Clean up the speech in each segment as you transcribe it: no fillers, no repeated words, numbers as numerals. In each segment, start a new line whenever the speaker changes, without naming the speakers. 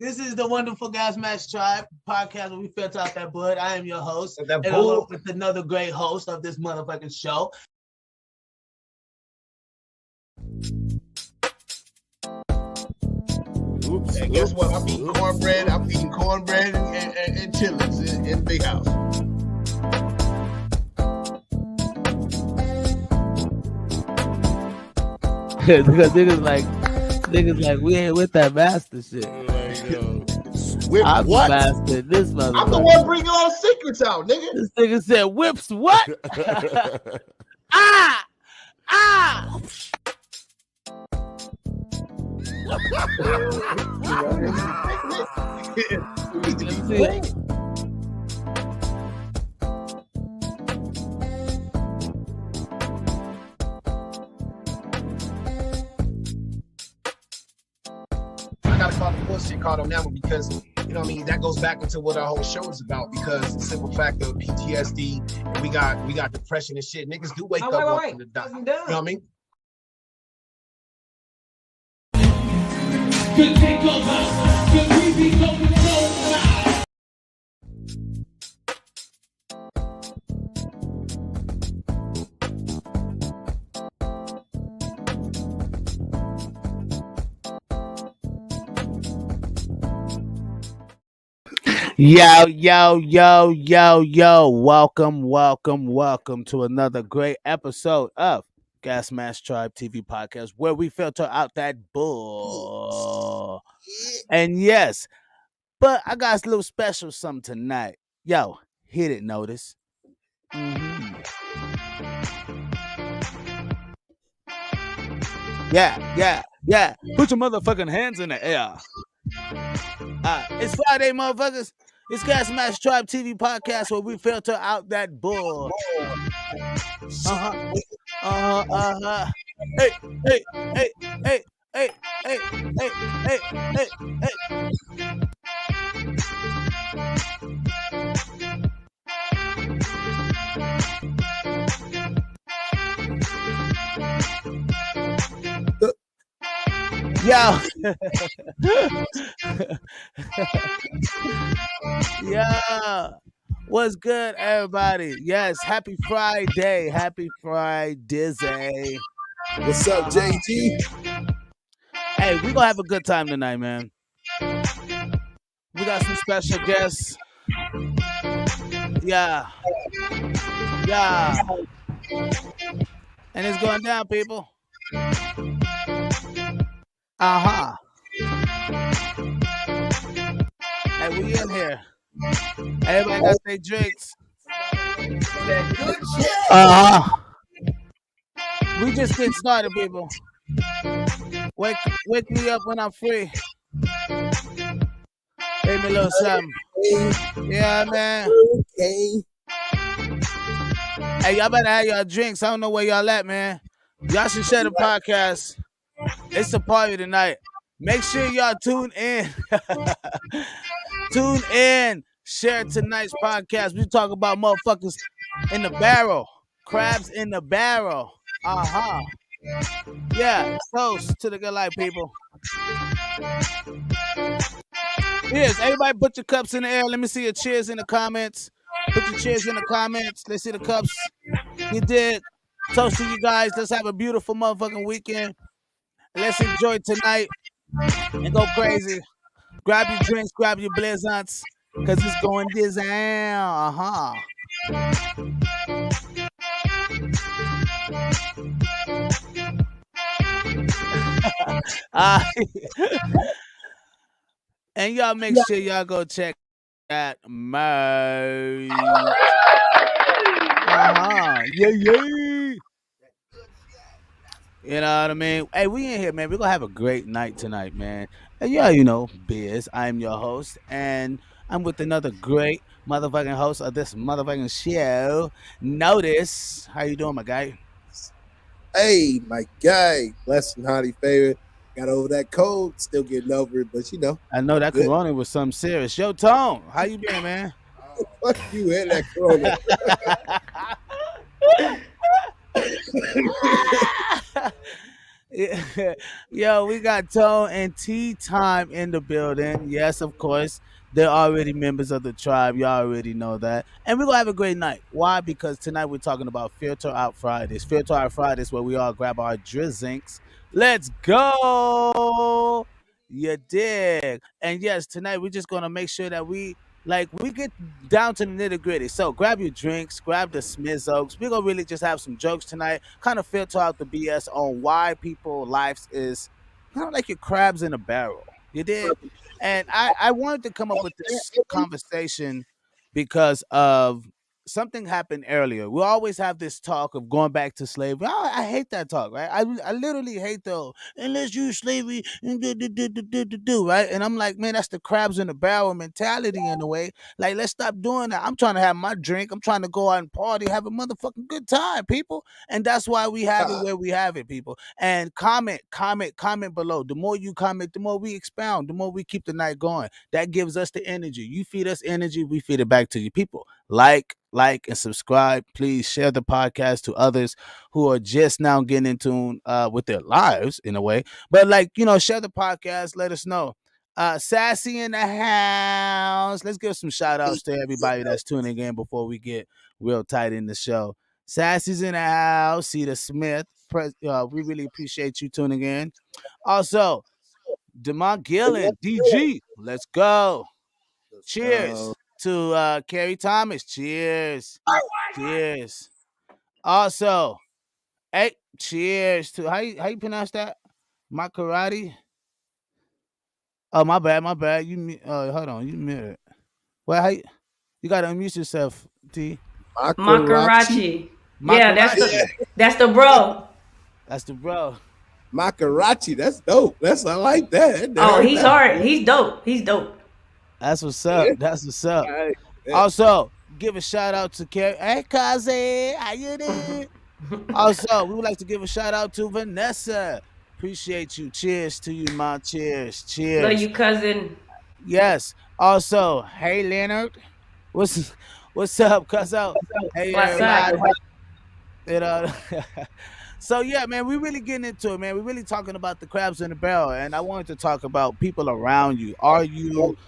This is the wonderful Gasmask Tribe podcast where we filter out that blood. I am your host,
and
along with another great host of this motherfucking show.
And guess what? I'm eating cornbread. I'm eating cornbread and chitlins in the big house.
Because niggas like we ain't with that master shit.
Whip
I'm
what?
Master, this motherfucker.
I'm the one bringing all the secrets out, nigga.
This nigga said whips what? Ah!
I gotta call the bullshit called on that one because you know what I mean, that goes back into what our whole show is about because the simple fact of PTSD and we got depression and shit. Niggas do wake up wanting to die. You know what I mean?
Yo. Welcome to another great episode of Gasmask Tribe TV podcast where we filter out that bull. And yes, but I got a little special something tonight. Yo, hit it, notice. Mm-hmm. Yeah. Put your motherfucking hands in the air. It's Friday, motherfuckers. It's Gasmask Tribe TV podcast where we filter out that bull. Hey. Yo. Yeah. What's good, everybody? Yes, happy Friday. Happy Friday.
What's up, JG?
Hey, we gonna have a good time tonight, man. We got some special guests. Yeah. And it's going down, people. Hey, we in here. Everybody got their drinks. We just getting started, people. Wake me up when I'm free. Give me a little something. Yeah, man.
Okay.
Hey, y'all better have y'all drinks. I don't know where y'all at, man. Y'all should share the podcast. It's a party tonight. Make sure y'all tune in. Tune in. Share tonight's podcast. We talk about motherfuckers in the barrel. Crabs in the barrel. Yeah. Toast to the good life, people. Cheers. Everybody put your cups in the air. Let me see your cheers in the comments. Put your cheers in the comments. Let's see the cups. You did. Toast to you guys. Let's have a beautiful motherfucking weekend. Let's enjoy tonight and go crazy. Grab your drinks, grab your blizzards, because it's going down. And y'all make sure y'all go check that merch. Yeah. You know what I mean? Hey, we in here, man. We're going to have a great night tonight, man. And yeah, you know, Biz. I'm your host, and I'm with another great motherfucking host of this motherfucking show. Notice. How you doing, my guy?
Hey, my guy. Blessed and highly favored. Got over that cold. Still getting over it, but you know.
I know that corona was something serious. Yo, Tone, how you been, man?
Fuck you and that corona.
Yo, we got Tone and Tea Time in the building. Yes, of course. They're already members of the tribe. Y'all already know that. And we're going to have a great night. Why? Because tonight we're talking about Filter Out Fridays. Filter Out Fridays, where we all grab our drizzinks. Let's go. You dig. And yes, tonight we're just going to make sure that we get down to the nitty gritty. So grab your drinks, grab the Smizzokes. We're gonna really just have some jokes tonight, kind of filter out the BS on why people lives is kind of like your crabs in a barrel. You did. And I wanted to come up with this conversation because of something happened earlier. We always have this talk of going back to slavery. I hate that talk, right? I literally hate the unless you slavery and do, right? And I'm like, man, that's the crabs in the barrel mentality in a way. Like, let's stop doing that. I'm trying to have my drink. I'm trying to go out and party, have a motherfucking good time, people. And that's why we have it where we have it, people. And comment below. The more you comment, the more we expound, the more we keep the night going. That gives us the energy. You feed us energy, we feed it back to you people. Like, and subscribe. Please share the podcast to others who are just now getting in tune with their lives in a way. But share the podcast. Let us know. Sassy in the house. Let's give some shout outs to everybody that's tuning in before we get real tight in the show. Sassy's in the house. Cedar Smith. We really appreciate you tuning in. Also, Demont Gillen, DG. Let's go. Cheers to Carrie Thomas. Cheers. Cheers. Also, hey, cheers to how you pronounce that? Maserati. Oh, my bad. Hold on, you muted. Well, you gotta unmute yourself, T.
Makarachi.
Makarachi. Yeah, that's the bro.
That's the bro.
Makarachi. That's dope. I like that.
Oh, he's hard. He's dope. He's dope.
That's what's up.
Yeah.
That's what's up.
Right. Yeah.
Also, give a shout out to Carrie. Hey, Kaze, how you doing? Also, we would like to give a shout out to Vanessa. Appreciate you. Cheers to you, ma. Cheers. Cheers.
Love you, cousin.
Yes. Also, hey Leonard. What's up, cuzzo? Hey
What's
everybody.
up?
You know. So yeah, man, we're really getting into it, man. We're really talking about the crabs in the barrel, and I wanted to talk about people around you. Are you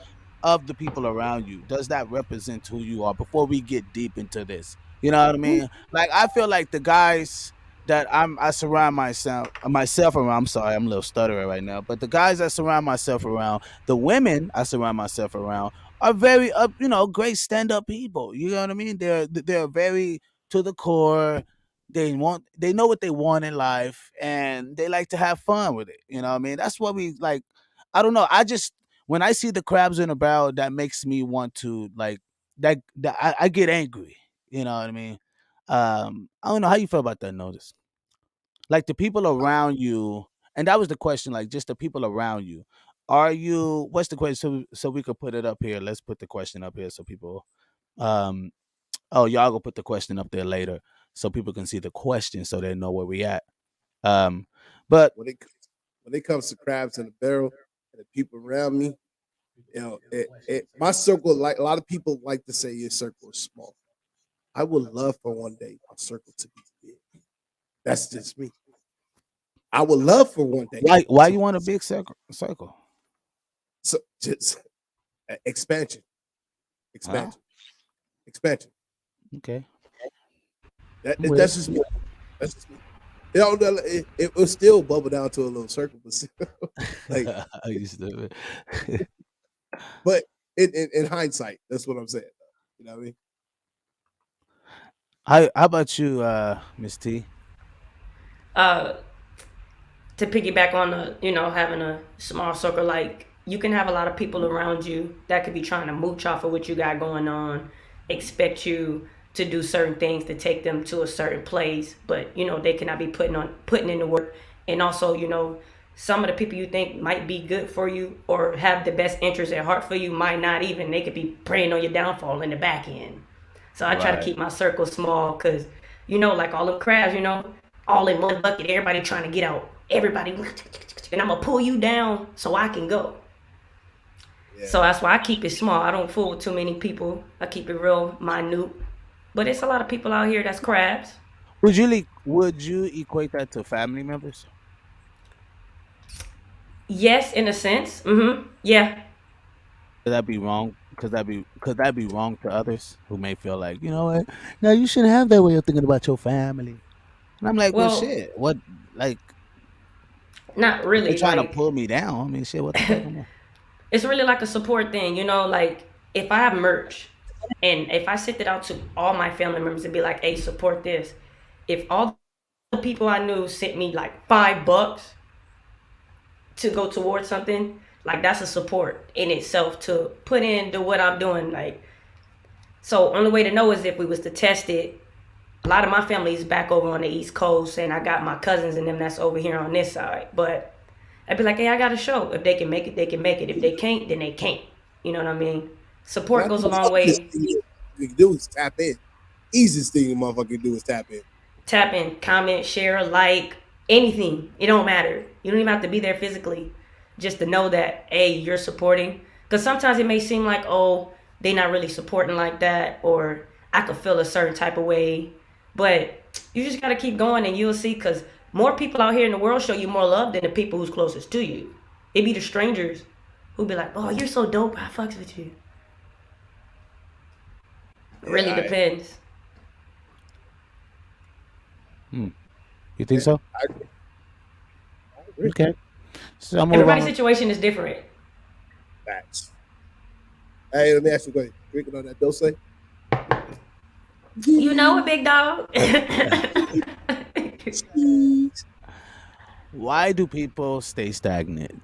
of the people around you? Does that represent who you are? Before we get deep into this, you know what I mean? Like, I feel like the guys that I surround myself around. I'm sorry, I'm a little stutterer right now, but the guys I surround myself around, the women I surround myself around, are very great stand up people. You know what I mean? They're very to the core. They know what they want in life, and they like to have fun with it. You know what I mean? That's what we like. I don't know. When I see the crabs in a barrel, that makes me want to like that I get angry. You know what I mean? I don't know how you feel about that. Notice, like the people around you, and that was the question. Like, just the people around you. Are you? What's the question? So we could put it up here. Let's put the question up here so people. Um. Oh, y'all go put the question up there later so people can see the question so they know where we at. But
when it comes to crabs in the barrel and the people around me, my circle, like a lot of people like to say, your circle is small. I would love for one day my circle to be big. That's just me. I would love for one day.
why you want a big circle?
So just expansion.
Huh?
Okay.
With
That's just me. That's just me. It will still bubble down to a little circle, but still, like,
I used to.
but in hindsight, that's what I'm saying. You know what I mean?
How about you, Miss T?
To piggyback on having a small circle, like you can have a lot of people around you that could be trying to mooch off of what you got going on, expect you to do certain things to take them to a certain place, but they cannot be putting in the work. And also, some of the people you think might be good for you or have the best interest at heart for you might not even. They could be preying on your downfall in the back end. So I try to keep my circle small because, like all the crabs, all in one bucket, everybody trying to get out. Everybody, and I'm going to pull you down so I can go. Yeah. So that's why I keep it small. I don't fool with too many people. I keep it real minute. But it's a lot of people out here that's crabs.
Would you equate that to family members?
Yes, in a sense. Yeah.
Could that be wrong? Could that be wrong to others who may feel like, you know what? No, you shouldn't have that way of thinking about your family. And I'm like, well,
Well,
shit. What? Like,
not
if they
really.
trying to
Like,
pull me down, I mean, shit. What the fuck? Am I?
it's really like a support thing, you know. Like, if I have merch, and if I sent it out to all my family members and be like, "Hey, support this," if all the people I knew sent me like $5 to go towards something, like that's a support in itself to put into what I'm doing. Like, so only way to know is if we was to test it. A lot of my family is back over on the East Coast, and I got my cousins and them that's over here on this side. But I'd be like, hey, I got a show. If they can make it, they can make it. If they can't, then they can't. You know what I mean?
And
Support
I
goes
think
a
the
long
fucking
way.
thing you can do is tap in. Easiest thing a motherfucker can do is tap in.
Tap in, comment, share, like, anything. It don't matter. You don't even have to be there physically, just to know that hey, you're supporting. Because sometimes it may seem like oh, they not really supporting like that, or I could feel a certain type of way, but you just gotta keep going and you'll see. Because more people out here in the world show you more love than the people who's closest to you. It be the strangers who be like, oh, you're so dope. I fucks with you. Really
Yeah,
depends.
Hmm. You think so?
I agree.
Okay. So I'm move
Everybody's
on.
situation is different.
Facts. Hey, let me ask you a question. Drinking on that dose?
You know it, big dog.
Why do people stay stagnant?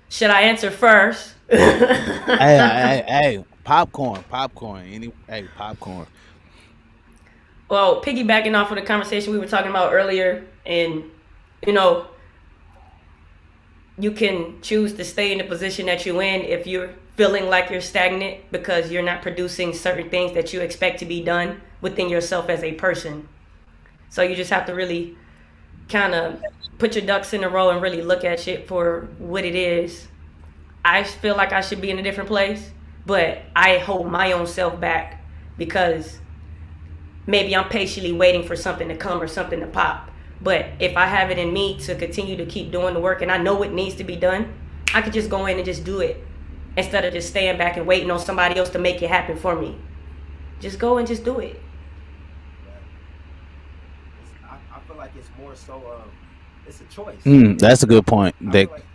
Should I answer first?
Hey, popcorn. Hey, popcorn.
Well, piggybacking off of the conversation we were talking about earlier, and you know, you can choose to stay in the position that you're in if you're feeling like you're stagnant because you're not producing certain things that you expect to be done within yourself as a person. So you just have to really kind of put your ducks in a row and really look at shit for what it is. I feel like I should be in a different place, but I hold my own self back because maybe I'm patiently waiting for something to come or something to pop. But if I have it in me to continue to keep doing the work and I know it needs to be done, I could just go in and just do it instead of just staying back and waiting on somebody else to make it happen for me. Just go and just do it.
I feel like it's more so it's a choice.
That's a good point.
I
That
feel like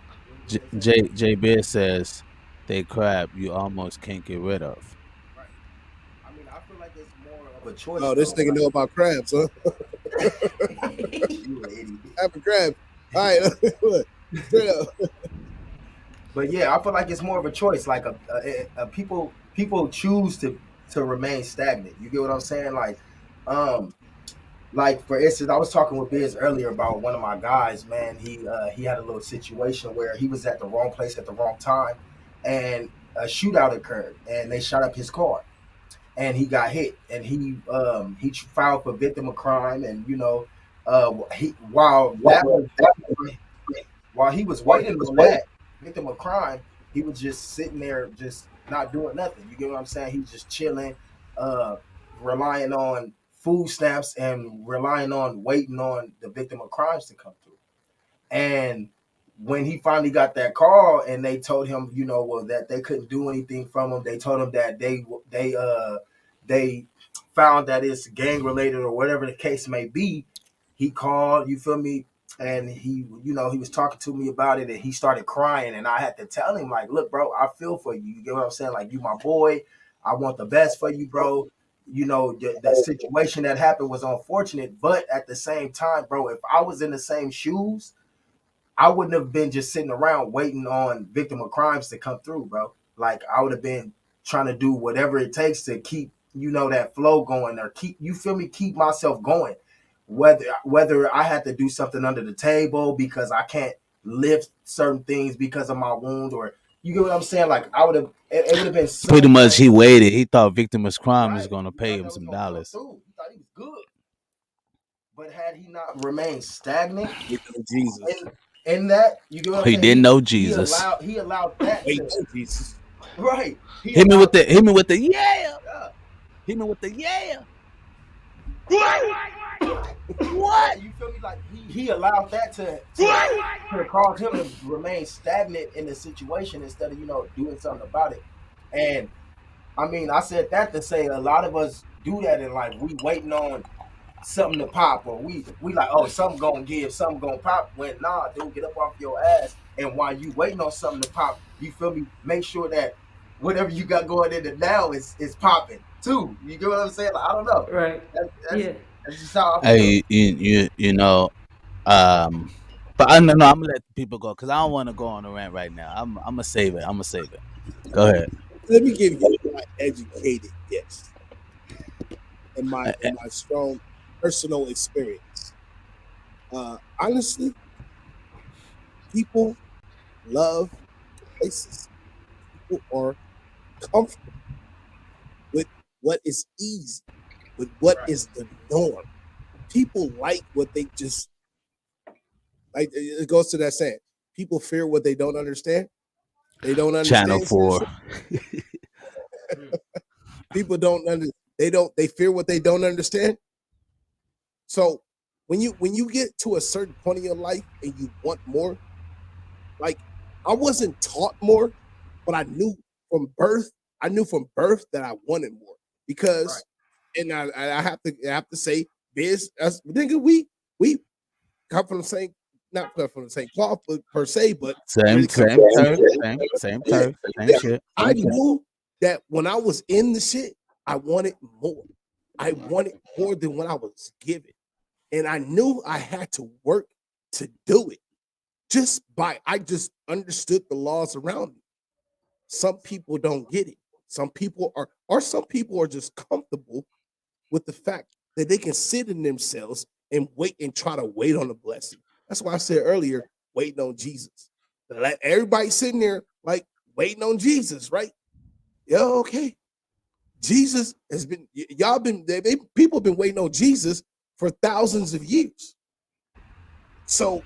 J Biz says they crap you almost can't get rid of.
right. I mean, I feel like it's more of a choice.
Oh, this
though.
nigga know about crabs, huh?
You an idiot.
Having crabs. All right, look, straight up.
But yeah, I feel like it's more of a choice. Like a people choose to remain stagnant. You get what I'm saying? Um, like for instance, I was talking with Biz earlier about one of my guys. Man, he had a little situation where he was at the wrong place at the wrong time, and a shootout occurred, and they shot up his car, and he got hit, and he filed for victim of crime, and he while he was waiting on that victim of crime, he was just sitting there, just not doing nothing. You get what I'm saying? He was just chilling, uh, relying on food stamps and relying on waiting on the victim of crimes to come through. And when he finally got that call and they told him, well, that they couldn't do anything from him, they told him that they found that it's gang related or whatever the case may be. He called, you feel me, and he was talking to me about it, and he started crying, and I had to tell him like, look, bro, I feel for you. You get what I'm saying? Like, you my boy, I want the best for you, bro. That situation that happened was unfortunate, but at the same time, bro, if I was in the same shoes, I wouldn't have been just sitting around waiting on victim of crimes to come through, bro. Like, I would have been trying to do whatever it takes to keep, that flow going, or keep myself going. Whether I had to do something under the table because I can't lift certain things because of my wound, or you get what I'm saying? Like, it would have been so
Pretty much, he
much.
waited. He thought victimless crime was
Right.
gonna
He
pay
thought
him
that was
some
gonna come
dollars.
through. He thought he was good. But had he not remained stagnant
Jesus.
in that, you get what I'm
He
saying?
didn't know
He
Jesus.
allowed that
Wait,
to
Jesus.
right. He
Hit me
allowed
with the yeah.
yeah.
Hit me with the yeah. What?
You feel me? Like he allowed that to cause him to remain stagnant in the situation instead of doing something about it. And I mean, I said that to say a lot of us do that in life. We waiting on something to pop, or we like, oh, something gonna give, something gonna pop. When nah, dude, get up off your ass. And while you waiting on something to pop, you feel me? Make sure that whatever you got going in the now is popping too. You get what I'm saying? Like, I don't know.
Right.
That's
Yeah.
that's just how I feel.
Hey, you know, um, but I know no, I'm gonna let the people go because I don't want to go on a rant right now. I'm gonna save it. I'm gonna save it. Go ahead.
Let me give you my educated guess and
Uh,
my strong personal experience. Honestly, people love places. People are comfortable with what is easy, with what
Right.
is the norm. People like what they just like. It goes to that saying: people fear what they don't understand. They don't
Channel
understand certain
4.
shit. People don't under. They don't. They fear what they don't understand. So when you get to a certain point in your life and you want more, like I wasn't taught more, but I knew from birth. I knew from birth that I wanted more
Right.
because, and I have to say, Biz, us nigga, we come from the same, not come from the same cloth, but per se, but
Same
really come
same
from the
turf,
same.
same
Yeah,
turf, same
yeah.
shit.
I knew that when I was in the shit, I wanted more. I wanted more than what I was given. And I knew I had to work to do it. I just understood the laws around me. Some people don't get it. Some people are just comfortable with the fact that they can sit in themselves and wait and try to wait on a blessing. That's why I said earlier, waiting on Jesus. Let everybody sitting there like waiting on Jesus, right? Yeah, okay. Jesus has been y'all been people have been waiting on Jesus for thousands of years. So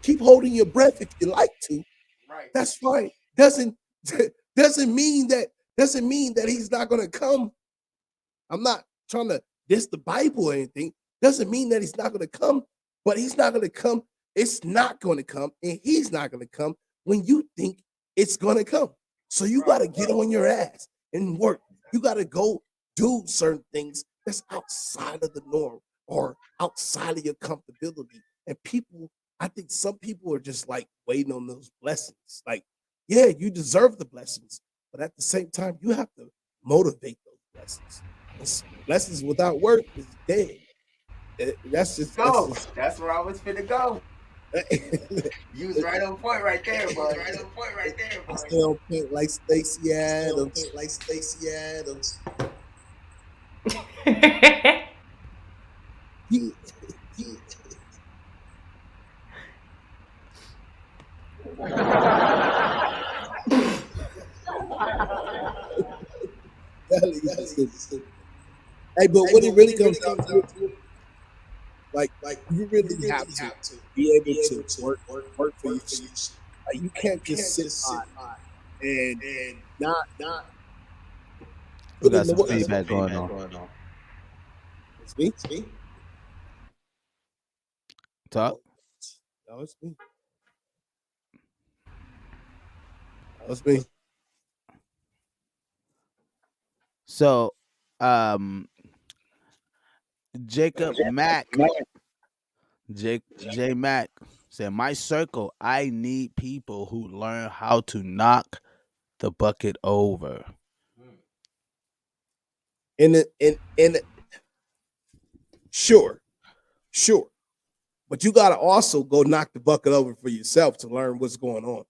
keep holding your breath if you like to.
Right.
That's fine. Doesn't mean that he's not gonna come. I'm not trying to diss the Bible or anything. Doesn't mean that he's not gonna come, but he's not gonna come. It's not gonna come, and he's not gonna come when you think it's gonna come. So you gotta get on your ass and work. You gotta go do certain things that's outside of the norm or outside of your comfortability. And people, I think some people are just like waiting on those blessings. Like, yeah, you deserve the blessings, but at the same time, you have to motivate those blessings. Blessings without work is dead. That's
Go.
just
That's where I was finna go. You was right on point right there, boy. Right on point right there,
I
boy.
stay on point like Stacey
Stay on
Adams.
point like Stacey Adams.
He, hey, but
Hey,
what
but
it
when
really
it really
comes down
comes
to,
down to it,
like
like
you
you
really have
really
to
have to
be able
be able
to
to
work for your
work for
shit.
your shit.
Like you
Like you
can't just
can't
sit
just
by
sit by
and
and
not
not
We
put in
got
the
some
put
work.
in some
feedback going
feedback
on.
going on.
It's me.
It's me.
Talk.
No, it's me. No, it's me.
So, um, Jacob Mack, J Mack said, "My circle, I need people who learn how to knock the bucket over."
And sure, sure. But you gotta also go knock the bucket over for yourself to learn what's going on.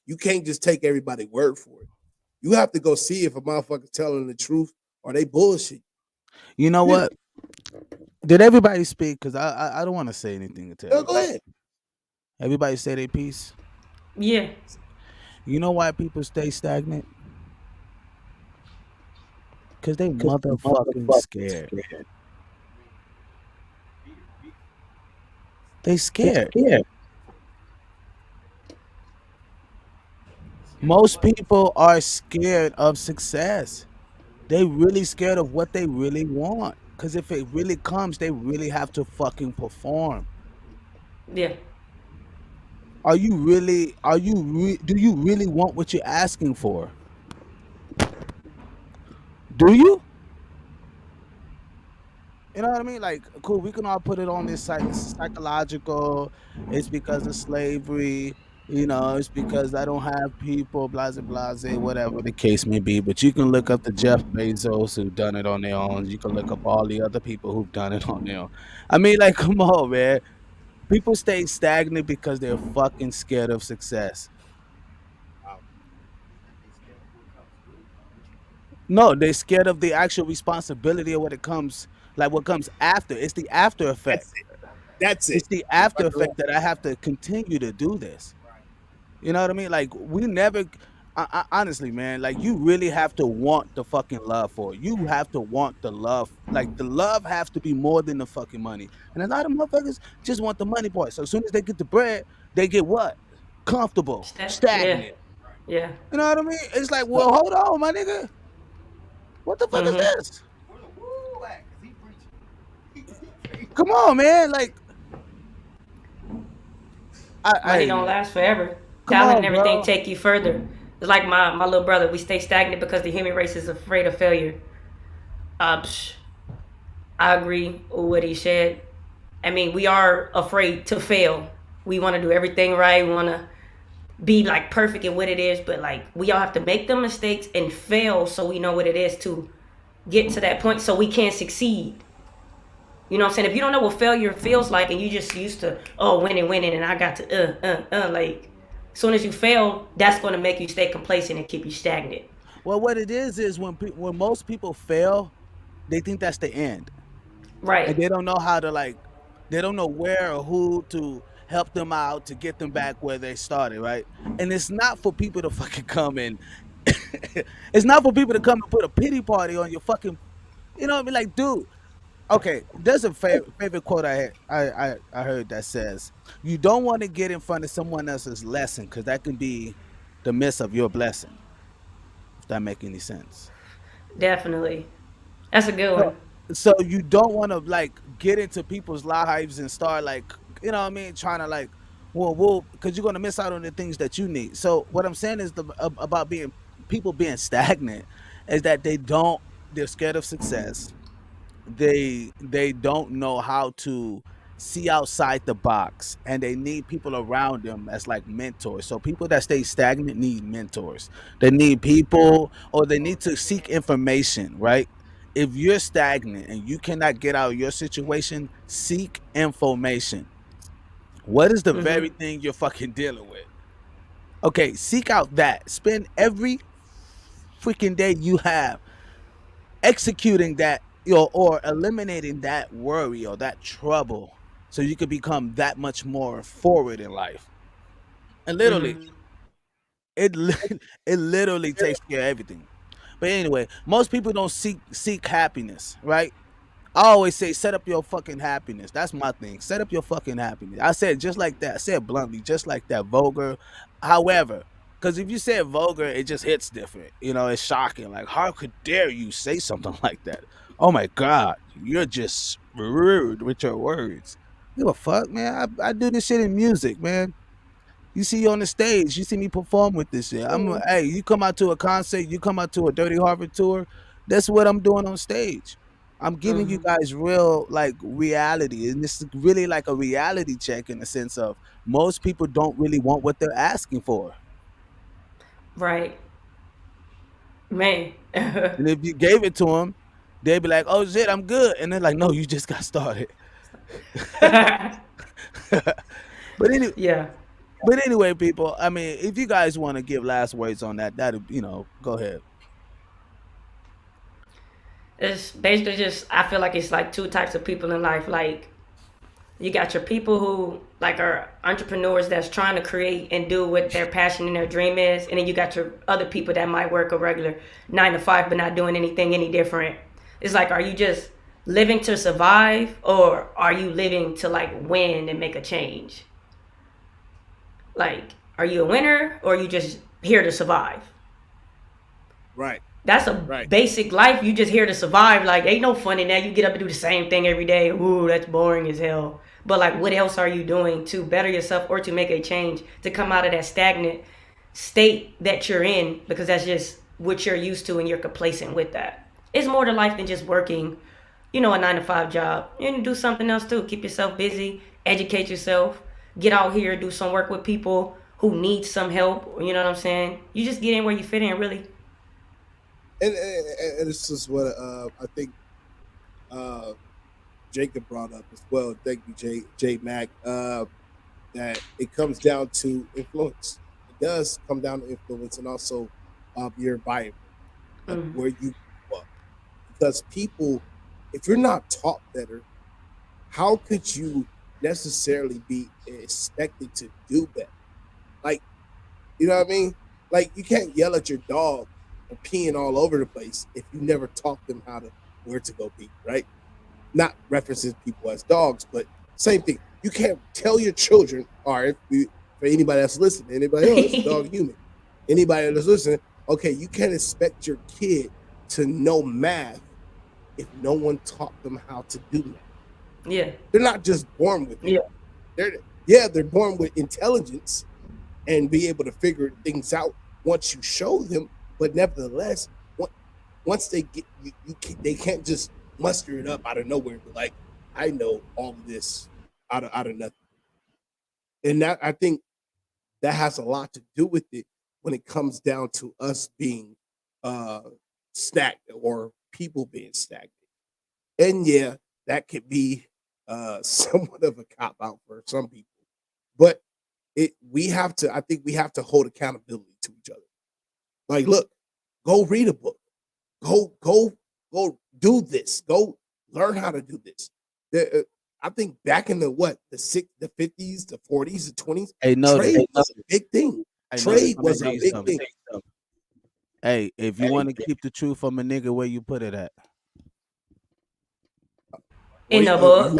You can't just take everybody's word for it. You have to go see if a motherfucker's telling the truth or they bullshit.
You know
Yeah,
what? Did everybody speak? Because I don't want to say anything to
go
everybody.
ahead.
Everybody say their piece.
Yeah.
You know why people stay stagnant? Because they motherfucking scared. They scared. Most people are scared of success. They really scared of what they really want. Because if it really comes, they really have to fucking perform.
Yeah.
Are you really? Do you really want what you're asking for? Do you? You know what I mean? Like, cool, we can all put it on this site. It's psychological. It's because of slavery. It's because I don't have people, blase, blase, whatever the case may be. But you can look up the Jeff Bezos who've done it on their own. You can look up all the other people who've done it on their own. I mean, like, come on, man. People stay stagnant because they're fucking scared of success. No, they're scared of the actual responsibility of what comes after. It's the after effect.
That's it. That's it.
It's the after effect that I have to continue to do this. You know what I mean? Like we never. Honestly, man, like you really have to want the fucking love for it. You have to want the love. Like the love has to be more than the fucking money. And a lot of motherfuckers just want the money part. So as soon as they get the bread, they get what? Comfortable,
Yeah.
stagnant.
Yeah.
You know what I mean? It's like, well, hold on, my nigga. What the fuck is
Mm-hmm.
this? Come on, man. Like,
Money don't
I
last forever.
come
Talent and
on,
everything
bro.
take you further. It's like my little brother. We stay stagnant because the human race is afraid of failure. Psh, I agree with what he said. I mean, we are afraid to fail. We want to do everything right. We want to be like perfect in what it is, but like we all have to make the mistakes and fail so we know what it is to get to that point so we can succeed. You know what I'm saying? If you don't know what failure feels like and you just used to, oh, winning, and I got to, like, as soon as you fail, that's going to make you stay complacent and keep you stagnant.
Well, what it is when most people fail, they think that's the end, and
Right.
they don't know how to like, they don't know where or who to help them out to get them back where they started, right? And it's not for people to fucking come and, it's not for people to come and put a pity party on your fucking, you know what I mean? Like, dude. Okay, there's a favorite quote I heard that says, "You don't want to get in front of someone else's lesson because that can be the miss of your blessing." If that make any sense.
Definitely. That's a good
So,
one.
so you don't want to like get into people's lives and start like you know what I mean, trying to like, well, because you're gonna miss out on the things that you need. So what I'm saying is about being people being stagnant is that they're scared of success. They don't know how to see outside the box, and they need people around them as like mentors. So people that stay stagnant need mentors. They need people, or they need to seek information, right? If you're stagnant and you cannot get out of your situation, seek information. What is the
Mm-hmm.
very thing you're fucking dealing with? Okay, seek out that. Spend every freaking day you have executing that, or eliminating that worry or that trouble, so you could become that much more forward in life. And literally,
Mm-hmm.
it it literally takes care of everything. But anyway, most people don't seek happiness, right? I always say set up your fucking happiness. That's my thing. Set up your fucking happiness. I said just like that. I said bluntly, just like that. Vulgar. However, because if you say it vulgar, it just hits different. It's shocking. Like, how could dare you say something like that? Oh my God, you're just rude with your words. Give a fuck, man. I do this shit in music, man. You see on the stage, you see me perform with this shit. Hey, you come out to a concert, you come out to a Dirty Harvard tour. That's what I'm doing on stage. I'm giving you
Mm-hmm.
guys real like reality, and this is really like a reality check in the sense of most people don't really want what they're asking for,
Right. Man.
and if you gave it to them, they'd be like, "Oh shit, I'm good," and they're like, "No, you just got started." but any,
Yeah.
but anyway, people. I mean, if you guys want to give last words on that, go ahead.
It's basically just, I feel like it's like two types of people in life. Like, you got your people who like are entrepreneurs that's trying to create and do what their passion and their dream is, and then you got your other people that might work a regular 9 to 5 but not doing anything any different. It's like, are you just living to survive, or are you living to like win and make a change? Like, are you a winner, or are you just here to survive?
Right.
That's a
Right.
basic life. You just here to survive. Like, ain't no fun in that. You get up and do the same thing every day. Ooh, that's boring as hell. But like, what else are you doing to better yourself or to make a change to come out of that stagnant state that you're in? Because that's just what you're used to, and you're complacent with that. It's more to life than just working, a 9 to 5 job. You can do something else too. Keep yourself busy, educate yourself, get out here, do some work with people who need some help. You know what I'm saying? You just get in where you fit in, really.
And this is what I think Jacob brought up as well. Thank you, J Mac. That it comes down to influence. It does come down to influence, and also your environment, like where you grew up. Because people, if you're not taught better, how could you necessarily be expected to do better? Like, you know what I mean? Like, you can't yell at your dog for peeing all over the place if you never taught them where to go pee, right? Not references people as dogs, but same thing. You can't tell your children, or for anybody that's listening, anybody, it's a dog human. Anybody that's listening, okay, you can't expect your kid to know math if no one taught them how to do math.
Yeah.
They're not just born with it. They're born with intelligence and be able to figure things out once you show them. But nevertheless, once they get they can't just muster it up out of nowhere. But like, I know all of this out of nothing, and that, I think that has a lot to do with it when it comes down to us being stagnant or people being stagnant. And yeah, that could be somewhat of a cop out for some people, but I think we have to hold accountability to each other. Like, look, go read a book. Go do this. Go learn how to do this. I think back in the 50s, the 40s, the 20s, trade was a big thing. Trade was a big thing.
Hey, if you want to keep the truth from a nigga, where you put it at?
In the book.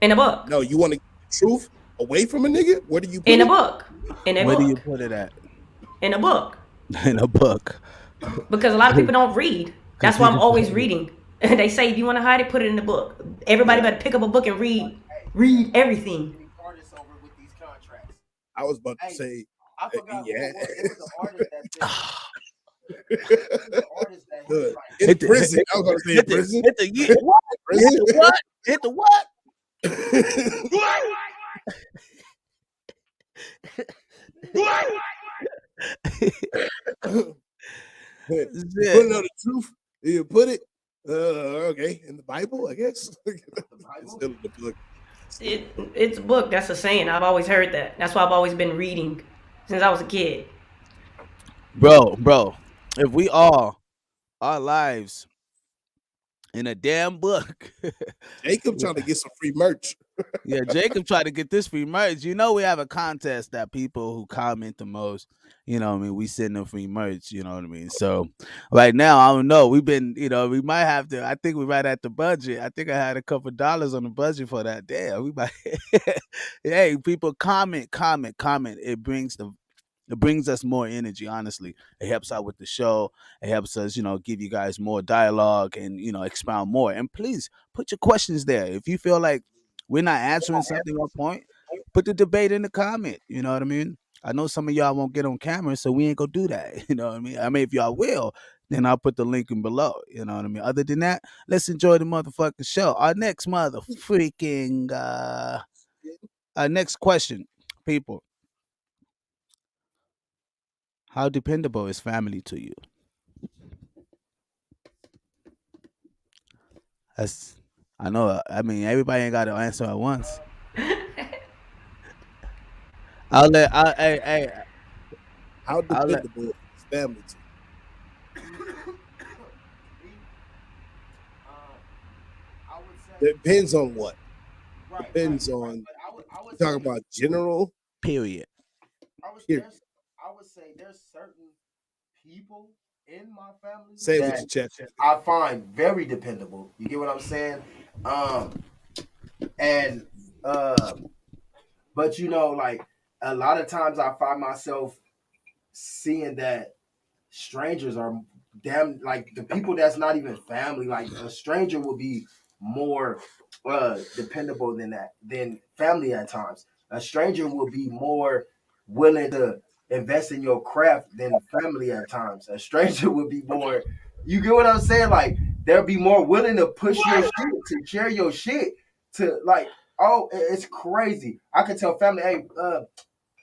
In a book.
No, you want to keep the truth away from a nigga? Where do you put
it?
In
a book.
Where do you put it at?
In a book.
In a book.
Because a lot of people don't read. That's why I'm always reading. They say, if you want to hide it, put it in the book. Everybody better pick up a book and read everything.
I was about to say,
I forgot.
Yeah.
It was an artist
Good. In prison. I was going to say in prison.
Hit the what? Hit the what?
Putting on the truth. You put it, okay, in the Bible, I guess. The Bible? Still in the book.
It's a book. That's a saying. I've always heard that. That's why I've always been reading since I was a kid.
Bro, if we all our lives in a damn book.
Jacob trying to get some free merch.
Yeah, Jacob tried to get this free merch. You know, we have a contest that people who comment the most, you know what I mean, we send them free merch, you know what I mean? So right now, I don't know. We've been, we might have to, I think we're right at the budget. I think I had a couple dollars on the budget for that. Damn, we might. Hey, people comment. It brings us more energy, honestly. It helps out with the show. It helps us, give you guys more dialogue and, expound more. And please put your questions there. If you feel like we're not answering something on point, put the debate in the comment. You know what I mean? I know some of y'all won't get on camera, so we ain't gonna do that. You know what I mean? I mean, if y'all will, then I'll put the link in below. You know what I mean? Other than that, let's enjoy the motherfucking show. Our next next question, people. How dependable is family to you? I know. I mean, everybody ain't got to answer at once. How
dependable is family to you? Depends on what. Depends on. Talking about general.
Period.
I would say there's certain people in my family that I find very dependable. You get what I'm saying? But like a lot of times I find myself seeing that strangers are damn, like the people that's not even family. Like a stranger will be more dependable than family at times. A stranger will be more willing to invest in your craft than family at times. A stranger would be more, you get what I'm saying? Like they'll be more willing to push your shit, to share your shit, to like, oh, it's crazy. I could tell family, hey,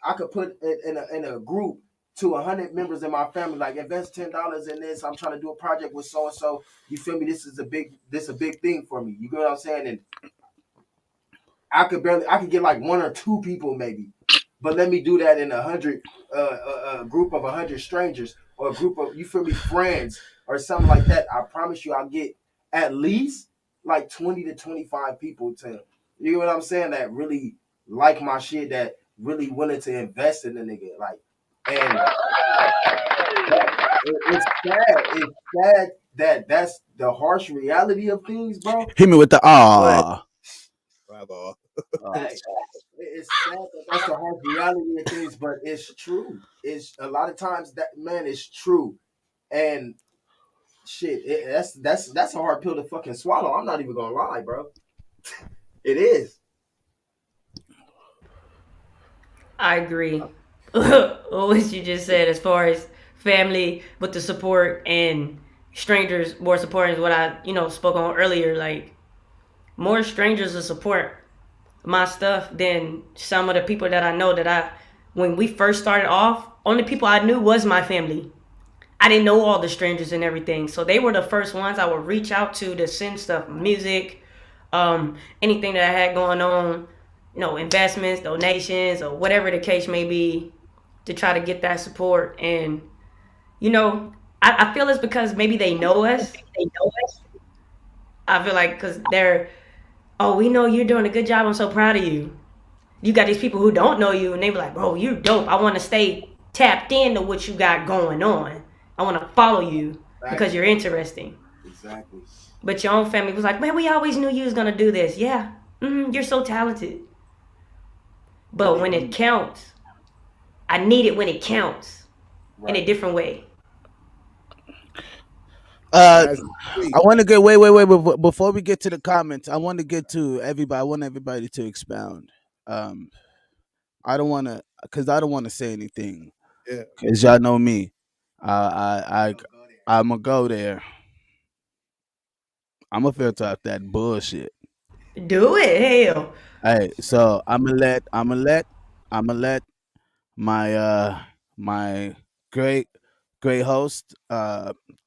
I could put it in a group to 100 members in my family, like invest $10 in this. I'm trying to do a project with so and so. You feel me? This is a big thing for me. You get what I'm saying? And I could get like one or two people maybe, but let me do that in a group of 100 strangers or a group of, you feel me, friends or something like that. I promise you, I'll get at least like 20 to 25 people to, you know what I'm saying, that really like my shit, that really willing to invest in the nigga, like, and it's sad. It's sad that that's the harsh reality of things, bro.
Hit me with the
But
Bravo.
hey, it's sad that that's the harsh reality of things, but it's true. It's a lot of times that, man, it's true, and shit, that's a hard pill to fucking swallow. I'm not even gonna lie, bro. It is.
I agree. What you just said, as far as family with the support and strangers more support, is what I spoke on earlier. Like, more strangers will support my stuff than some of the people that I know that when we first started off, only people I knew was my family. I didn't know all the strangers and everything. So they were the first ones I would reach out to send stuff, music, anything that I had going on, investments, donations, or whatever the case may be, to try to get that support. And, I feel it's because maybe they know us. I feel like because oh, we know you're doing a good job. I'm so proud of you. You got these people who don't know you, and they be like, bro, you dope. I want to stay tapped into what you got going on. I want to follow you because you're interesting.
Exactly.
But your own family was like, man, we always knew you was going to do this. Yeah, you're so talented. But when it counts, I need it when it counts, in a different way.
I want to get wait. Before we get to the comments, I want to get to everybody. I want everybody to expound. I don't want to, because I don't want to say anything.
Yeah.
Because y'all know me. I'm gonna go there. I'm gonna filter out that bullshit.
Do it, hell.
Hey, so I'm gonna let my great host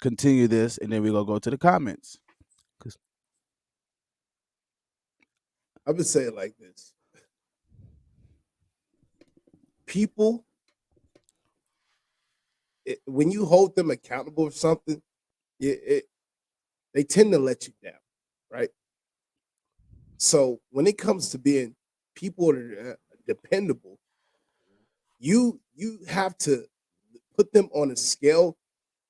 continue this, and then we gonna go to the comments.
I would say it like this: people, when you hold them accountable for something, they tend to let you down, right? So when it comes to being people that are dependable, you have to put them on a scale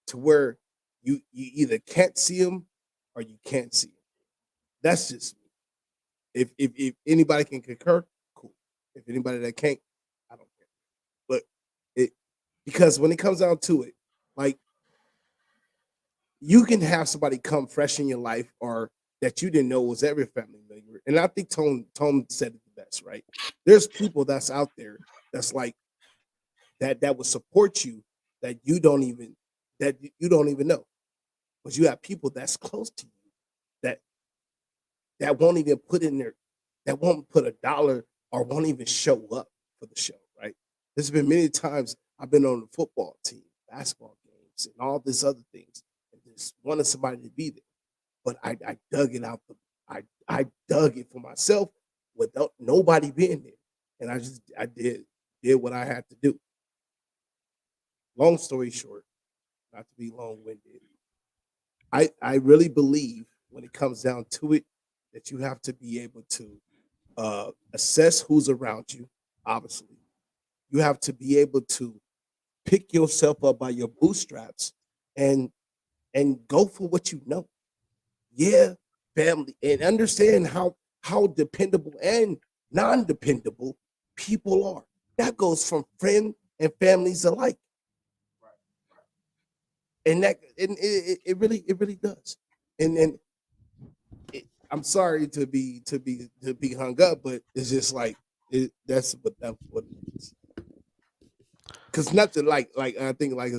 to where you either can't see them or you can't see them. That's just me. If anybody can concur, cool. If anybody that can't, I don't care. But it, because when it comes down to it, like, you can have somebody come fresh in your life or that you didn't know was every family member. And I think Tone said it the best, right? There's people that's out there that's like that will support you that you don't even know. But you have people that's close to you that won't even put in there, that won't put $1 or won't even show up for the show, right? There's been many times I've been on the football team, basketball games, and all these other things, and just wanted somebody to be there. But I dug it out. I dug it for myself without nobody being there, and I did what I had to do. Long story short, not to be long winded, I really believe when it comes down to it that you have to be able to assess who's around you. Obviously, you have to be able to pick yourself up by your bootstraps and go for what you know. Yeah, family, and understand how dependable and non-dependable people are. That goes from friend and families alike. and it really does. And I'm sorry to be hung up, but it's just like that's what it is. Because nothing like I think like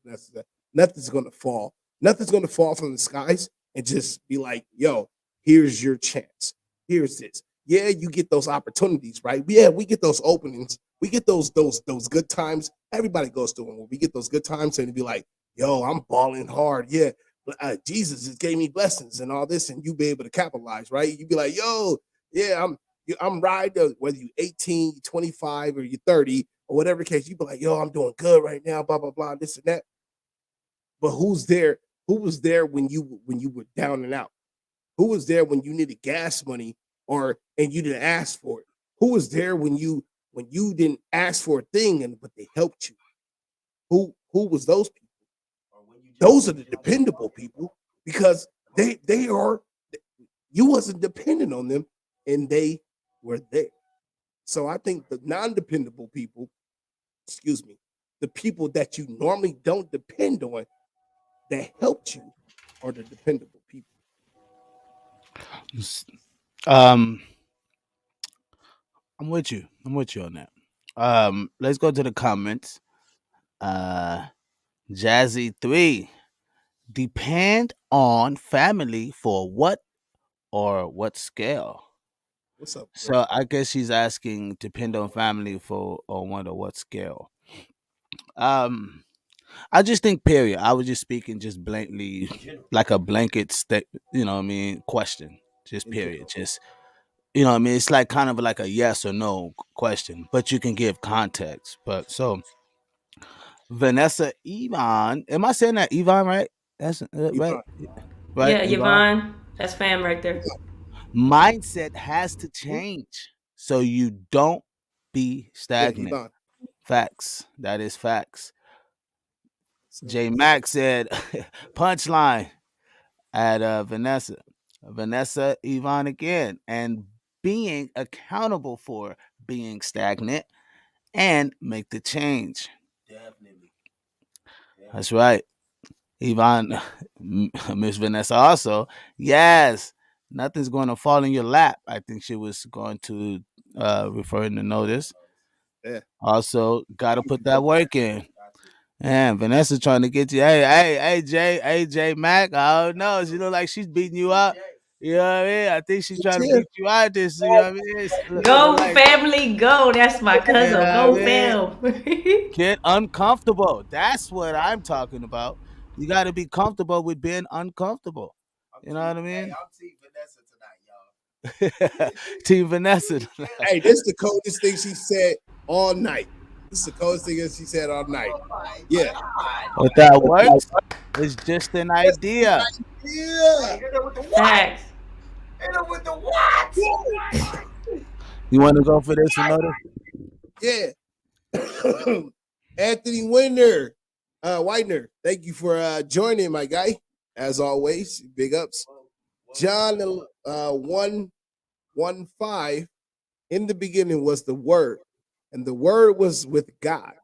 that's nothing's gonna fall. Nothing's gonna fall from the skies and just be like, yo, here's your chance. Here's this. Yeah, you get those opportunities, right? Yeah, we get those openings. We get those good times. Everybody goes through them. We get those good times and be like, yo, I'm balling hard. Yeah, Jesus just gave me blessings and all this, and you be able to capitalize, right? You be like, yo, yeah, I'm riding, whether you 18, 25, or you're 30, or whatever case, you be like, yo, I'm doing good right now, blah, blah, blah, this and that. But who's there? Who was there when you were down and out? Who was there when you needed gas money and you didn't ask for it? Who was there when you didn't ask for a thing but they helped you? Who was those people? Those are the dependable people, because they are, you wasn't dependent on them and they were there. So I think the non-dependable people, the people that you normally don't depend on that helped you, are the dependable people.
I'm with you. I'm with you on that. Let's go to the comments. Jazzy3, depend on family for what or what scale?
What's up, bro?
So I guess she's asking depend on family for on what or what scale. I just think period. I was just speaking just blankly, like a blanket question. Just period. Just it's like kind of like a yes or no question, but you can give context. But so Vanessa Yvonne, am I saying that Yvonne right? That's right. Right,
Yeah, Yvonne. That's fam right there.
Mindset has to change so you don't be stagnant.
Yeah,
facts. That is facts. J Max said punchline at Vanessa. Vanessa Yvonne again. And being accountable for being stagnant and make the change.
Definitely.
That's right. Yvonne, Miss Vanessa also. Yes. Nothing's going to fall in your lap. I think she was going to referring to notice.
Yeah.
Also, got to put that work in. Man, Vanessa trying to get you. Hey, J Mac. I don't know. She look like she's beating you up. You know what I mean? I think she's trying to beat you out this. You know what I mean?
Go family, go. That's my cousin. Go fam.
Get uncomfortable. That's what I'm talking about. You got to be comfortable with being uncomfortable. You know what I mean?
Hey, I'm Team Vanessa tonight, y'all.
Team Vanessa.
Hey, this is the coldest thing she said all night. This is the coldest thing she said all night. Yeah.
But that works. It's just an idea.
Yeah.
Facts.
With the what?
You want to go for this another?
Yeah. Anthony Widener, thank you for joining, my guy. As always, big ups. John 1:15. In the beginning was the Word, and the Word was with God,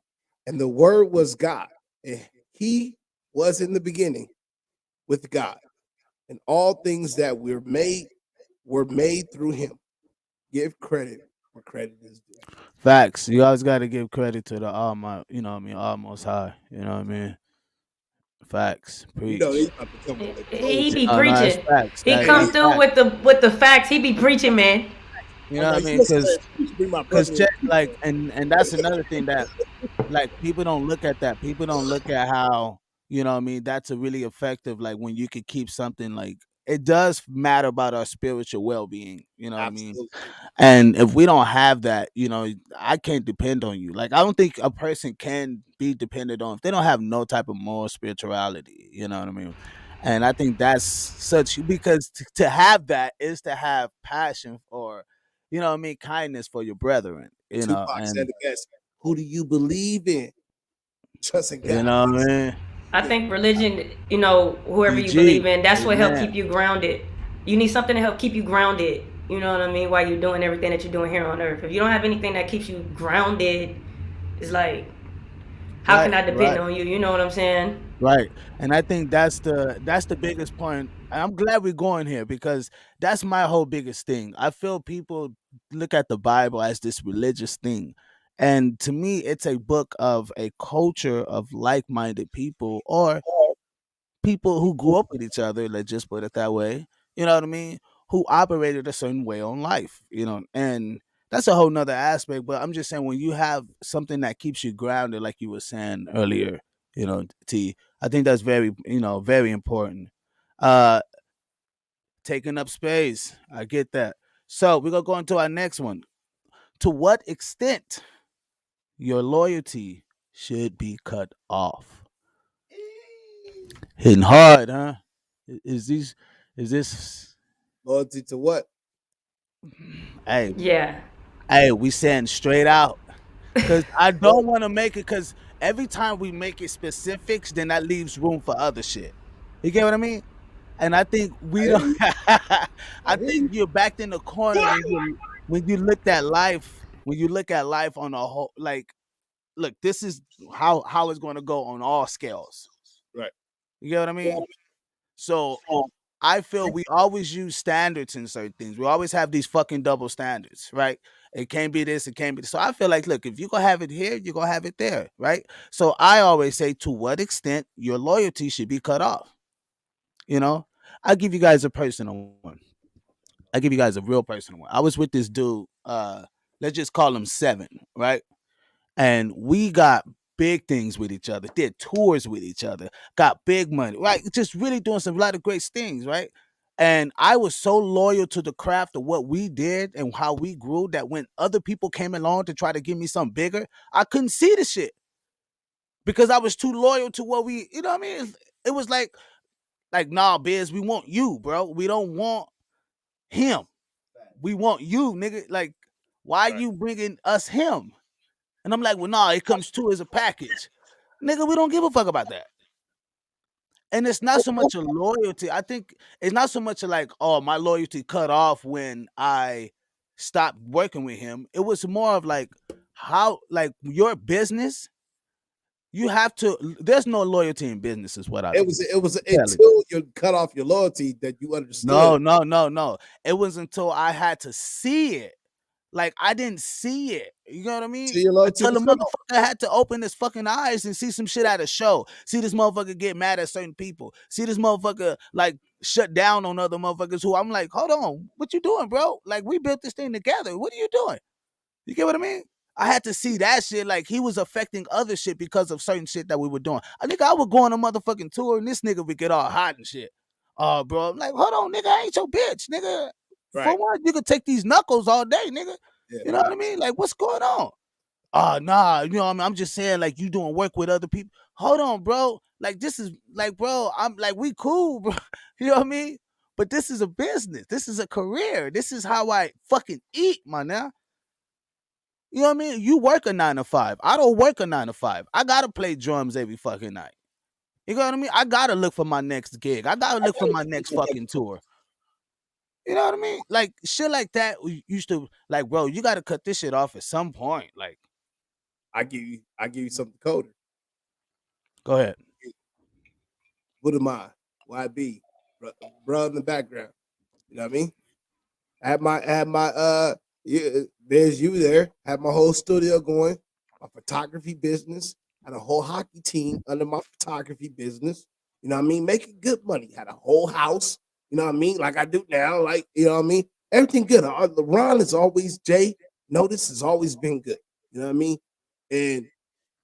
and the Word was God. And He was in the beginning with God, and all things that were made through Him. Give credit where credit is due.
Facts. You always got to give credit to the Almost High. You know what I mean? Facts. Preach.
He be preaching.
Facts.
He come through with the facts. He be preaching, man.
You know what I mean? Because like, and that's another thing that, like, people don't look at that. People don't look at how, you know what I mean, that's a really effective, like, when you could keep something, like, it does matter about our spiritual well-being, you know what I mean? And if we don't have that, I can't depend on you. Like, I don't think a person can be dependent on if they don't have no type of moral spirituality, you know what I mean? And I think that's such, because to have that is to have passion for, you know what I mean, kindness for your brethren, you know.
Tupac said it best. Who do you believe in? Trust in God.
You know what I mean?
I think religion, whoever you believe in, that's what help keep you grounded. You need something to help keep you grounded. You know what I mean? While you're doing everything that you're doing here on earth. If you don't have anything that keeps you grounded, it's like, how can I depend on you? You know what I'm saying?
Right. And I think that's the biggest point. And I'm glad we're going here because that's my whole biggest thing. I feel people look at the Bible as this religious thing. And to me, it's a book of a culture of like-minded people or people who grew up with each other, let's just put it that way. You know what I mean? Who operated a certain way on life, and that's a whole nother aspect. But I'm just saying when you have something that keeps you grounded, like you were saying earlier, T, I think that's very, very important. Uh Taking up space. I get that. So we're gonna go into our next one. To what extent your loyalty should be cut off? Hitting hard, huh? Is this
Loyalty to what?
hey,
Yeah.
we saying straight out. Cause I don't want to make it cause every time we make it specifics, then that leaves room for other shit. You get what I mean? And I think we don't I think you're backed in the corner when you look at life on a whole like look, this is how it's gonna go on all scales.
Right.
You get what I mean? So I feel we always use standards in certain things. We always have these fucking double standards, right? It can't be this, it can't be this. So I feel like, look, if you're gonna have it here, you're gonna have it there, right? So I always say to what extent your loyalty should be cut off. You know? I'll give you guys a personal one. I'll give you guys a real personal one. I was with this dude, let's just call him Seven, right? And we got big things with each other, did tours with each other, got big money, right? Just really doing some lot of great things, right? And I was so loyal to the craft of what we did and how we grew that when other people came along to try to give me something bigger, I couldn't see the shit because I was too loyal to what we, you know what I mean? It was like, nah, Biz, we want you, bro. We don't want him. We want you, nigga. Like, why
Right.
you bringing us him? And I'm like, well, nah, it comes too as a package. Nigga, we don't give a fuck about that. And it's not so much a loyalty. I think it's not so much like, oh, my loyalty cut off when I stopped working with him. It was more of like how like your business, you have to there's no loyalty in business is what I
It was
tell it.
until you cut off your loyalty that you understood.
No. It was until I had to see it. Like I didn't see it. You know what I mean?
So your loyalty
Until the
was cut off.
motherfucker had to open his fucking eyes and see some shit at a show. See this motherfucker get mad at certain people. See this motherfucker like shut down on other motherfuckers who I'm like, hold on, what you doing, bro? Like we built this thing together. What are you doing? You get what I mean? I had to see that shit. Like he was affecting other shit because of certain shit that we were doing. I think I would go on a motherfucking tour and this nigga would get all hot and shit. Oh, bro, I'm like, hold on, nigga, I ain't your bitch, nigga. For
Right.
one, you could take these knuckles all day, nigga.
Yeah.
You know what I mean? Like, what's going on? Oh, nah, you know what I mean? I'm just saying, like, you doing work with other people. Hold on, bro. Like, this is like, bro, I'm like, we cool, bro. You know what I mean? But this is a business. This is a career. This is how I fucking eat, man. Now. You know what I mean? You work a 9 to 5. I don't work a 9 to 5. I gotta play drums every fucking night. You know what I mean? I gotta look for my next gig. I gotta look for my next fucking tour. You know what I mean? Like shit like that. We used to like, bro. You gotta cut this shit off at some point. Like,
I give you something colder.
go ahead.
What am I? YB, bro in the background. You know what I mean? I had my yeah, there's you there. Had my whole studio going, my photography business, had a whole hockey team under my photography business. You know what I mean? Making good money. Had a whole house. You know what I mean? Like I do now. Like you know what I mean? Everything good. Ron is always Jay. Notice has always been good. You know what I mean? And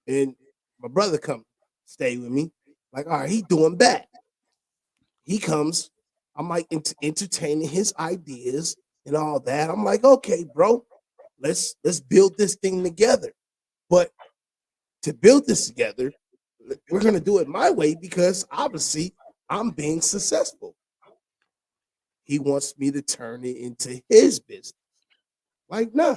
and my brother come stay with me. Like all right, he doing bad. He comes. I'm like entertaining his ideas and all that. I'm like, okay, bro, let's build this thing together. But to build this together, we're gonna do it my way because obviously I'm being successful. He wants me to turn it into his business. Like, nah,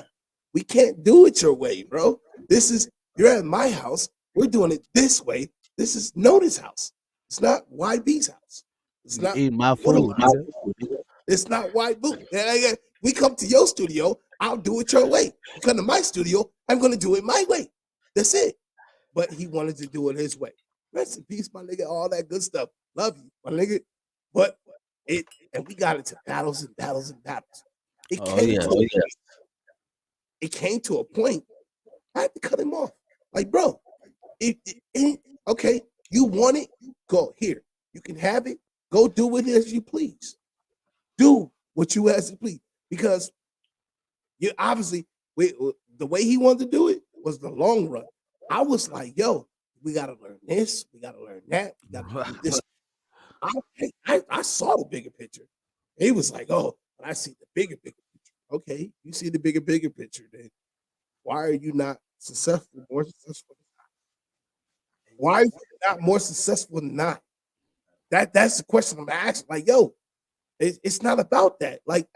we can't do it your way, bro. This is you're at my house. We're doing it this way. This is Notice house. It's not YB's house. It's
You
not
eat my
one of
food,
my
nigga.
It's not white boot. We come to your studio, I'll do it your way. You come to my studio, I'm going to do it my way. That's it. But he wanted to do it his way. Rest in peace, my nigga. All that good stuff. Love you, my nigga. But and we got into battles and battles and battles. It came to a point. I had to cut him off. Like, bro, okay, you want it? Go here. You can have it. Go do it as you please. Do what you as you please. Because you obviously the way he wanted to do it was the long run. I was like, yo, we gotta learn this, we gotta learn that, we gotta do this. I saw the bigger picture. He was like, oh, but I see the bigger picture. Okay, you see the bigger picture, then why are you not successful, more successful? Why are you not more successful than not? That's the question I'm asking. Like, yo, it's not about that. Like,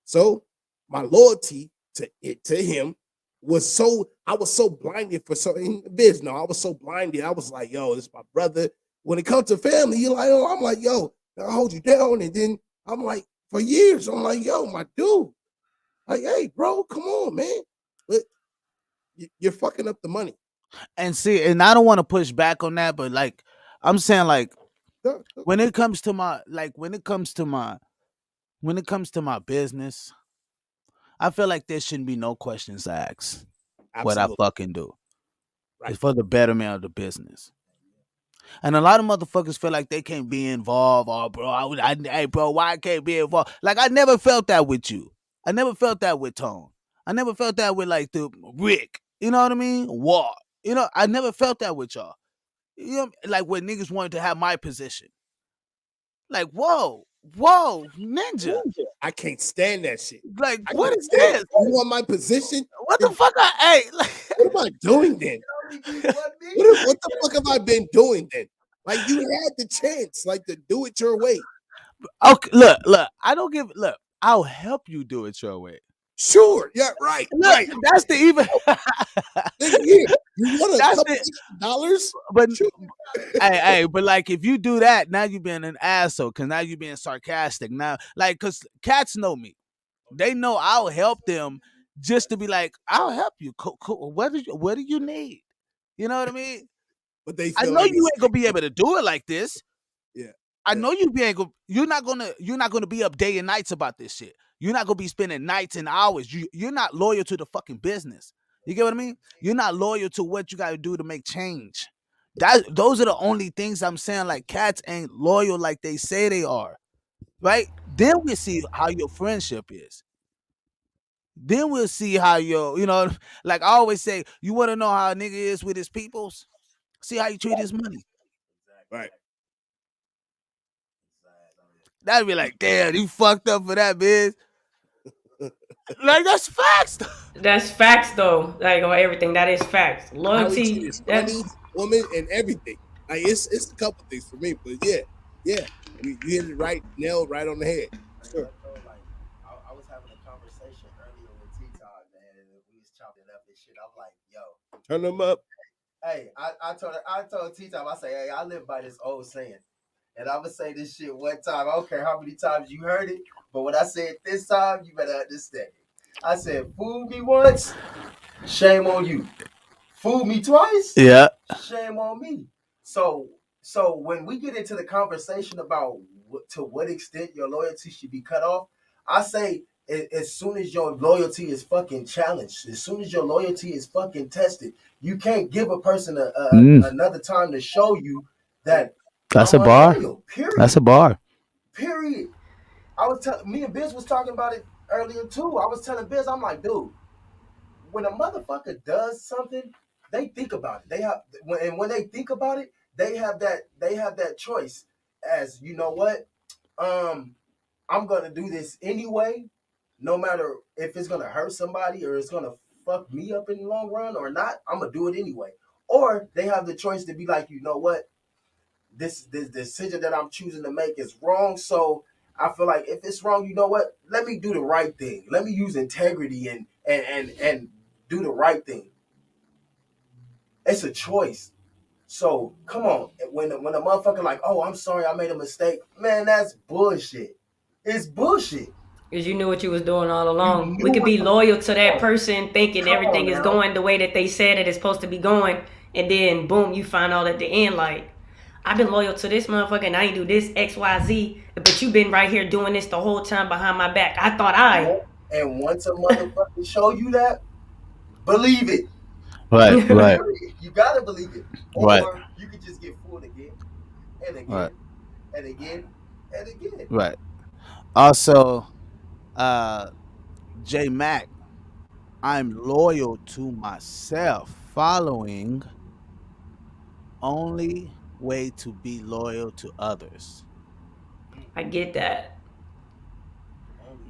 so my loyalty to him was so, I was so blinded for something. Biz, no, I was so blinded. I was like, yo, this is my brother. When it comes to family, you're like, oh, I'm like, yo, I'll hold you down. And then I'm like, for years, I'm like, yo, my dude. Like, hey, bro, come on, man. But you're fucking up the money.
And see, and I don't want to push back on that, but like I'm saying, like when it comes to my business, I feel like there shouldn't be no questions asked. Absolutely. What I fucking do. Right. It's for the betterment of the business. And a lot of motherfuckers feel like they can't be involved. Oh, bro, hey, bro, why I can't be involved? Like, I never felt that with you. I never felt that with Tone. I never felt that with, like, the Rick. You know what I mean? War. You know, I never felt that with y'all. You know, like when niggas wanted to have my position. Like, whoa, ninja.
I can't stand that shit.
Like, what is this?
You want my position?
What the fuck? Like,
what am I doing then? What the fuck have I been doing then? Like, you had the chance, like, to do it your way.
Okay, look. I don't give. Look, I'll help you do it your way.
Sure. Yeah. Right.
Look,
right.
That's the even.
You want a couple dollars?
But hey, but like if you do that, now you're being an asshole. Cause now you're being sarcastic. Now, like, cause cats know me. They know I'll help them just to be like, I'll help you. Cool. What do you need? You know what I mean?
But they
I know
like
you ain't gonna be able to do it like this.
Yeah.
I know you're not gonna be up day and nights about this shit. You're not gonna be spending nights and hours. You're not loyal to the fucking business. You get what I mean? You're not loyal to what you gotta do to make change. Those are the only things I'm saying. Like, cats ain't loyal like they say they are. Right? Then we see how your friendship is. Then we'll see how like I always say, you want to know how a nigga is with his peoples? See how you treat his money.
Right.
That'd be like, damn, you fucked up for that, bitch. Like, that's facts.
That's facts, though. Like, on everything, that is facts. Loyalty,
money, woman, and everything. Like, it's a couple things for me, but yeah, you hit it right, nailed right on the head. Sure.
I was having a conversation earlier with T-Todd, man, and we was chopping up this shit. I'm like, yo,
turn them up.
Hey, I told T-Todd, I say, hey, I live by this old saying. And I'm going to say this shit one time. I don't care how many times you heard it, but when I say it this time, you better understand it. I said, fool me once, shame on you. Fool me twice,
yeah,
shame on me. So when we get into the conversation about to what extent your loyalty should be cut off, I say as soon as your loyalty is fucking challenged, as soon as your loyalty is fucking tested, you can't give a person another time to show you that.
That's a bar.
Period.
That's a bar.
Period. Me and Biz was talking about it earlier too. I was telling Biz, I'm like, dude, when a motherfucker does something, they think about it. When they think about it, they have that choice as, you know what? I'm gonna do this anyway, no matter if it's gonna hurt somebody or it's gonna fuck me up in the long run or not. I'm gonna do it anyway. Or they have the choice to be like, you know what? This decision that I'm choosing to make is wrong. So I feel like if it's wrong, you know what? Let me do the right thing. Let me use integrity and do the right thing. It's a choice. So come on. When a motherfucker like, oh, I'm sorry, I made a mistake. Man, that's bullshit. It's bullshit.
Because you knew what you was doing all along. We could be loyal to that person thinking everything is going the way that they said it is supposed to be going. and then boom, you find out at the end like, I've been loyal to this motherfucker and I ain't do this XYZ, but you been right here doing this the whole time behind my back. I thought
And once a motherfucker show you that, believe it.
Right, right,
You gotta believe it,
right,
or you could just get fooled again and again
right,
and again and again.
right. Also, uh, J Mac, I'm loyal to myself, following only way to be loyal to others.
I get that.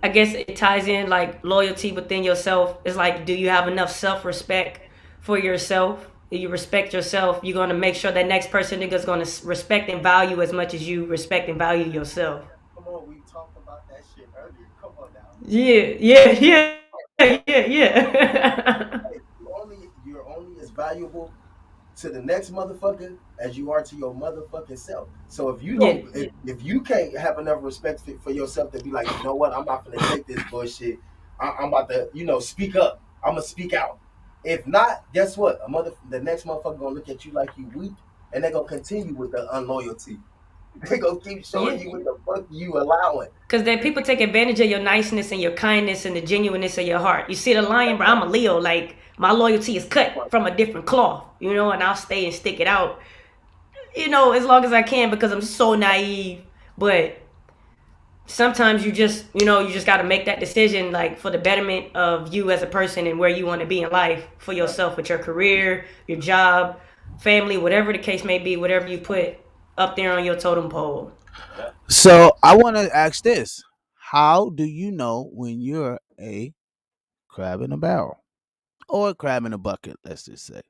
I guess it ties in like loyalty within yourself. It's like, do you have enough self respect for yourself? Do you respect yourself? You're gonna make sure that next person is gonna respect and value as much as you respect and value yourself.
Come on, we talked about that shit earlier. Come on now.
Yeah, yeah, yeah.
Hey, you're only as valuable to the next motherfucker as you are to your motherfucking self. So if you
Yeah.
don't, if you can't have enough respect for yourself to be like, you know what, I'm not gonna take this bullshit. I'm about to, speak up. I'm gonna speak out. If not, guess what? The next motherfucker gonna look at you like you weak, and they gonna continue with the unloyalty. They gonna keep showing
Yeah.
you what the fuck you allowing.
Because then people take advantage of your niceness and your kindness and the genuineness of your heart. You see the lion, bro, I'm a Leo. Like, my loyalty is cut from a different cloth, and I'll stay and stick it out, as long as I can because I'm so naive. But sometimes you just got to make that decision, like, for the betterment of you as a person and where you want to be in life for yourself with your career, your job, family, whatever the case may be, whatever you put up there on your totem pole.
So I want to ask this: how do you know when you're a crab in a barrel or a crab in a bucket? Let's just say.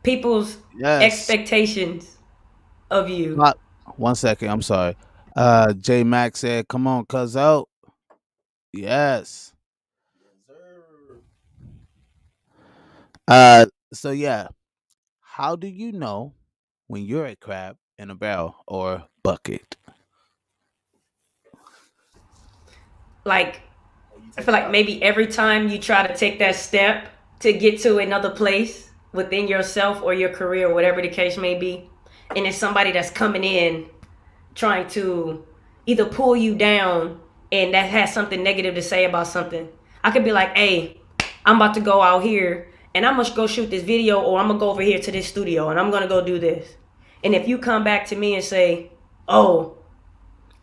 People's
Yes.
expectations of you.
Not 1 second. I'm sorry. J Max said, "Come on, cuz out." Yes. So yeah, how do you know when you're a crab in a barrel or bucket?
Like, I feel like maybe every time you try to take that step to get to another place within yourself or your career, whatever the case may be, and it's somebody that's coming in trying to either pull you down and that has something negative to say about something, I could be like, hey, I'm about to go out here and I'm gonna go shoot this video, or I'm gonna go over here to this studio and I'm gonna go do this. And if you come back to me and say, oh,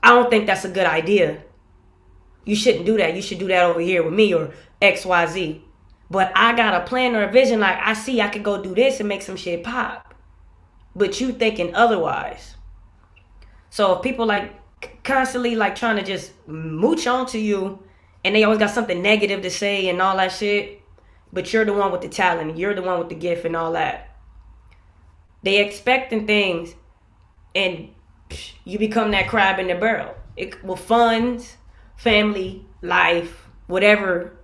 I don't think that's a good idea, you shouldn't do that. You should do that over here with me or XYZ. But I got a plan or a vision. Like, I see I could go do this and make some shit pop. But you thinking otherwise. So if people like constantly like trying to just mooch onto you and they always got something negative to say and all that shit, but you're the one with the talent, you're the one with the gift and all that. They expecting things and you become that crab in the barrel. With funds, family, life, whatever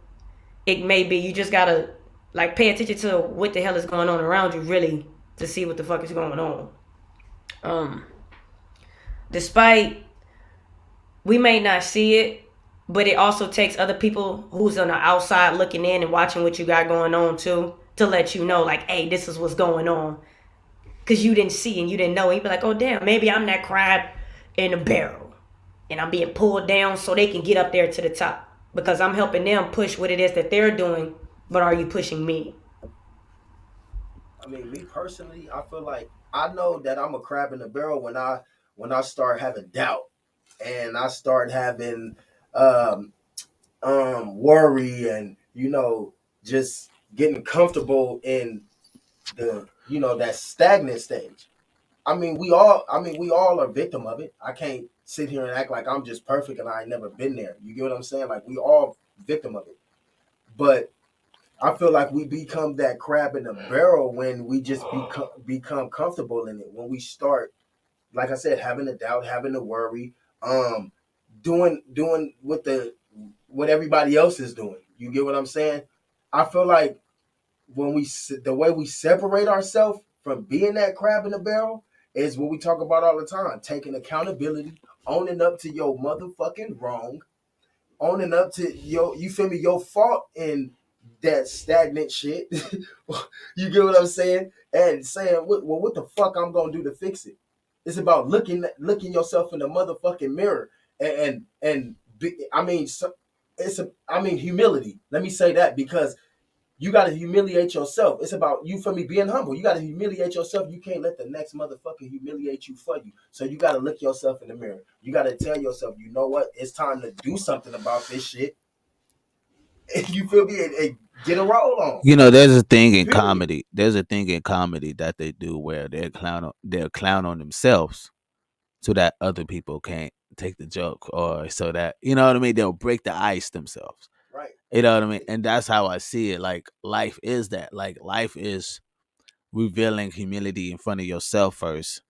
it may be, you just gotta like pay attention to what the hell is going on around you, really, to see what the fuck is going on. Despite we may not see it, but it also takes other people who's on the outside looking in and watching what you got going on too, to let you know, like, hey, this is what's going on. Cause you didn't see and you didn't know. You'd be like, oh damn, maybe I'm that crab in a barrel and I'm being pulled down so they can get up there to the top. Because I'm helping them push what it is that they're doing, but are you pushing me?
I mean, me personally, I feel like I know that I'm a crab in the barrel when I start having doubt and I start having worry and just getting comfortable in that stagnant stage. We all are victim of it. I can't sit here and act like I'm just perfect and I ain't never been there. You get what I'm saying? Like, we all victim of it. But I feel like we become that crab in the barrel when we just become comfortable in it. When we start, like I said, having a doubt, having a worry, doing what everybody else is doing. You get what I'm saying? I feel like the way we separate ourselves from being that crab in the barrel is what we talk about all the time: taking accountability, owning up to your motherfucking wrong, owning up to your fault in that stagnant shit. You get what I'm saying? And saying, well, what the fuck I'm gonna do to fix it? It's about looking yourself in the motherfucking mirror I mean, I mean humility. Let me say that because you got to humiliate yourself. It's about you for me being humble. You got to humiliate yourself. You can't let the next motherfucker humiliate you for you. So you got to look yourself in the mirror. You got to tell yourself, you know what? It's time to do something about this shit. You feel me? And get a roll on.
You know, there's a thing in comedy. There's a thing in comedy that they do where they'll clown on themselves so that other people can't take the joke, or so that, you know what I mean, they'll break the ice themselves.
Right.
You know what I mean? And that's how I see it. Like life is that. Like life is revealing humility in front of yourself first.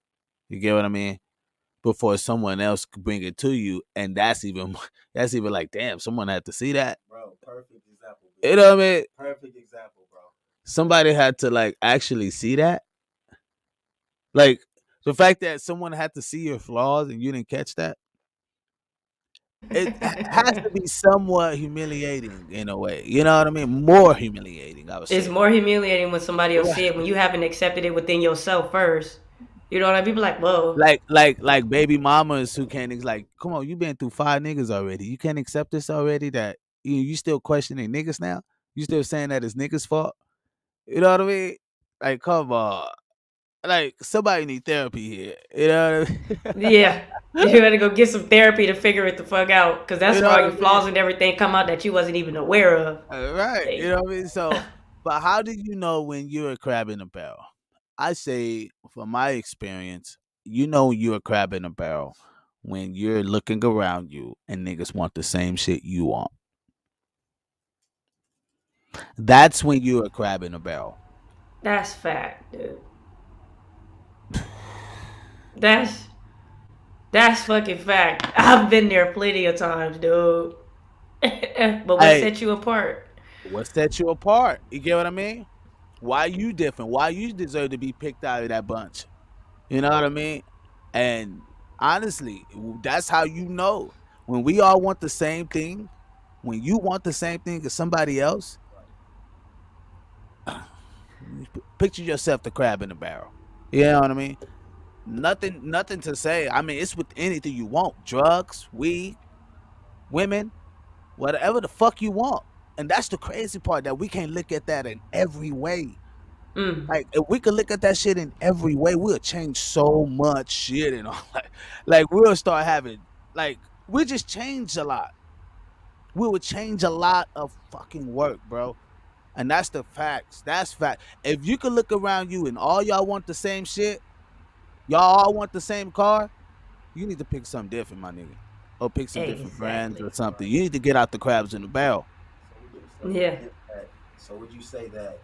You get what I mean? Before someone else could bring it to you, and that's even like, damn, someone had to see that.
Bro, perfect example.
You know what I mean?
Perfect example, bro.
Somebody had to like actually see that. Like the fact that someone had to see your flaws and you didn't catch that. It has to be somewhat humiliating in a way. You know what I mean? More humiliating, I would say.
It's more humiliating when somebody else see it when you haven't accepted it within yourself first. You know what I mean? People like, whoa.
Like baby mamas who can't, like, come on, you been through 5 niggas already. You can't accept this already, that you still questioning niggas now? You still saying that it's niggas' fault? You know what I mean? Like, come on. Like, somebody need therapy here. You know what I mean?
Yeah. You gotta go get some therapy to figure it the fuck out. Because that's
You know
where all
what
your
I
flaws
mean?
and everything come out that you wasn't even aware of.
Right. You know what I mean? So, but how do you know when you're a crab in a barrel? I say, from my experience, you know you're a crab in a barrel when you're looking around you and niggas want the same shit you want. That's when you're a crab in a barrel.
That's fact, dude. That's that's fucking fact. I've been there plenty of times, dude. But what
Hey,
set you apart?
what sets you apart? You get what I mean? Why you different? Why you deserve to be picked out of that bunch? You know what I mean? And honestly, that's how you know. When we all want the same thing, when you want the same thing as somebody else, picture yourself the crab in the barrel. You know what I mean? Nothing to say. I mean, it's with anything you want. Drugs, weed, women, whatever the fuck you want. And that's the crazy part, that we can't look at that in every way. Like, if we could look at that shit in every way, we'll change so much shit and all that. Like, we'll start having, like, we just change a lot. We would change a lot of fucking work, bro. And that's the facts. That's fact. If you could look around you and all y'all want the same shit, y'all all want the same car, you need to pick something different, my nigga. Or pick some different brands or something. You need to get out the crabs in the barrel.
Yeah.
So would you say that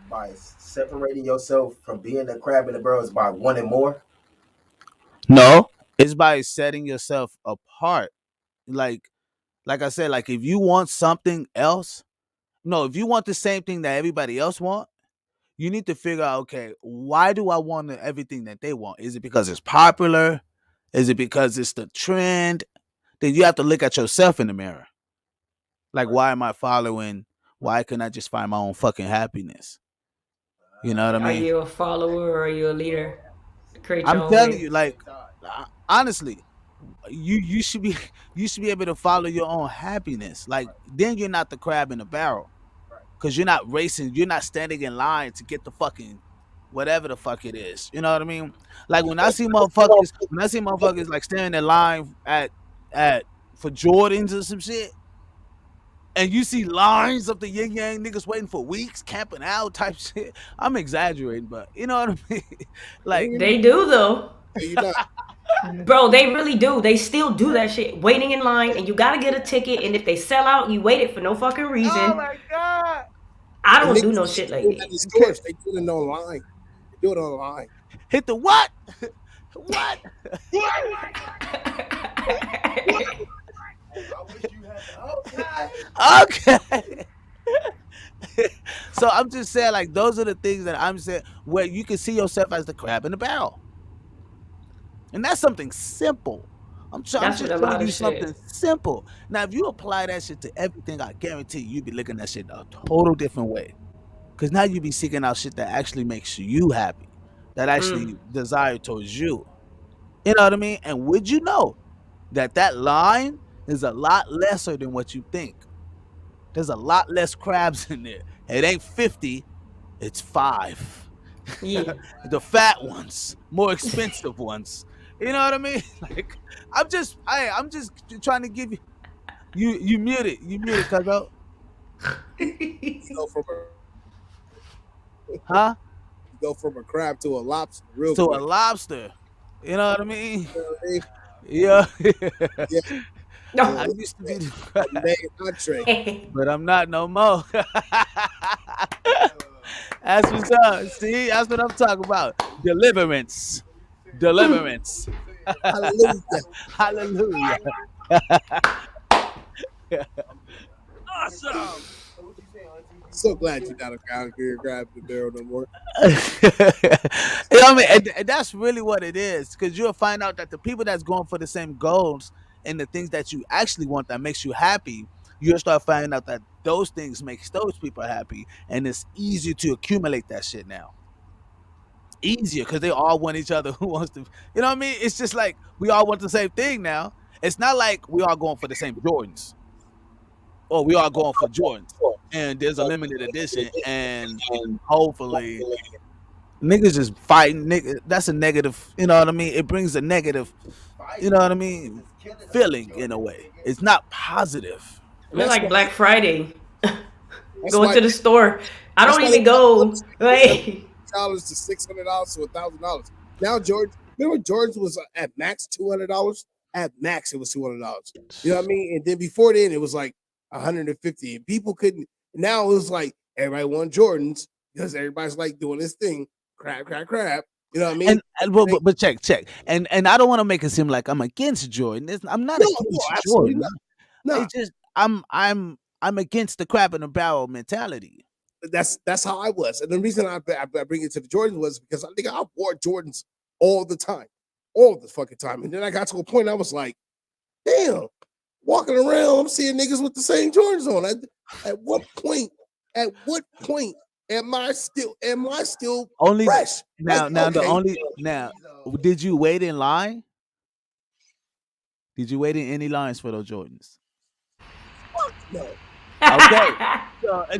by separating yourself from being a crab in the barrel is by wanting more?
No, it's by setting yourself apart. Like I said, like if you want something else, no, if you want the same thing that everybody else want, you need to figure out, okay, why do I want everything that they want? Is it because it's popular? Is it because it's the trend? Then you have to look at yourself in the mirror. Like, why am I following? Why can't I just find my own fucking happiness? You know what I
Are
mean?
you a follower or are you a leader? Create your
I'm
own
telling
way.
you, like, honestly, you should be able to follow your own happiness. Like, then you're not the crab in the barrel, because you're not racing. You're not standing in line to get the fucking whatever the fuck it is. You know what I mean? Like, when I see motherfuckers like standing in line at for Jordans or some shit, and you see lines of the yin yang niggas waiting for weeks, camping out type shit. I'm exaggerating, but you know what I mean? Like,
They do though.
You know,
Bro, they really do. They still do that shit. Waiting in line and you gotta get a ticket, and if they sell out, you wait it for no fucking
oh
reason.
my god,
I
and
don't do
niggas
no
ain't
shit like
doing it in
that.
the stores. They do it online. They do it online.
hit the what? What?
I wish you had.
Okay. So I'm just saying, like, those are the things that I'm saying where you can see yourself as the crab in the barrel. And that's something simple. I'm
That's
just
what a
showing
lot of
you
shit.
something simple. Now, if you apply that shit to everything, I guarantee you be looking at shit a total different way. Because now you be seeking out shit that actually makes you happy, that actually desire towards you. You know what I mean? And would you know that that line is a lot lesser than what you think? There's a lot less crabs in there. It ain't 50, it's 5.
Yeah.
The fat ones, more expensive ones. You know what I mean? Like I'm just trying to give you muted. You muted, cuz
You go from
huh?
you go from a crab to a lobster real
To a
quick.
lobster. You know what I mean?
You know what I mean?
Yeah.
Yeah,
I
No.
used to be
the main entree.
but I'm not no more. That's what's up. See, that's what I'm talking about. Deliverance. Deliverance.
Hallelujah.
Hallelujah.
So glad you're not a out here grabbing the barrel no more.
You know what I mean? And that's really what it is. Because you'll find out that the people that's going for the same goals and the things that you actually want that makes you happy, you'll start finding out that those things makes those people happy. And it's easier to accumulate that shit now. Easier because they all want each other who wants to, you know what I mean? It's just like we all want the same thing now. It's not like we all going for the same Jordans or we all going for Jordans. And there's a limited edition, and hopefully niggas just fighting. Nigga, that's a negative. You know what I mean? It brings a negative. You know what I mean? Feeling in a way. It's not positive.
It's
That's
like
why.
Black Friday.
That's
Going
why.
to the store. I
That's
don't
why they
even
got
go. Like,
$dollars to $600 to $1,000. Now George, remember George was at max $200. At max, it was $200. You know what I mean? And then before then, it was like 150. And people couldn't. Now it was like everybody want Jordans because everybody's like doing this thing, crap, crap, crap. You know what I mean?
And but check. And I don't want to make it seem like I'm against Jordan. I'm not
No,
against
absolutely
Jordan.
not.
It's just I'm against the crab in the barrel mentality.
That's how I was. And the reason I bring it to the Jordans was because I think I wore Jordans all the time, all the fucking time. And then I got to a point I was like, damn, walking around, I'm seeing niggas with the same Jordans on. At what point? At what point am I still
Only
fresh?
now
Like,
now the
okay,
only now did you wait in line? Did you wait in any lines for those Jordans?
no.
Okay.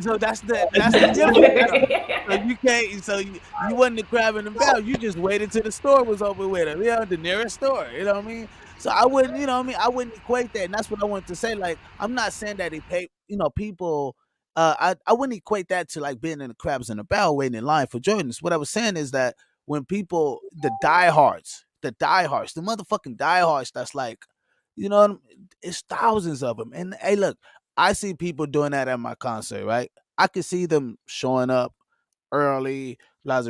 So that's the difference. So you can't. So you wasn't the crab in the barrel. You just waited till the store was open with them. Yeah, the nearest store. You know what I mean? So I wouldn't. You know what I mean? I wouldn't equate that. And that's what I wanted to say. Like I'm not saying that they pay. You know, people. I wouldn't equate that to like being in the crabs in the barrel waiting in line for Jordans. What I was saying is that when people, the diehards, the motherfucking diehards, that's like, you know, it's thousands of them. And hey, look, I see people doing that at my concert, right? I could see them showing up early, blase,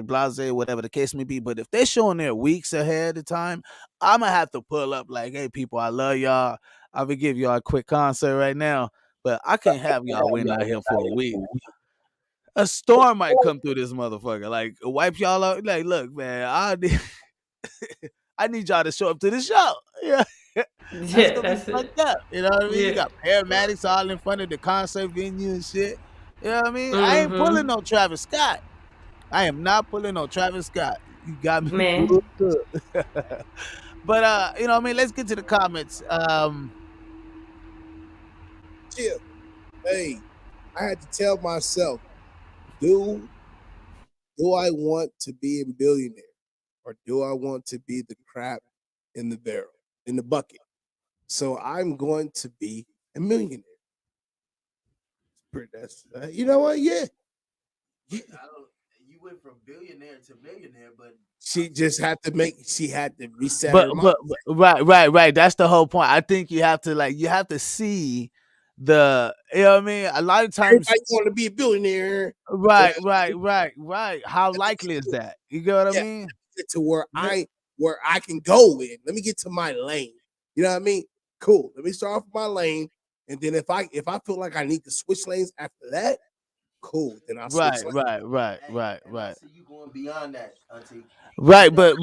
whatever the case may be. But if they're showing there weeks ahead of time, I'm gonna have to pull up like, hey, people, I love y'all. I will give y'all a quick concert right now, but I can't have y'all waiting out here for a week. A storm might come through this motherfucker, like wipe y'all out. Like, look, man, I need y'all to show up to the show. Yeah. That's
yeah,
gonna be
that's it.
fucked up. You know what I mean? You
Yeah.
got paramedics all in front of the concert venue and shit. You know what I mean? I ain't pulling
Mm-hmm.
no Travis Scott. I am not pulling no Travis Scott. You got me
Man.
fucked up. But you know what I mean? Let's get to the comments.
Chill. Hey, I had to tell myself, do I want to be a billionaire or do I want to be the crap in the barrel, in the bucket? So I'm going to be a millionaire. That's, you know what? Yeah.
You went from billionaire to millionaire, but
She had to reset
but
her mind.
right. That's the whole point. I think you have to see the, you know what I mean? A lot of times,
Everybody want to be a billionaire.
right. How
Let me
likely is that? You get what I
yeah,
mean?
get to where I can go in. Let me get to my lane. You know what I mean? Cool. Let me start off with my lane. And then if I feel like I need to switch lanes after that, cool. Then I
Right,
switch.
right, right,
Hey,
right,
and I
right,
see you going beyond that, Auntie.
right. But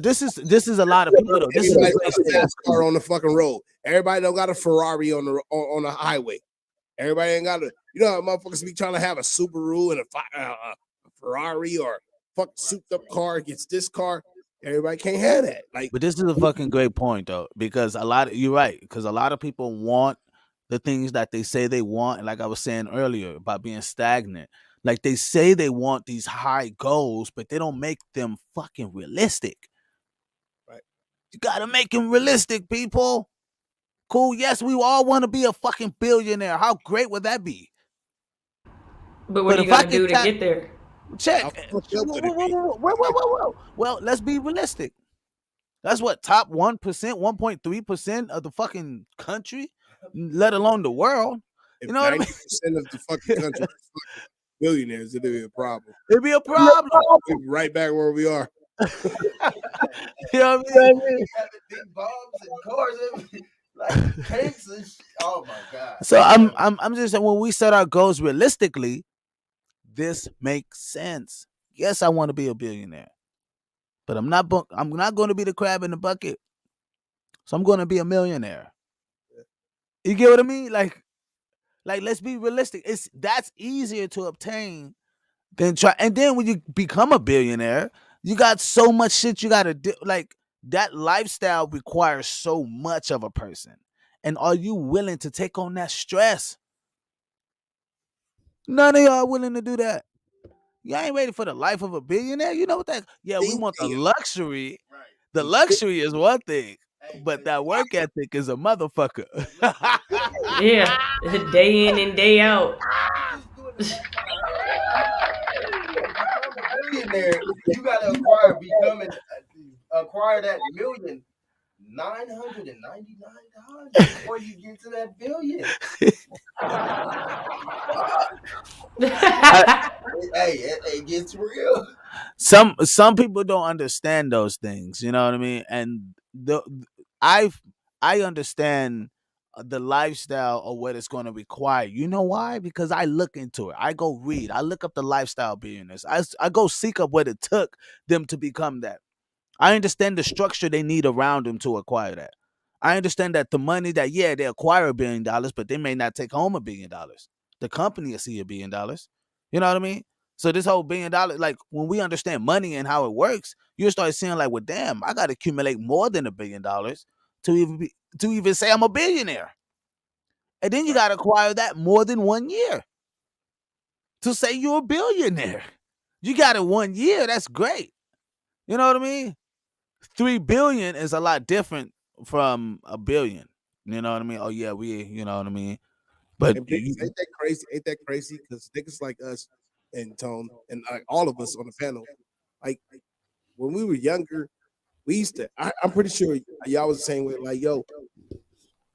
this is a lot of people though. This is the
Everybody
great
got a
thing.
fast car on the fucking road. Everybody don't got a Ferrari on the highway. Everybody ain't got a. You know how motherfuckers be trying to have a Subaru and a Ferrari or fucking souped up car against this car. Everybody can't have that. Like,
But this is a fucking great point though, because you're right, because a lot of people want the things that they say they want, and like I was saying earlier about being stagnant. Like they say they want these high goals, but they don't make them fucking realistic.
right.
You gotta make them realistic, people. Cool. Yes, we all want to be a fucking billionaire. How great would that be?
But what
But
are you
if I
gonna
can
do to get there?
How
check,
fucked up would it be?
well, let's be realistic. That's what top 1%, 1.3% of the fucking country, let alone the world.
If
You know what I mean?
90% of the fucking country was fucking billionaires, it'd be a problem.
It'd be a problem.
We'd be right back where we are.
You know what I mean?
Having big bombs and cars, like tanks and shit. Oh my god.
So I'm just saying, when we set our goals realistically, this makes sense. Yes, I want to be a billionaire, but I'm not going to be the crab in the bucket. So I'm going to be a millionaire. You get what I mean? Like let's be realistic. That's easier to obtain than try. And then when you become a billionaire, you got so much shit you got to do. Like that lifestyle requires so much of a person. And are you willing to take on that stress? None of y'all are willing to do that. You ain't ready for the life of a billionaire. You know what that? Yeah, we want the luxury.
Right.
The luxury is one thing,
Hey,
but that work ethic is a motherfucker.
Yeah, day in and day out.
billionaire, you gotta acquire that $1,999,000 before you get to that billion. Hey, it gets real.
Some people don't understand those things, you know what I mean? And I understand the lifestyle or what it's going to require. You know why? Because I look into it. I go read. I look up the lifestyle billionaires. I go seek up what it took them to become that. I understand the structure they need around them to acquire that. I understand that the money that, yeah, they acquire $1 billion, but they may not take home $1 billion. The company will see $1 billion. You know what I mean? So this whole $1 billion, like when we understand money and how it works, you start seeing like, well, damn, I got to accumulate more than $1 billion to even say I'm a billionaire. And then you got to acquire that more than 1 year to say you're a billionaire. You got it 1 year. That's great. You know what I mean? 3 billion is a lot different from $1 billion. You know what I mean? Oh yeah, you know what I mean? But
And ain't that crazy? Ain't that crazy? Because niggas like us and Tone and like all of us on the panel, like when we were younger, we used to. I'm pretty sure y'all was the same way. Like, yo,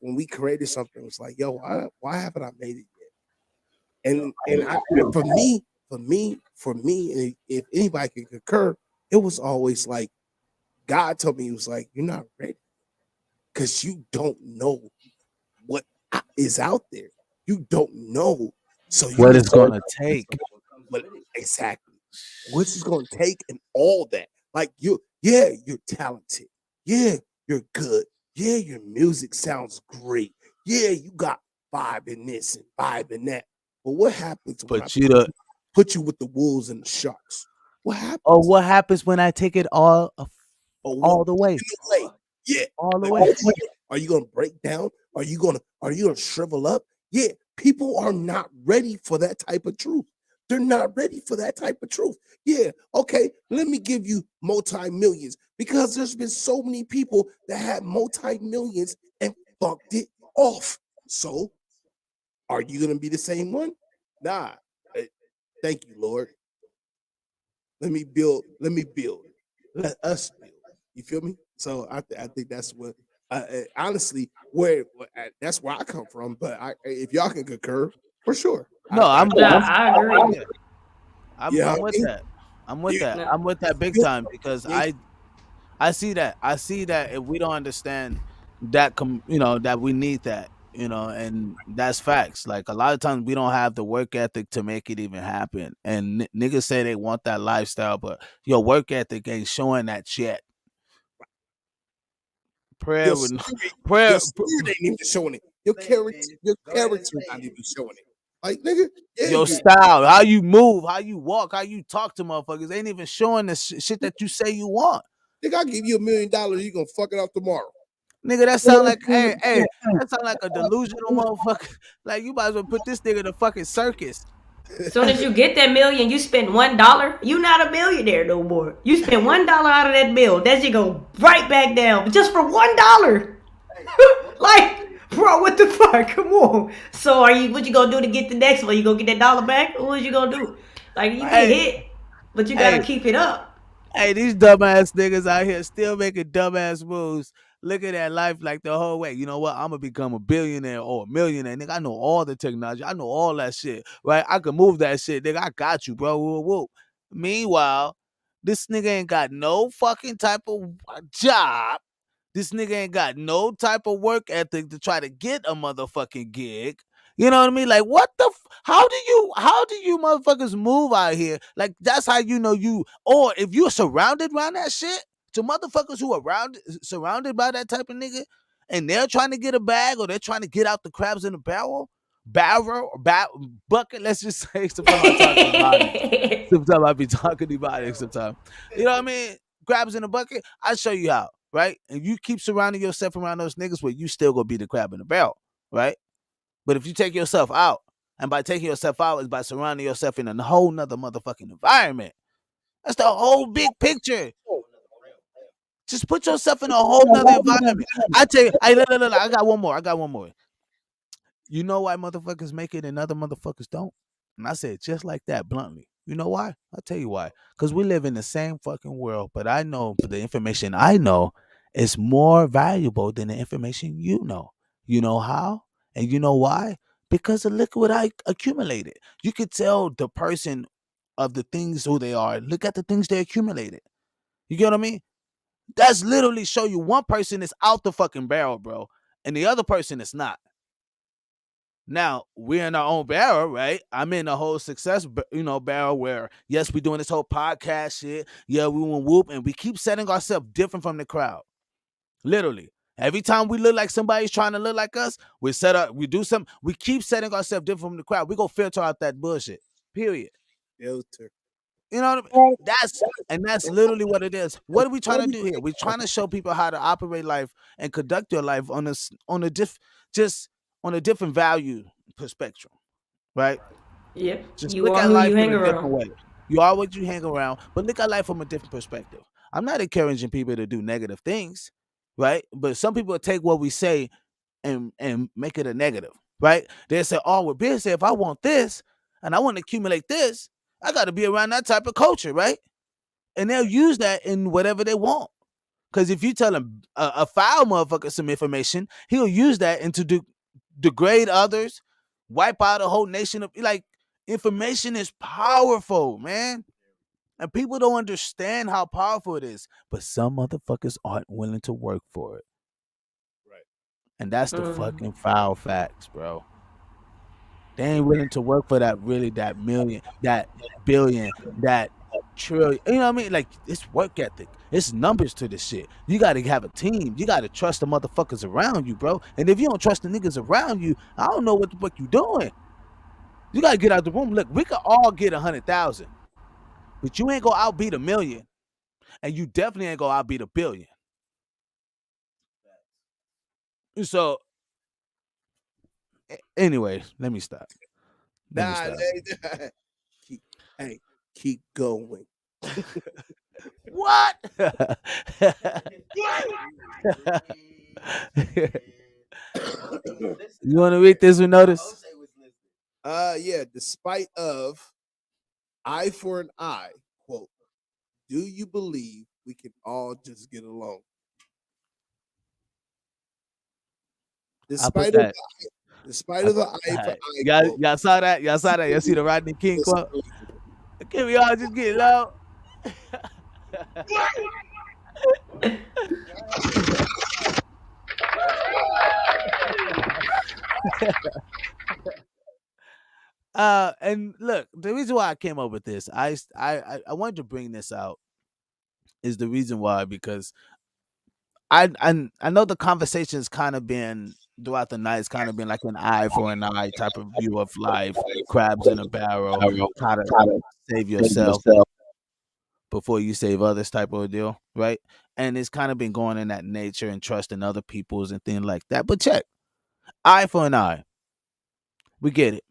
when we created something, it was like, yo, why haven't I made it yet? And for me, and if anybody can concur, it was always like God told me, he was like, you're not ready because you don't know what is out there. You don't know. So
what it's going to take.
But exactly. What's it going to take and all that? Like you're talented. Yeah, you're good. Yeah, your music sounds great. Yeah, you got vibe in this and vibe in that. But what happens when put you with the wolves and the sharks? What happens?
Oh, what happens when I take it all the way?
Yeah,
all the way.
Are you gonna break down? Are you gonna shrivel up? Yeah, people are not ready for that type of truth. They're not ready for that type of truth. Yeah, okay, let me give you multi-millions because there's been so many people that had multi-millions and fucked it off. So, are you gonna be the same one? Nah. Thank you, Lord. Let me build. Let us build. You feel me? So I think that's what honestly that's where I come from. But if y'all can concur, for sure.
No,
I agree.
I'm with that. I'm with that. I'm with that big time because I see that. I see that if we don't understand that, that we need that. And that's facts. Like a lot of times we don't have the work ethic to make it even happen. And niggas say they want that lifestyle, but your work ethic ain't showing that yet.
Your
Prayer with
spirit,
prayer.
your spirit ain't even showing it. Your character not even showing it. Like nigga, yeah,
Your
you
style, how you move, how you walk, how you talk to motherfuckers ain't even showing the shit that you say you want.
nigga, I give you $1 million, you gonna fuck it up tomorrow.
Nigga, that sound like hey, that sound like a delusional motherfucker. Like you might as well put this nigga in a fucking circus.
Soon as you get that million, you spend $1. You not a millionaire no more. You spend $1 out of that bill, that shit go right back down, just for $1. Like, bro, what the fuck? Come on. So what you gonna do to get the next one? You gonna get that dollar back? Or what you gonna do? Like you get hit, but you gotta
Hey,
keep it up.
hey, these dumbass niggas out here still making dumbass moves, looking at life like the whole way. You know what? I'm gonna become a billionaire or a millionaire, nigga. I know all the technology. I know all that shit, right? I can move that shit, nigga. I got you, bro. Woo, woo. Meanwhile, this nigga ain't got no fucking type of job. This nigga ain't got no type of work ethic to try to get a motherfucking gig. You know what I mean? Like, what the? How do you motherfuckers move out here? Like, that's how you know you. Or if you're surrounded around that shit, to motherfuckers who are surrounded by that type of nigga, and they're trying to get a bag or they're trying to get out the crabs in the barrel or bucket. Let's just say sometimes I talk about it. Sometimes I be talking about it. Sometimes, you know what I mean? Crabs in a bucket. I'll show you how, right? And you keep surrounding yourself around those niggas where you still gonna be the crab in the barrel, right? But if you take yourself out, and by taking yourself out is by surrounding yourself in a whole nother motherfucking environment. That's the whole big picture. Just put yourself in a whole nother environment. I tell you, look, I got one more. You know why motherfuckers make it and other motherfuckers don't? And I said just like that, bluntly. You know why? I'll tell you why. Because we live in the same fucking world, but I know the information I know is more valuable than the information you know. You know how? And you know why? Because of look what I accumulated. You could tell the person of the things who they are. Look at the things they accumulated. You get what I mean? That's literally show you one person is out the fucking barrel, bro, and the other person is not. Now we're in our own barrel, right? I'm in a whole success, barrel where yes, we're doing this whole podcast shit. Yeah, we want whoop, and we keep setting ourselves different from the crowd. Literally, every time we look like somebody's trying to look like us, we keep setting ourselves different from the crowd. We go filter out that bullshit. Period.
Filter.
You know what I mean? That's literally what it is. What are we trying to do here? We're trying to show people how to operate life and conduct your life on a different value perspective, right?
Yeah,
Just
you
look
are
at
who
life
you
in
hang
a different
around.
way. You are what you hang around, but look at life from a different perspective. I'm not encouraging people to do negative things, right? But some people take what we say and make it a negative, right? They say, "Oh, well, Bill said if I want this and I want to accumulate this, I got to be around that type of culture, right?" And they'll use that in whatever they want. Because if you tell him a foul motherfucker some information, he'll use that and to degrade others, wipe out a whole nation of like information is powerful, man. And people don't understand how powerful it is. But some motherfuckers aren't willing to work for it.
Right.
And that's the fucking foul facts, bro. They ain't willing to work for that million, that billion, that trillion. You know what I mean? Like it's work ethic. It's numbers to this shit. You gotta have a team. You gotta trust the motherfuckers around you, bro. And if you don't trust the niggas around you, I don't know what the fuck you doing. You gotta get out the room. Look, we could all get 100,000, but you ain't gonna outbeat 1,000,000, and you definitely ain't gonna outbeat 1 billion. So, anyway, let me stop.
Keep going.
What? You want to read this with notice?
Yeah. Despite of eye for an eye, quote, do you believe we can all just get along? Despite of the eye for eye, quote,
Y'all saw that? Y'all see the Rodney King quote? Can we all just get along? And look, the reason why I came up with this, I wanted to bring this out is the reason why because I know the conversation's kind of been throughout the night. It's kind of been like an eye for an eye type of view of life, crabs in a barrel, try to save yourself before you save others type of a deal, right? And it's kind of been going in that nature and trusting other people's and things like that. But check, eye for an eye, we get it.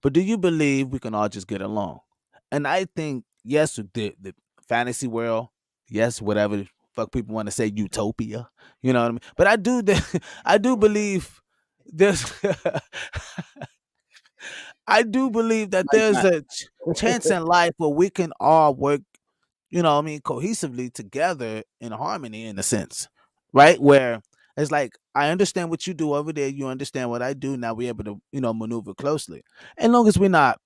But do you believe we can all just get along? And I think yes, the fantasy world, yes, whatever the fuck people want to say, utopia, you know what I mean. But I do, I do believe there's, I do believe that there's a chance in life where we can all work, you know what I mean, cohesively together in harmony in a sense, right? Where it's like I understand what you do over there, you understand what I do. Now we're able to, maneuver closely. As long as we're not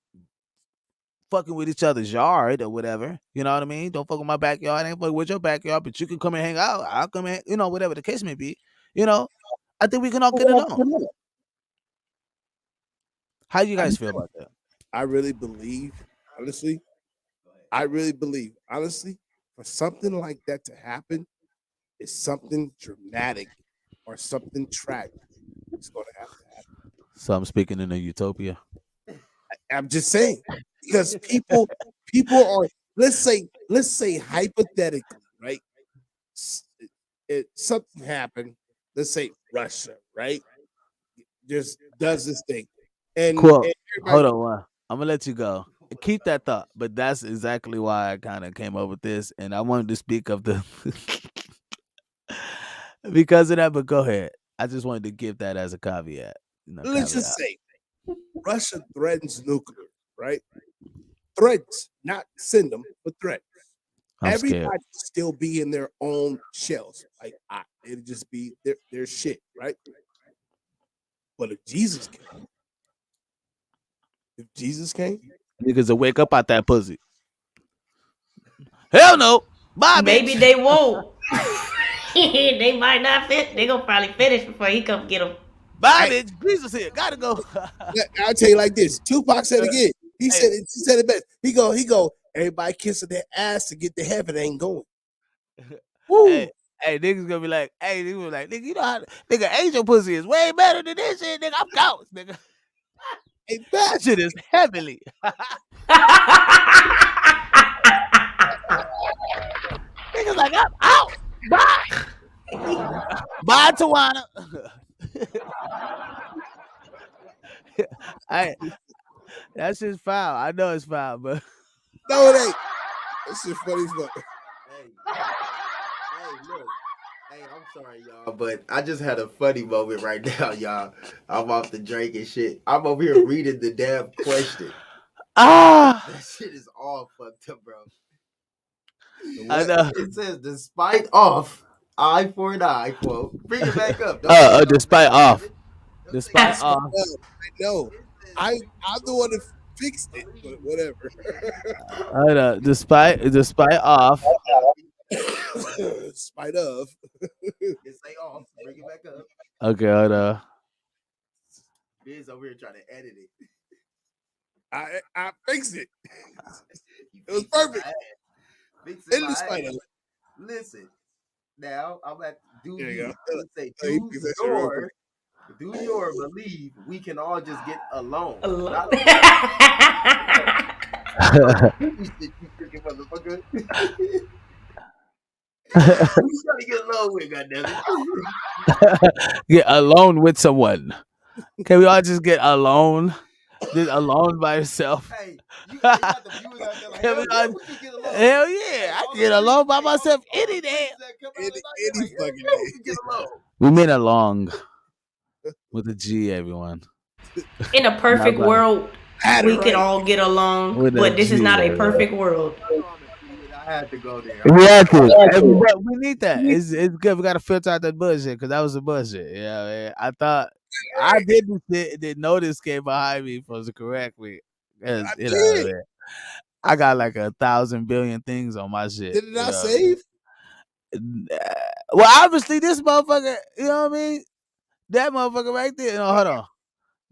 fucking with each other's yard or whatever. You know what I mean? Don't fuck with my backyard. I ain't fucking with your backyard, but you can come and hang out. I'll come and, whatever the case may be. You know, I think we can all get along. How do you guys feel about that?
I really believe, honestly, for something like that to happen, it's something dramatic or something tragic. It's going to have to happen.
So I'm speaking in a utopia.
I'm just saying because people are let's say hypothetically, right? Something happened. Let's say Russia, right? Just does this thing, and,
cool.
and
Hold on, I'm gonna let you go. Keep that thought, but that's exactly why I kind of came up with this, and I wanted to speak of the because of that. But go ahead. I just wanted to give that as a caveat.
Let's just say Russia threatens nuclear, right? Threats, not send them, but threats. Everybody still be in their own shells. Like it'd just be their shit, right? But if Jesus came,
niggas will wake up out that pussy. Hell no. Bye,
Maybe
bitch.
they won't. They might not fit. They gonna probably finish before he come get them.
Bye, bitch. Jesus here. Gotta go.
I'll tell you like this. Tupac said again. He said it best. He go. Everybody kissing their ass to get to heaven ain't going.
Woo. Hey, niggas gonna be like, nigga, you know how, nigga, angel pussy is way better than this shit, nigga. I'm ghost, nigga.
Hey,
that shit is heavily. Niggas like, I'm out. Bye. Bye, Tawana. That shit's foul. I know it's foul, but
no, it ain't. That shit funny as fuck.
Hey, look. Hey, I'm sorry, y'all, but I just had a funny moment right now, y'all. I'm off the drink and shit. I'm over here reading the damn question. That shit is all fucked up, bro.
I know.
It says, despite off, eye for an eye, quote. Bring it back up.
Despite off. Despite off.
I know. I'm the one that fixed it, but whatever.
I know. Despite off.
Despite of.
It say off. Bring it back up.
Okay, hold on.
Biz over here trying to edit it.
I fixed it. It was perfect.
In despite of. Listen. Now I'm at do you. Let's say do your believe we can all just get along. Who's trying to get along with, goddammit?
Get alone with someone. Can we all just get alone? Just alone by yourself. Hey, you got the viewers out there like, hell yeah, I can get alone by myself any day.
Any fucking day.
We mean along with a G, everyone.
In a perfect world, we could all get along, but this is not a perfect world.
I had to go there.
We have to. We need that. It's good. We got to filter out that bullshit because that was a bullshit. Yeah, man. I thought I didn't notice came behind me for to correct me. Man, I got like 1,000 billion things on my shit.
Did it not save?
Well, obviously this motherfucker. You know what I mean? That motherfucker right there. No, hold on.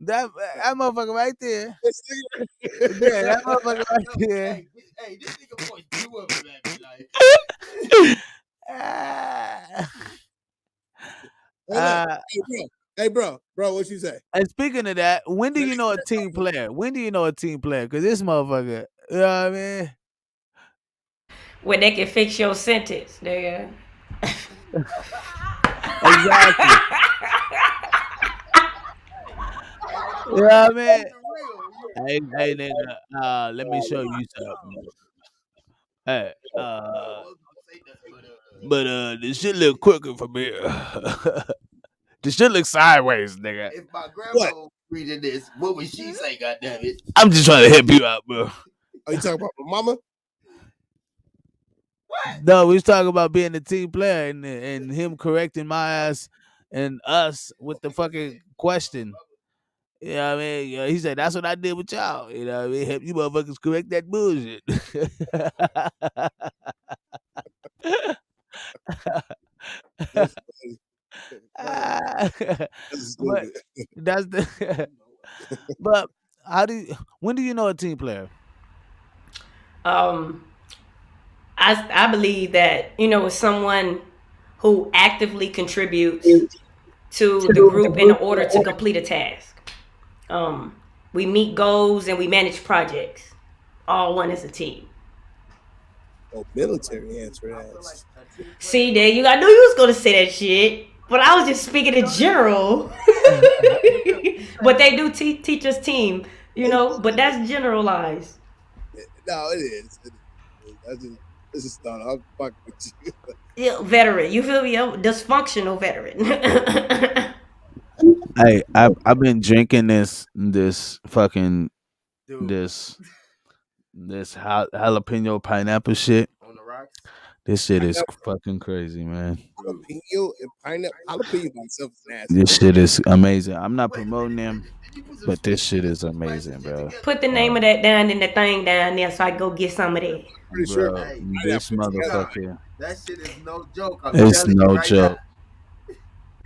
That motherfucker right there. Yeah, that motherfucker right there.
Hey, this nigga voice blew up in that bitch, like.
Hey, bro, what you say?
And speaking of that, when do you know a team player? When do you know a team player? Because this motherfucker, you know what I mean?
When they can fix your sentence, nigga.
Exactly. You know what I mean? Hey, nigga, let me show you something. Hey, but this shit look quicker from here. This shit look sideways, nigga.
If my grandma was reading this, what would she say, goddammit?
I'm just trying to help you out, bro.
Are you talking about my mama?
What?
No, we was talking about being a team player and him correcting my ass and us with the fucking question. You know what I mean? Yeah, he said, that's what I did with y'all. You know what I mean? Help you motherfuckers correct that bullshit.
That's
But that's the but when do you know a team player?
I believe that, it's someone who actively contributes to the group in order to complete a task. We meet goals and we manage projects. All one as a team.
military answer that.
See, there I knew you was gonna say that shit, but I was just speaking in general. But they do teach us team, but that's generalized.
No, it is. I just thought I'm fucking with you.
Yeah, veteran. You feel me? Dysfunctional veteran.
Hey, I've been drinking this fucking this jalapeno pineapple shit.
On the rocks.
This shit is fucking crazy, man.
Jalapeno and pineapple. Jalapeno by itself is nasty.
This shit is amazing. I'm not promoting them, but this shit is amazing, bro.
Put the name of that down and the thing down there so I go get some of that.
Pretty
Bro,
sure.
this motherfucker.
That shit is no joke.
It's no joke.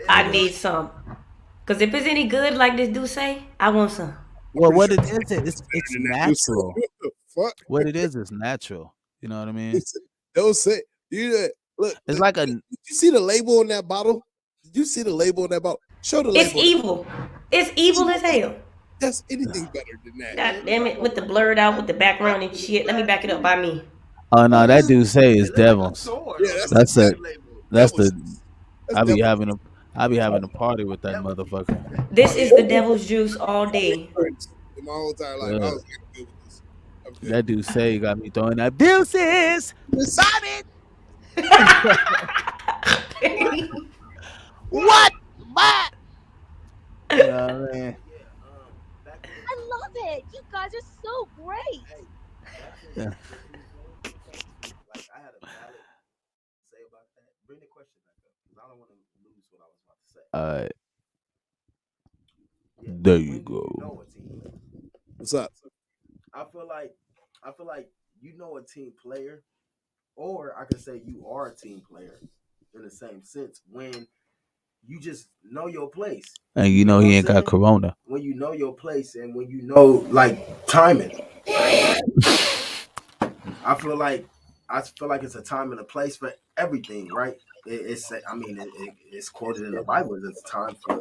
I need some. Cause if it's any good like this dude say, I want some.
Well, what it is, it's natural.
Fuck.
What it is natural. You know what I mean?
Don't say look.
It's like a.
Did you see the label on that bottle? Did you see the label on that bottle? Show the label.
It's evil. It's evil as hell.
That's anything better than that.
God damn it, with the blurred out, with the background and shit. Let me back it up by me.
Oh no, that dude say it's devils.
Yeah,
That's it.
That's
I be having a party with that motherfucker.
This is the devil's juice all day.
In my whole entire life, I was getting good with this. Okay.
That dude say he got me throwing that deuces. Bobby. What? What? You know what I mean?
I love it. You guys are so great.
Yeah.
Like I had a valid say about that. Bring the question back up because I don't want to lose what I was about to say.
All right.
Yeah,
There you go.
What's up?
I feel like you know a team player, or I could say you are a team player in the same sense when you just know your place.
And you know he ain't got corona.
When you know your place and when you know like timing. I feel like it's a time and a place for everything, right? It's quoted in the Bible. It's a time for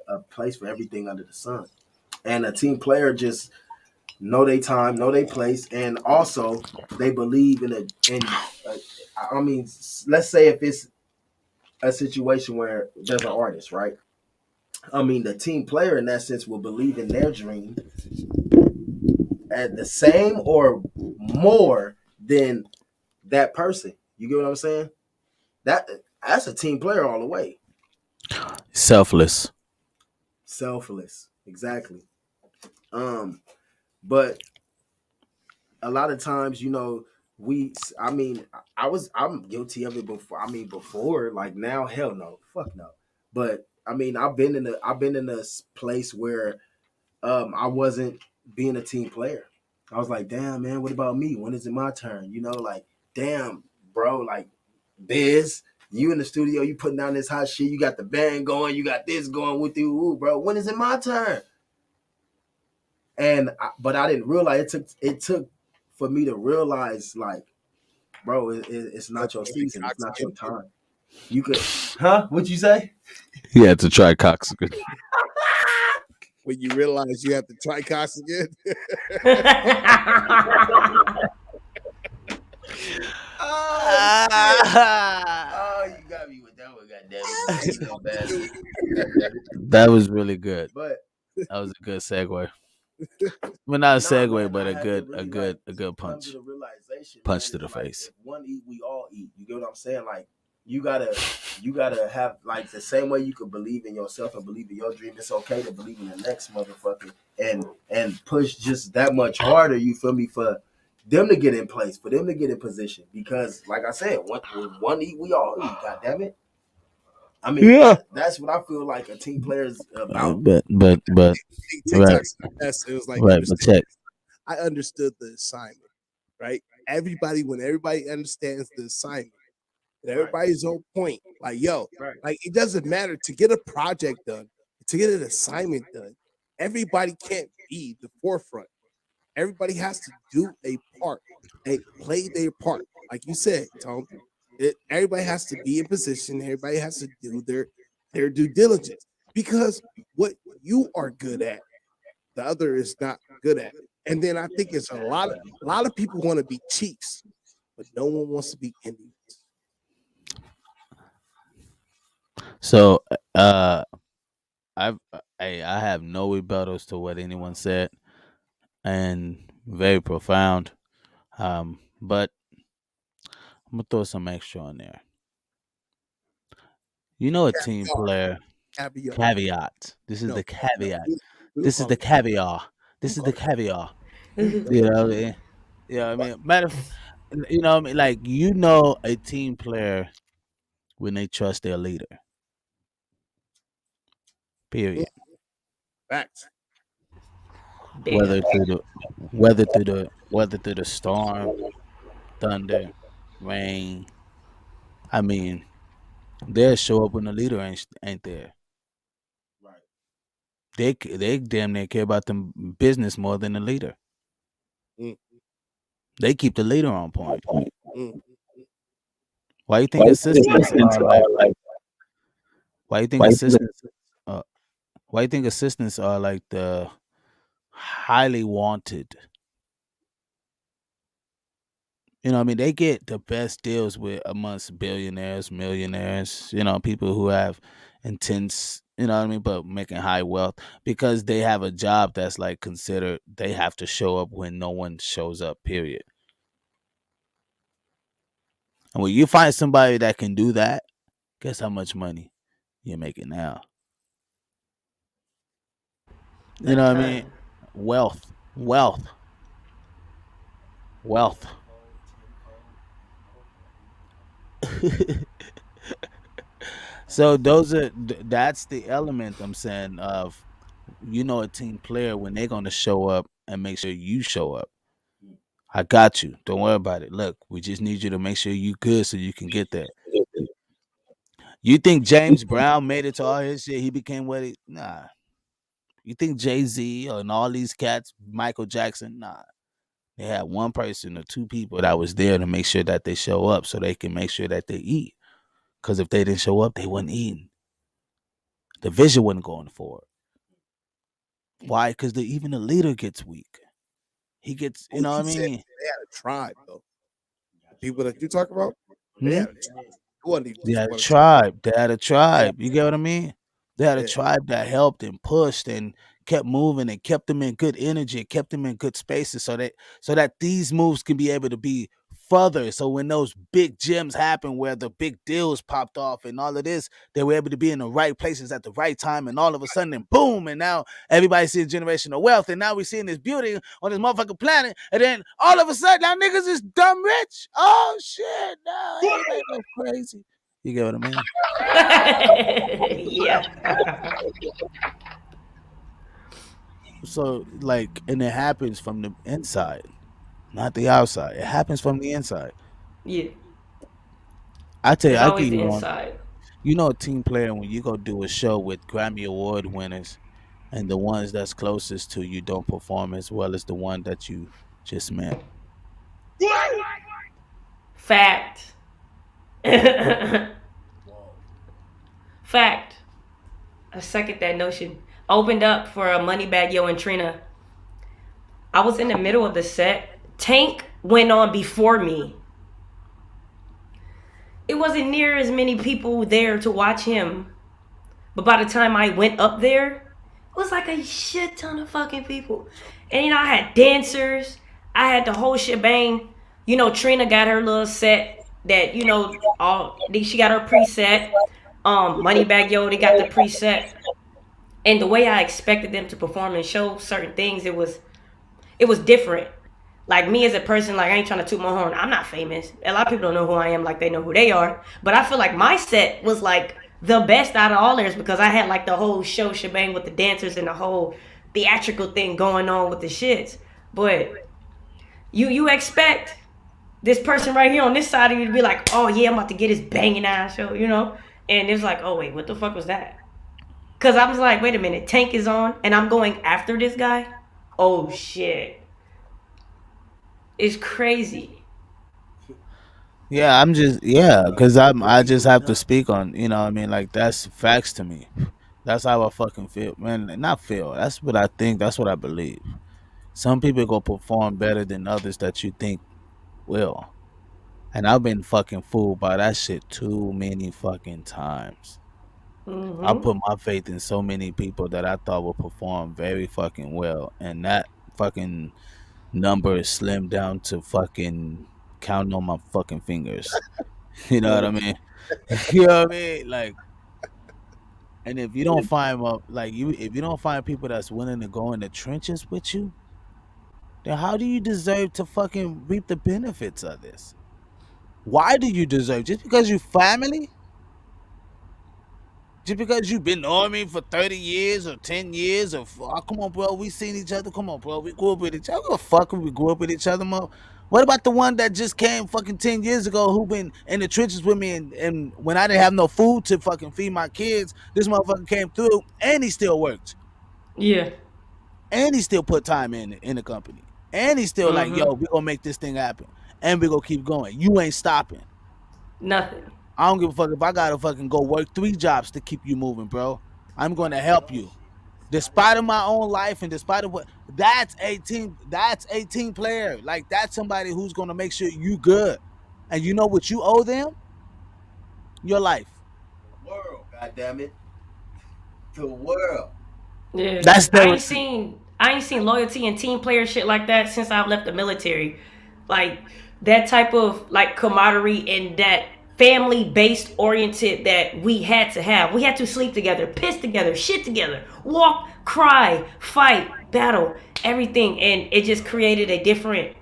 a place for everything under the sun, and a team player just know their time, know their place, and also they believe let's say if it's a situation where there's an artist, right? The team player in that sense will believe in their dream at the same or more than that person. You get what I'm saying? That's a team player all the way.
Selfless,
exactly. But a lot of times, I'm guilty of it before. Before, like now, hell no, fuck no. But I've been in a place where I wasn't being a team player. I was like, damn, man, what about me? When is it my turn? Like, damn, bro, like, Biz, you in the studio, you putting down this hot shit, you got the band going, you got this going with you, ooh, bro. When is it my turn? But I didn't realize it took for me to realize, like, bro, it's not your season, it's not your time. You could, huh? What'd you say?
He had to try coxican.
When you realize you have to try cox again.
Oh, you got me with that one, goddamn.
That was really good.
But
That was a good segue. Well, not a segue,
man,
but
I
a
had
good,
to really,
a good,
like,
a good
come
punch.
to the realization,
Punch
man,
to the
it's like,
face.
if one eat, we all eat. You get what I'm saying? Like, you gotta have, like, the same way you could believe in yourself and believe in your dream. It's okay to believe in the next motherfucker and push just that much harder. You feel me? For them to get in place, for them to get in position, because, like I said, one eat, we all eat. God damn it! I mean,
Yeah.
that's what I feel like a team player is about.
But right,
TikTok's the best. It was like,
right. But check.
I understood the assignment, right? When everybody understands the assignment, and everybody's on point, like, yo,
Right.
like, it doesn't matter to get a project done, to get an assignment done. Everybody can't be the forefront. Everybody has to do a part, play their part. Like you said, Tom, everybody has to be in position. Everybody has to do their due diligence, because what you are good at, the other is not good at. And then I think it's a lot of people want to be Chiefs, but no one wants to be Indians.
So, I have no rebuttals to what anyone said, and very profound. But I'm gonna throw some extra on there. You know, a team player caveat. This is the caveat. This is the caviar. This is the caviar. You know what I mean? You know what I mean? You know what I mean? Like, you know, a team player when they trust their leader. Period.
Facts.
Whether through the storm, thunder, rain. I mean, they'll show up when the leader ain't there.
Right.
They damn near care about them business more than the leader.
Mm.
They keep the leader on point.
Mm.
Why you think assistants are like? Why you think assistants? Why you think assistants are like the highly wanted? You know, what I mean, they get the best deals with amongst billionaires, millionaires. You know, people who have intense. You know what I mean, but making high wealth because they have a job that's like considered. They have to show up when no one shows up. Period. And when you find somebody that can do that, guess how much money you're making now? You know what I mean? Wealth, wealth, wealth. So that's the element I'm saying of, you know, a team player when they're gonna show up and make sure you show up. I got you. Don't worry about it. Look, we just need you to make sure you good so you can get there. You think James Brown made it to all his shit? He became what he nah. You think Jay-Z and all these cats, Michael Jackson? Nah. They had one person or two people that was there to make sure that they show up so they can make sure that they eat. Because if they didn't show up, they wasn't eating. The vision wasn't going forward. Why? Because even the leader gets weak. He gets, you know what I mean?
They had a tribe, though. The people that you talk about,
Hmm?
they had a tribe.
They had a tribe. They had a tribe. You get what I mean? They had a tribe that helped and pushed and kept moving and kept them in good energy, kept them in good spaces so that these moves can be able to be further. So when those big gems happen where the big deals popped off and all of this, they were able to be in the right places at the right time, and all of a sudden, and boom, and now everybody's seeing generational wealth, and now we're seeing this beauty on this motherfucking planet, and then all of a sudden, now niggas is dumb rich. Oh shit, now everybody goes crazy. You get what I mean?
Yeah.
So, like, and it happens from the inside, not the outside. It happens from the inside.
Yeah.
I tell you,
It's
I give
always
you
the
one.
inside.
You know, a team player when you go do a show with Grammy Award winners, and the ones that's closest to you don't perform as well as the one that you just met.
Fact. Fact. I second that notion. Opened up for a Moneybag Yo and Trina. I was in the middle of the set. Tank went on before me. It wasn't near as many people there to watch him. But by the time I went up there, it was like a shit ton of fucking people. And I had dancers. I had the whole shebang. Trina got her little set that, she got her preset. Moneybag Yo, they got the preset. And the way I expected them to perform and show certain things, it was different. Like me as a person, like I ain't trying to toot my horn. I'm not famous. A lot of people don't know who I am like they know who they are. But I feel like my set was like the best out of all theirs because I had like the whole show shebang with the dancers and the whole theatrical thing going on with the shits. But you expect this person right here on this side of you to be like, oh yeah, I'm about to get his banging ass show, And it's like, oh wait, what the fuck was that? Because I was like, wait a minute, Tank is on and I'm going after this guy? Oh shit. It's crazy.
Yeah, because I just have to speak on, what I mean, like that's facts to me. That's how I fucking feel, man. Not feel. That's what I think. That's what I believe. Some people go perform better than others that you think will, and I've been fucking fooled by that shit too many fucking times. I
Mm-hmm.
put my faith in so many people that I thought would perform very fucking well, and that fucking number is slimmed down to fucking counting on my fucking fingers. You know what I mean? You know what I mean? Like, and if you don't find if you don't find people that's willing to go in the trenches with you, then how do you deserve to fucking reap the benefits of this? Why do you deserve? Just because you family? Just because you've been knowing me for 30 years or 10 years or come on, bro, we seen each other. Come on, bro, we grew up with each other. What the fuck we grew up with each other, mo? What about the one that just came fucking 10 years ago who been in the trenches with me and when I didn't have no food to fucking feed my kids, this motherfucker came through and he still worked.
Yeah.
And he still put time in the company. And he's still like, yo, we gonna make this thing happen. And we gonna keep going. You ain't stopping.
Nothing.
I don't give a fuck if I gotta fucking go work 3 jobs to keep you moving, bro. I'm gonna help you. Despite of my own life and despite of what that's 18 player. Like that's somebody who's gonna make sure you good. And you know what you owe them? Your life.
The world, goddamn it. The world.
Yeah.
That's
I
the
ain't seen loyalty and team player shit like that since I've left the military. Like that type of like camaraderie and that family based oriented that we had to have. We had to sleep together, piss together, shit together, walk, cry, fight, battle, everything. And it just created a different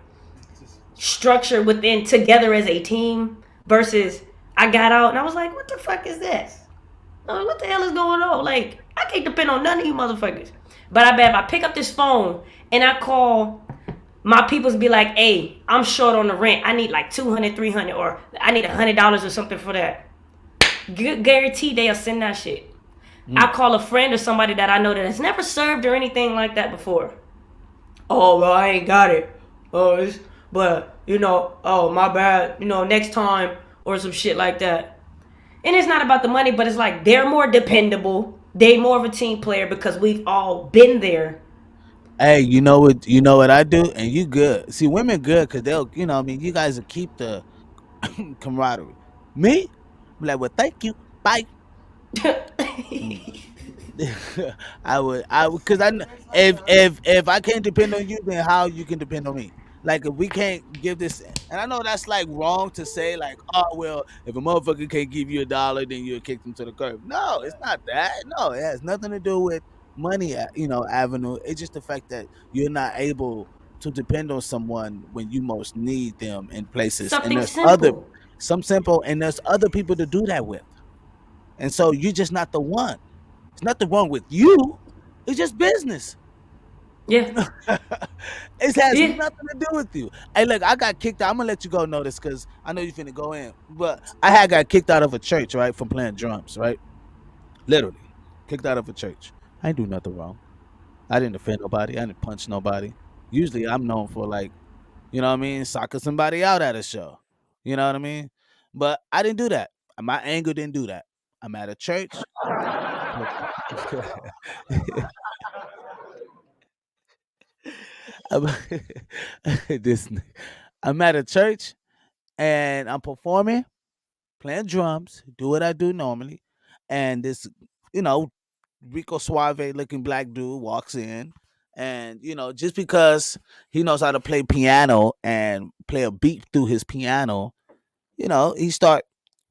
structure within together as a team versus I got out and I was like, what the fuck is this? What the hell is going on? Like, I can't depend on none of you motherfuckers. But I bet if I pick up this phone and I call my peoples be like, hey, I'm short on the rent. I need like 200, 300, or I need $100 or something for that. Guaranteed they'll send that shit. I call a friend or somebody that I know that has never served or anything like that before. Oh, well, I ain't got it. But, oh, my bad, next time or some shit like that. And it's not about the money, but it's like they're more dependable. They more of a team player because we've all been there.
Hey, you know what I do? And you good. See, women good because they'll, you guys will keep the camaraderie. Me? I'm like, well, thank you. Bye. I would, because if I can't depend on you, then how you can depend on me? Like if we can't give this, and I know that's like wrong to say, like, oh well, if a motherfucker can't give you $1, then you'll kick them to the curb. No, it's not that. No, it has nothing to do with money, avenue. It's just the fact that you're not able to depend on someone when you most need them in places, and
Something
there's
simple.
some simple, and there's other people to do that with, and so you're just not the one. It's nothing wrong with you. It's just business.
Yeah.
It has
Yeah.
nothing to do with you. Hey, look, I got kicked out. I'm gonna let you go know this because I know you finna go in. But I had got kicked out of a church, right, from playing drums, right? Literally, kicked out of a church. I ain't do nothing wrong. I didn't offend nobody. I didn't punch nobody. Usually, I'm known for like, you know what I mean, socking somebody out at a show. You know what I mean? But I didn't do that. My anger didn't do that. I'm at a church. I'm, this, I'm at a church and I'm performing, playing drums, do what I do normally, and this, you know, Rico Suave looking black dude walks in, and just because he knows how to play piano and play a beat through his piano, he start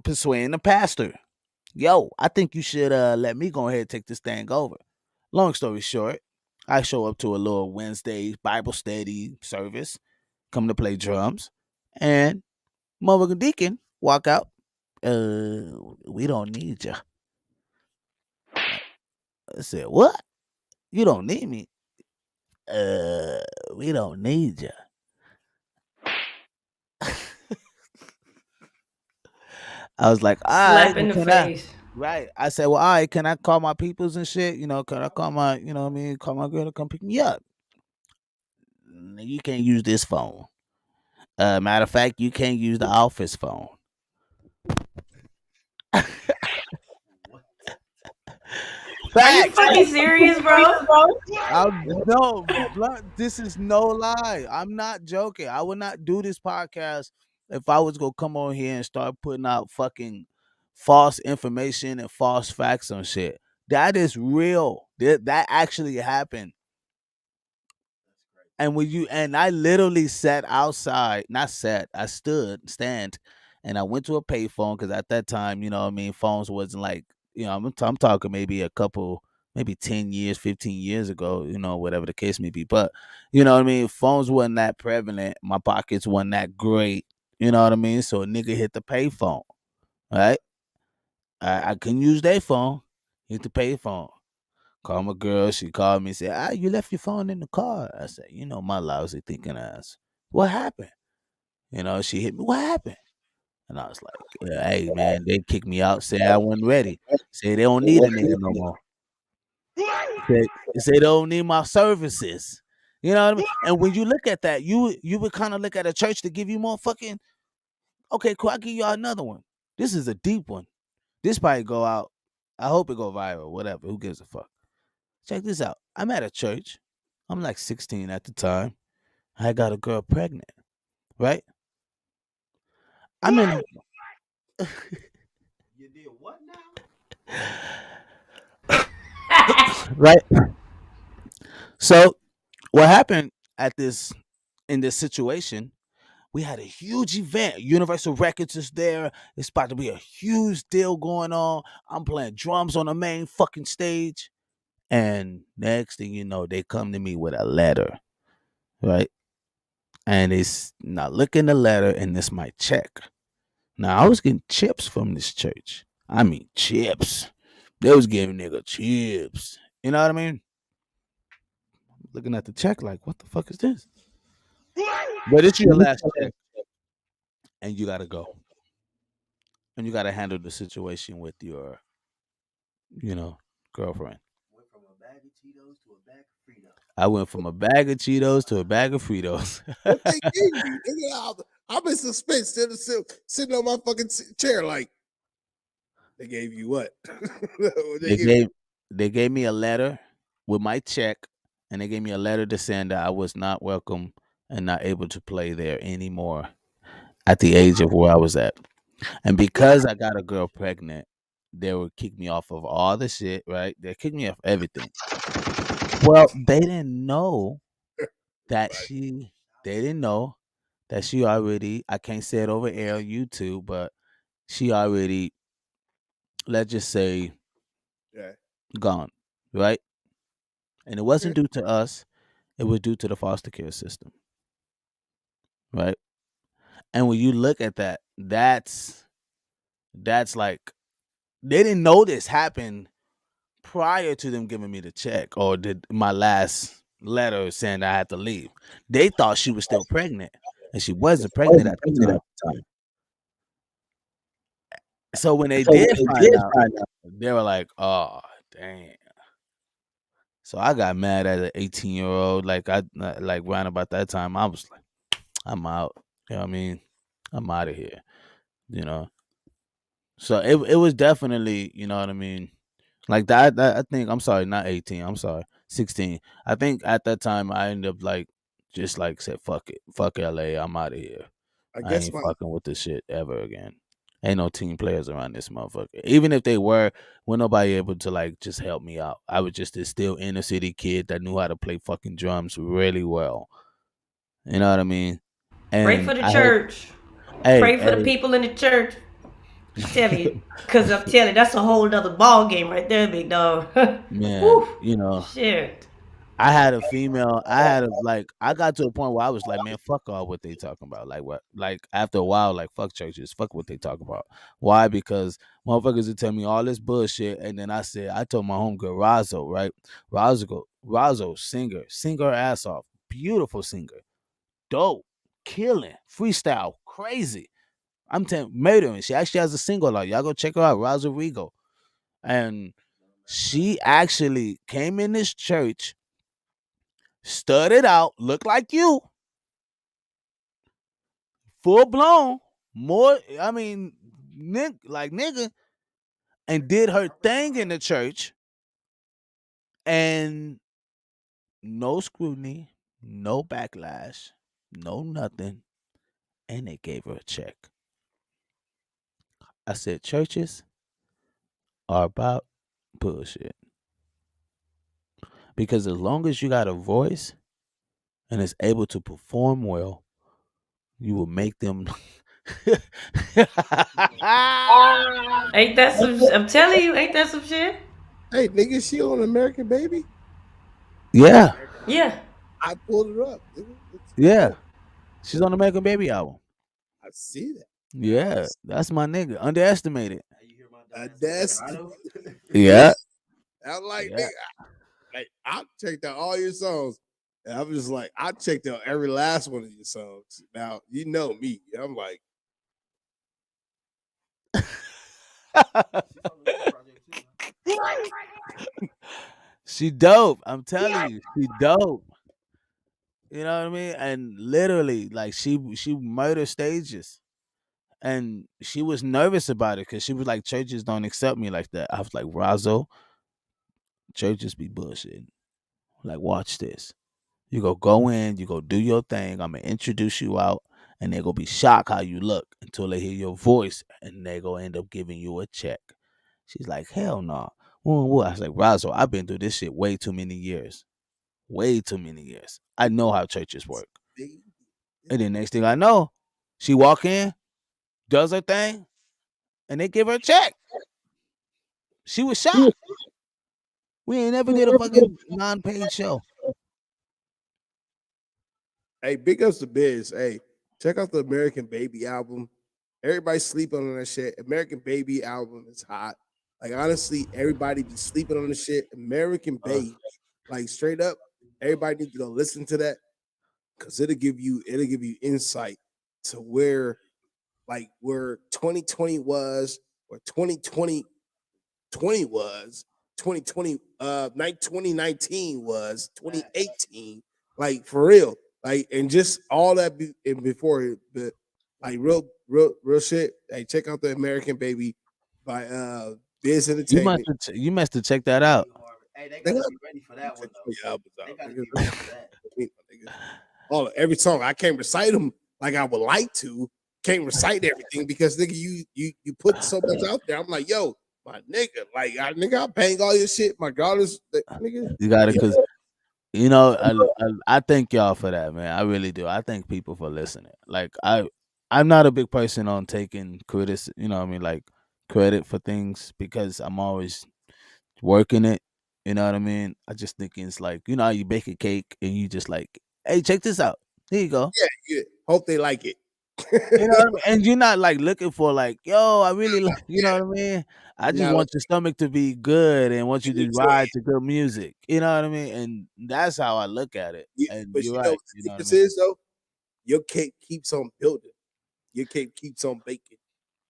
persuading the pastor. Yo, I think you should let me go ahead and take this thing over. Long story short, I show up to a little Wednesday Bible study service, come to play drums, and motherfucking deacon walk out. We don't need you. I said, what? You don't need me? We don't need you. I was like, all right,
Slap in the
can I?
face.
Right. I said, well, all right, can I call my peoples and shit? Can I call my, what I mean, call my girl to come pick me up? You can't use this phone. Matter of fact, you can't use the office phone.
Are you
Facts.
fucking serious, bro?
No, this is no lie. I'm not joking. I would not do this podcast if I was gonna come on here and start putting out fucking false information and false facts on shit. That is real. That actually happened. And I literally sat outside, not sat, I stand, and I went to a payphone because at that time, what I mean, phones wasn't like, I'm talking maybe a couple, maybe 10 years, 15 years ago, whatever the case may be. But, what I mean, phones wasn't that prevalent. My pockets wasn't that great. You know what I mean? So a nigga hit the payphone, right? I couldn't use their phone, hit the payphone. Call my girl. She called me and said, you left your phone in the car. I said, my lousy thinking ass. What happened? She hit me. What happened? And I was like, yeah, hey, man, they kicked me out. Said I wasn't ready. Say they don't need a nigga no more. Say they don't need my services. You know what I mean? And when you look at that, you would kind of look at a church to give you more fucking, okay, cool, I'll give y'all another one. This is a deep one. This probably go out. I hope it go viral, whatever. Who gives a fuck? Check this out. I'm at a church. I'm like 16 at the time. I got a girl pregnant, right? I'm in.
You did what now?
Right. So what happened in this situation? We had a huge event. Universal Records is there. It's about to be a huge deal going on. I'm playing drums on the main fucking stage. And next thing you know, they come to me with a letter, right? And it's not looking the letter, and it's my check. Now I was getting chips from this church. I mean chips. They was giving nigga chips. You know what I mean? Looking at the check like, what the fuck is this? But it's your last check, and you gotta go. And you gotta handle the situation with your, girlfriend.
Went from a bag of Cheetos to a bag of Fritos.
I went from a bag of Cheetos to a bag of Fritos.
What they gave you? I'm in suspense, sitting on my fucking chair like, they gave you what?
They gave me a letter with my check, and they gave me a letter to send that I was not welcome and not able to play there anymore at the age of where I was at. And because I got a girl pregnant, they would kick me off of all the shit, right? They kicked me off everything. Well, they didn't know that they didn't know that she already, I can't say it over air on YouTube, but she already, let's just say,
Yeah.
gone, right? And it wasn't due to us, it was due to the foster care system, right? And when you look at that, that's like, they didn't know this happened prior to them giving me the check or did my last letter saying I had to leave. They thought she was still pregnant, and she wasn't pregnant at the time. So when they did find out, they were like, "Oh, damn." So I got mad at an 18-year-old. Like like around about that time, I was like, I'm out. You know what I mean? I'm out of here. You know. So it was definitely, you know what I mean? Like that I think, I'm sorry, not 18, I'm sorry, 16. I think at that time I ended up like just like said fuck it. Fuck LA. I'm out of here.
I
I
guess
ain't
my
fucking with this shit ever again. Ain't no team players around this motherfucker. Even if they were, nobody able to like just help me out. I was just this still inner city kid that knew how to play fucking drums really well. You know what I mean?
Pray
And
for the
I had,
church.
hey,
Pray for the
hey,
people in the church. Tell you, cause I'm telling you, that's a whole other ball game right there, big dog.
man,
Woo,
you know,
shit.
I had a female. I had a like. I got to a point where I was like, man, fuck all what they talking about. Like what? Like after a while, like fuck churches, fuck what they talk about. Why? Because motherfuckers would tell me all this bullshit, and then I told my homegirl Razzo, right? Razzo, singer her ass off, beautiful singer, dope, killing, freestyle, crazy. I'm telling, murdering. She actually has a single out. Y'all go check her out, Razzo Rigo, and she actually came in this church, studded out, looked like you, full blown, more. I mean, like nigga, and did her thing in the church, and no scrutiny, no backlash, no nothing, and they gave her a check. I said churches are about bullshit because as long as you got a voice and is able to perform well, you will make them.
Ain't that some? I'm telling you, ain't that some shit?
hey nigga, she on American Baby.
Yeah,
Yeah.
I pulled her up. Nigga. Let's
yeah.
go.
She's on the American Baby album.
I see that.
Yeah, that's my nigga. Underestimated.
That's
Yeah,
I'm like,
yeah.
nigga, like I checked out all your songs. And I'm just like, I checked out every last one of your songs. Now, you know me. I'm like,
She dope. I'm telling you, she dope. You know what I mean? And literally, like she murdered stages, and she was nervous about it because she was like, churches don't accept me like that. I was like, Razzo, churches be bullshit. Like, watch this. You go in, you go do your thing. I'm gonna introduce you out, and they gonna be shocked how you look until they hear your voice, and they gonna end up giving you a check. She's like, hell no. I was like, Razzo, I've been through this shit way too many years. Way too many years. I know how churches work. And then next thing I know, she walk in, does her thing, and they give her a check. She was shocked. We ain't never did a fucking non-paid show.
hey, big ups to Biz. Hey, check out the American Baby album. Everybody's sleeping on that shit. American Baby album is hot. Like honestly, everybody be sleeping on the shit. American Baby, like straight up, everybody needs to go listen to that because it'll give you insight to where 2020 was, where 2020 was, 2020 2019 was, 2018, like for real. Like and just all that and before it, but like real shit. Hey, check out the American Baby by Biz Entertainment.
You must have checked that out.
Hey, they
Nigga,
gotta be ready for that one
check
though.
your albums
They
out,
gotta
nigga.
be ready for that.
Nigga. All every song I can't recite them like I would like to. Can't recite everything because nigga, you put so much out there. I'm like, yo, my nigga, like nigga, I'm paying all your shit. My daughters, nigga.
You got it, cause you know I thank y'all for that, man. I really do. I thank people for listening. Like I'm not a big person on taking criticism. You know what I mean, like credit for things because I'm always working it. You know what I mean? I just think it's like, you know how you bake a cake and you just like, hey, check this out. Here you go.
Yeah. Hope they like it.
You know what I mean? And you're not like looking for like, yo, I really like, you know what I mean? I just
Now,
want your stomach to be good and want you to
enjoy
ride
it.
to good music. You know what I mean? And that's how I look at it.
Yeah,
And
but
you're
you know
right.
what
You
the
know what I
difference
mean?
is though? Your cake keeps on building. Your cake keeps on baking.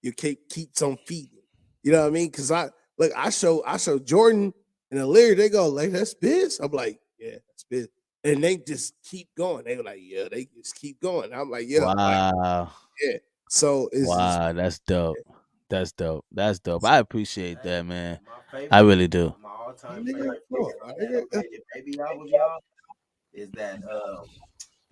Your cake keeps on feeding. You know what I mean? Because I show Jordan And the lyric, they go, like, that's Biz? I'm like, yeah, that's Biz. And they just keep going. They were like, yeah, they just keep going. I'm like, yeah, like,
Wow.
yeah. So it's just,
Wow, that's dope. That's dope. That's dope. I appreciate that, man.
My favorite,
I really do.
my all-time
nigga,
favorite
come on, my nigga.
animated baby album, y'all, is that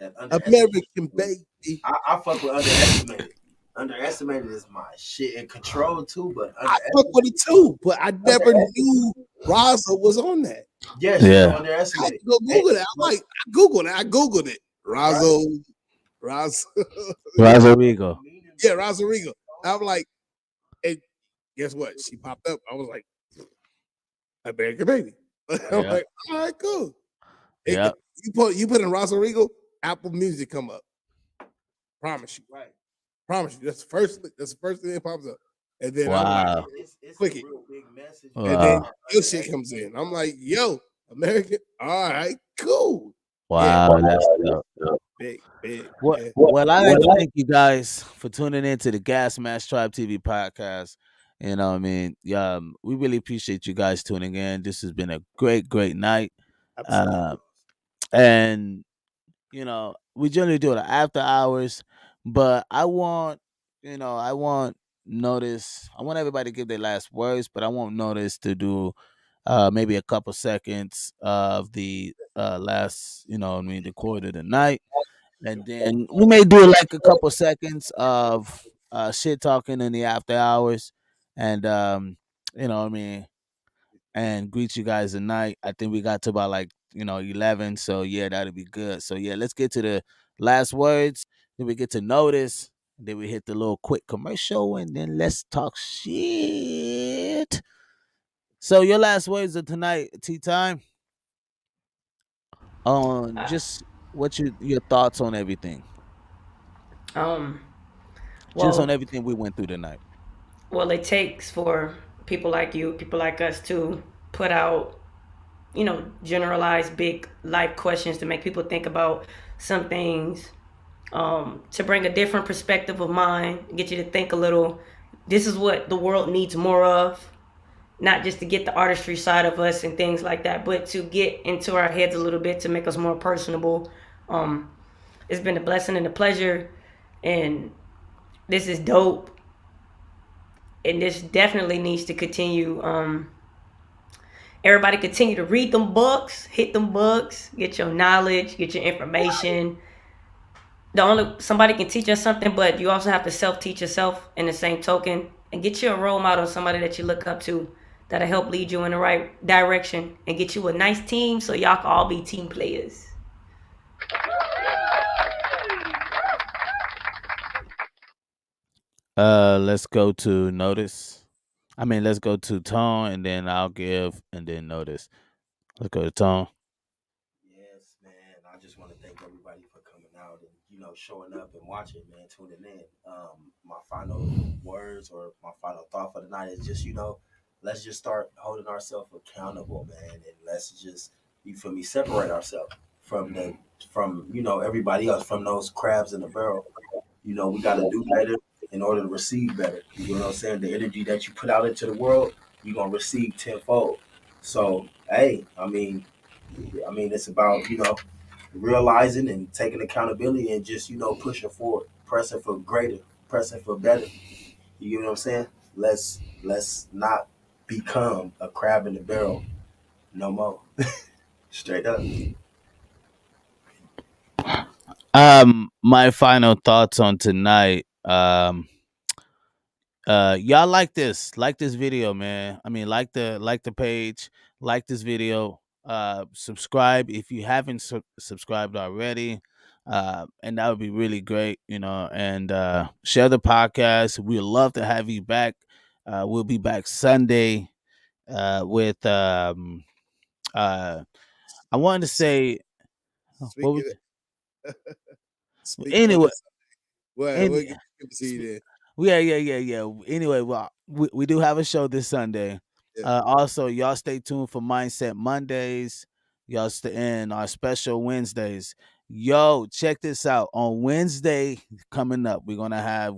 American baby.
I fuck with Underestimated. Underestimated is my shit. And Control too, but
I fuck with it too, but I never knew Raza was on that.
yes,
Yeah.
I
Underestimated.
go Google it. I'm like, I Googled it. Razo, Raz,
Rosarigo.
yeah, Rosarigo. I'm like, and guess what? She popped up. I was like, American baby. I'm
Yeah.
like, all right, cool.
Yeah.
You put in Rosarigo, Apple Music come up. Promise you.
Right.
Promise you. That's the first thing that pops up. And then I'm
Wow.
like,
It's
click
a
it.
real big message.
And then
Wow.
your shit comes in. I'm like, yo, American. All right, cool.
Wow, that's dope.
Big.
Well,
Yeah.
well, I like to thank you guys for tuning in to the Gasmask Tribe TV podcast. You know what I mean? We really appreciate you guys tuning in. This has been a great night.
Absolutely.
And you know, we generally do it after hours, but I want Notice. I want everybody to give their last words, but I want Notice to do maybe a couple seconds of the last, the quarter of the night. And then we may do like a couple seconds of shit talking in the after hours. And and greet you guys tonight. I think we got to about 11. So yeah, that'll be good. So yeah, let's get to the last words. Then we get to Notice. Then we hit the little quick commercial, and then let's talk shit. So your last words of tonight, tea time. On just your thoughts on everything. Just on
Well,
everything we went through tonight.
well, it takes for people like you, people like us to put out, generalized big life questions to make people think about some things, to bring a different perspective of mind, get you to think a little. This is what the world needs more of, not just to get the artistry side of us and things like that, but to get into our heads a little bit to make us more personable. It's been a blessing and a pleasure, and this is dope. And this definitely needs to continue. Everybody continue to read them books, hit them books, get your knowledge, get your information. Somebody can teach us something, but you also have to self-teach yourself in the same token, and get you a role model, somebody that you look up to, that'll help lead you in the right direction, and get you a nice team so y'all can all be team players.
Let's go to Notice. Let's go to Tone, and then I'll give, and then Notice. Let's go to Tone.
Yes, man. I just want to thank everybody for coming out and showing up and watching, man, tuning in. My final words or my final thought for the night is just let's just start holding ourselves accountable, man, and let's just separate ourselves from everybody else, from those crabs in the barrel. We got to do better in order to receive better. You know what I'm saying? The energy that you put out into the world, you're gonna receive tenfold. So, hey, it's about realizing and taking accountability and just pushing forward, pressing for greater, pressing for better. You know what I'm saying? Let's not become a crab in the barrel no more. Straight up.
My final thoughts on tonight. Y'all like this video, man. Like the page, like this video. Subscribe if you haven't subscribed already. And that would be really great, and share the podcast. We'd love to have you back. We'll be back Sunday with I wanted to say what
Speaking
was
of, speaking on
anyway.
this, well, we'll get to see you there.
Yeah. Anyway, well, we do have a show this Sunday.
Yeah.
Also, y'all stay tuned for Mindset Mondays. Y'all stay in our special Wednesdays. Yo, check this out. On Wednesday coming up, we're gonna have.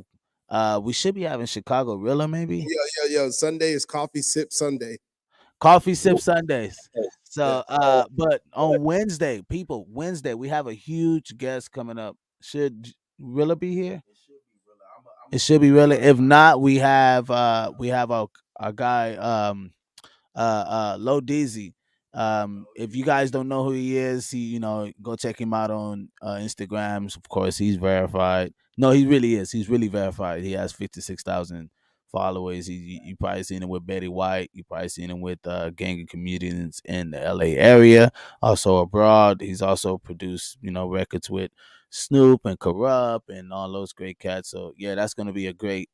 We should be having Chicago Rilla, maybe.
Yo. Sunday is Coffee Sip Sunday.
Coffee Sip Sundays.
Yeah.
So, but on Wednesday, people, Wednesday we have a huge guest coming up. Should Rilla be here? It should be Rilla. If not, we have our guy Low Dizzy. If you guys don't know who he is, go check him out on Instagrams. Of course, he's verified. No, he really is. He's really verified. He has 56,000 followers. You probably seen him with Betty White. You probably seen him with gang of comedians in the LA area, also abroad. He's also produced records with Snoop and Corrupt and all those great cats. So yeah, that's gonna be a great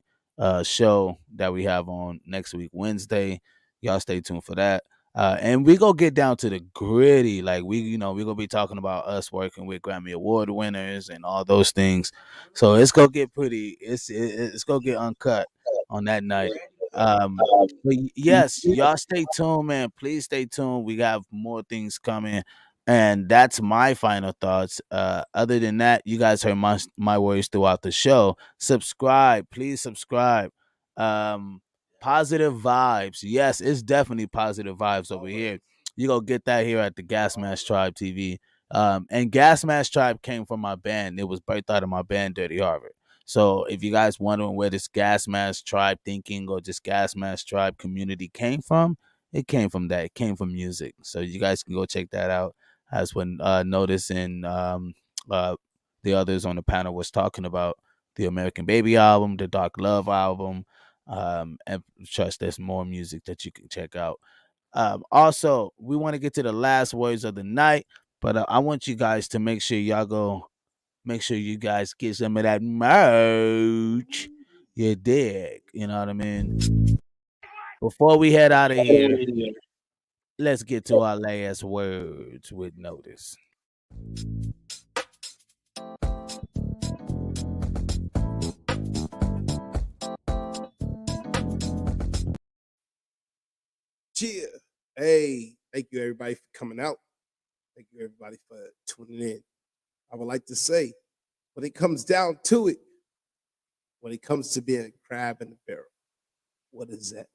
show that we have on next week Wednesday. Y'all stay tuned for that. And we gonna get down to the gritty. Like we gonna be talking about us working with Grammy Award winners and all those things. So it's gonna get pretty. It's gonna get uncut on that night. But yes, y'all stay tuned, man. Please stay tuned. We got more things coming. And that's my final thoughts. Other than that, you guys heard my words throughout the show. Subscribe, please subscribe. Positive vibes. Yes, it's definitely positive vibes over here. You go get that here at the Gasmask Tribe TV. And Gasmask Tribe came from my band. It was birthed out of my band, Dirty Harvard. So if you guys wondering where this Gasmask Tribe thinking or just Gasmask Tribe community came from, it came from that. It came from music. So you guys can go check that out. As when Notice and the others on the panel was talking about the American Baby album, the Dark Love album, and trust there's more music that you can check out. Also, we want to get to the last words of the night, but I want you guys to make sure you guys get some of that merch. You dig? You know what I mean? Before we head out of here, let's get to our last words with Notice.
Cheer. Hey, thank you everybody for coming out. Thank you everybody for tuning in. I would like to say, when it comes down to it, when it comes to being a crab in the barrel, what is that?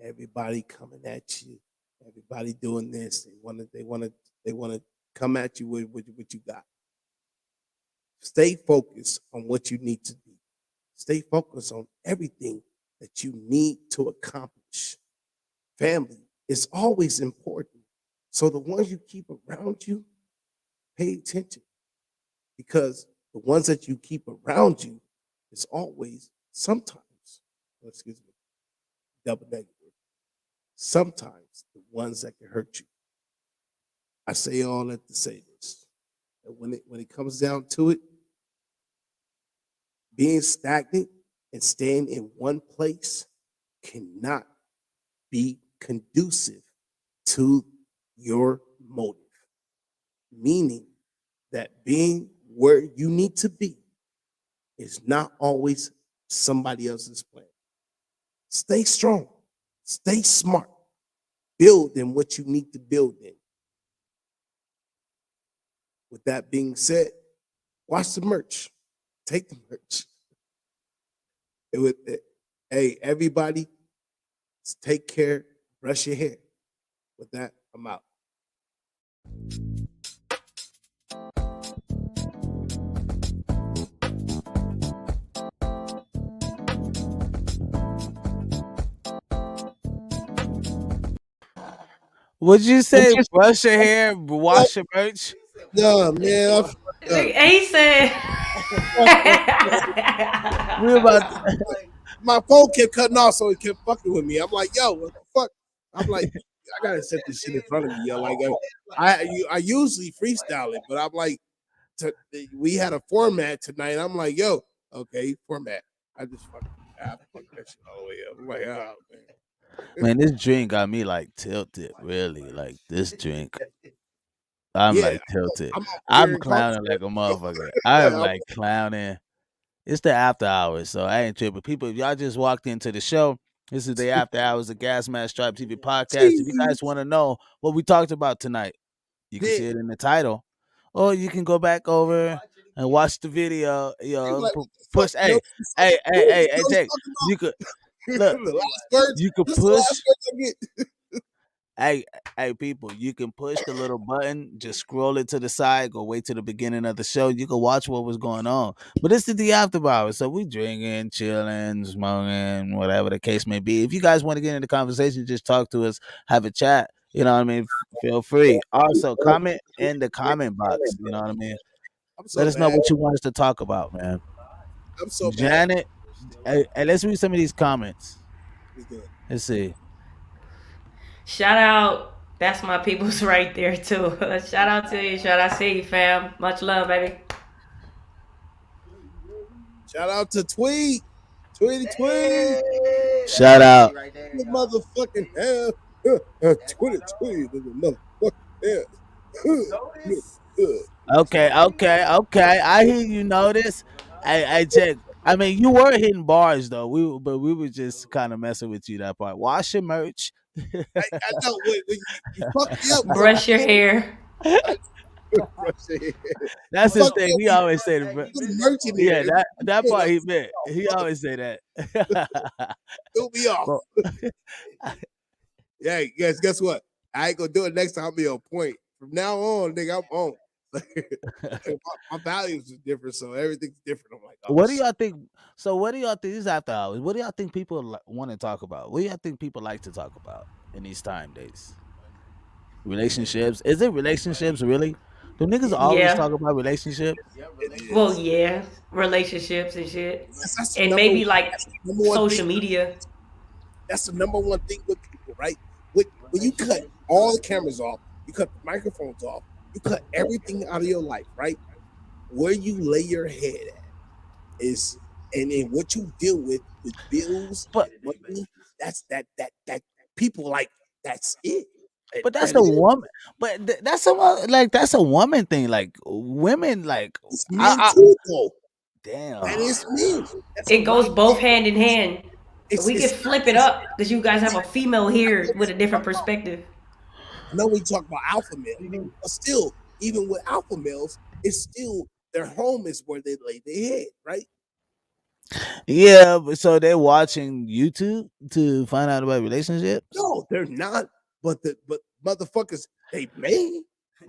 Everybody coming at you. Everybody doing this. They want to come at you with what you got. Stay focused on what you need to do. Stay focused on everything that you need to accomplish. Family is always important. So the ones you keep around you, pay attention. Because the ones that you keep around you is always sometimes, double negative. Sometimes the ones that can hurt you. I say all that to say this. That when it comes down to it, being stagnant and staying in one place cannot be conducive to your motive. Meaning that being where you need to be is not always somebody else's plan. Stay strong, stay smart, build in what you need to build in. With that being said, watch the merch, take the merch. Hey, everybody, take care, brush your hair. With that, I'm out.
Would you say brush your hair, wash your merch?
No, man.
He said.
We about
my phone kept cutting off, so it kept fucking with me. I'm like, yo, what the fuck? I'm like, I gotta set this shit in front of me, yo. Like, I usually freestyle it, but I'm like, we had a format tonight. I'm like, yo, okay, format. I just fucked that shit all the way up. I'm like, oh
man, this drink got me like tilted. Really, like this drink. I'm like tilted. I'm clowning like a motherfucker. I'm like clowning. It's the after hours, so I ain't tripping. People, if y'all just walked into the show, this is the after hours of Gasmask Tribe TV podcast. If you guys want to know what we talked about tonight, you can see it in the title, or you can go back over and watch the video. Push. Hey, Jake. You could look. You could push. Hey, hey, people, you can push the little button, just scroll it to the side, go wait to the beginning of the show. You can watch what was going on. But this is the after hours, so we drinking, chilling, smoking, whatever the case may be. If you guys want to get into the conversation, just talk to us, have a chat. You know what I mean? Feel free. Also, comment in the comment box. You know what I mean?
I'm
Let
so
us know
mad.
what you want us to talk about, man.
I'm so mad.
Janet, hey, let's read some of these comments.
It's good.
Let's see.
Shout out. That's my peoples right there too. Shout out to you. Shout out to you, fam. Much love, baby.
Shout out to Tweet. Tweet.
Shout out.
Right there,
The
y'all.
motherfucking hell. Tweet. The motherfucking hell.
Notice?
Okay. I hear you notice. I check. I mean, you were hitting bars though. But we were just kind of messing with you that part. Wash your merch.
I know when you fucked me up.
Brush your hair.
That's his
Fuck
thing.
you.
He always say the
Put the merch in
yeah,
here.
that part he meant. He always say that.
Threw me off.
Well,
Yeah, guess what? I ain't gonna do it next time. I'll be on point. From now on, nigga, I'm on. my values are different, so everything's different. I'm like, oh,
what do y'all think? So, what do y'all think? This is after hours. What do y'all think people want to talk about? What do y'all think people like to talk about in these time days? Relationships? Is it relationships really? Do niggas always
Yeah.
talk about relationships?
It
Well,
is.
yeah. Relationships and shit.
That's the
And
number
maybe
one-
like
that's the number one
social
thing.
media.
That's the number one thing with people, right? When you cut all the cameras off, you cut the microphones off, you cut everything out of your life, right? Where you lay your head at is, and then what you deal with bills,
But
money. That's that people like. That's it.
but that's
That
a
is-
woman. But that's a woman thing. Like women, like
It's men too, though.
damn.
That is men. That's
It
a
goes
lot.
both hand in hand.
It's-
We
it's
can flip
not-
it up because you guys have a female here with a different perspective.
I know we talk about alpha male, but still, even with alpha males, it's still their home is where they lay their head, right?
Yeah, but so they're watching YouTube to find out about relationships.
No, they're not. But motherfuckers, they may.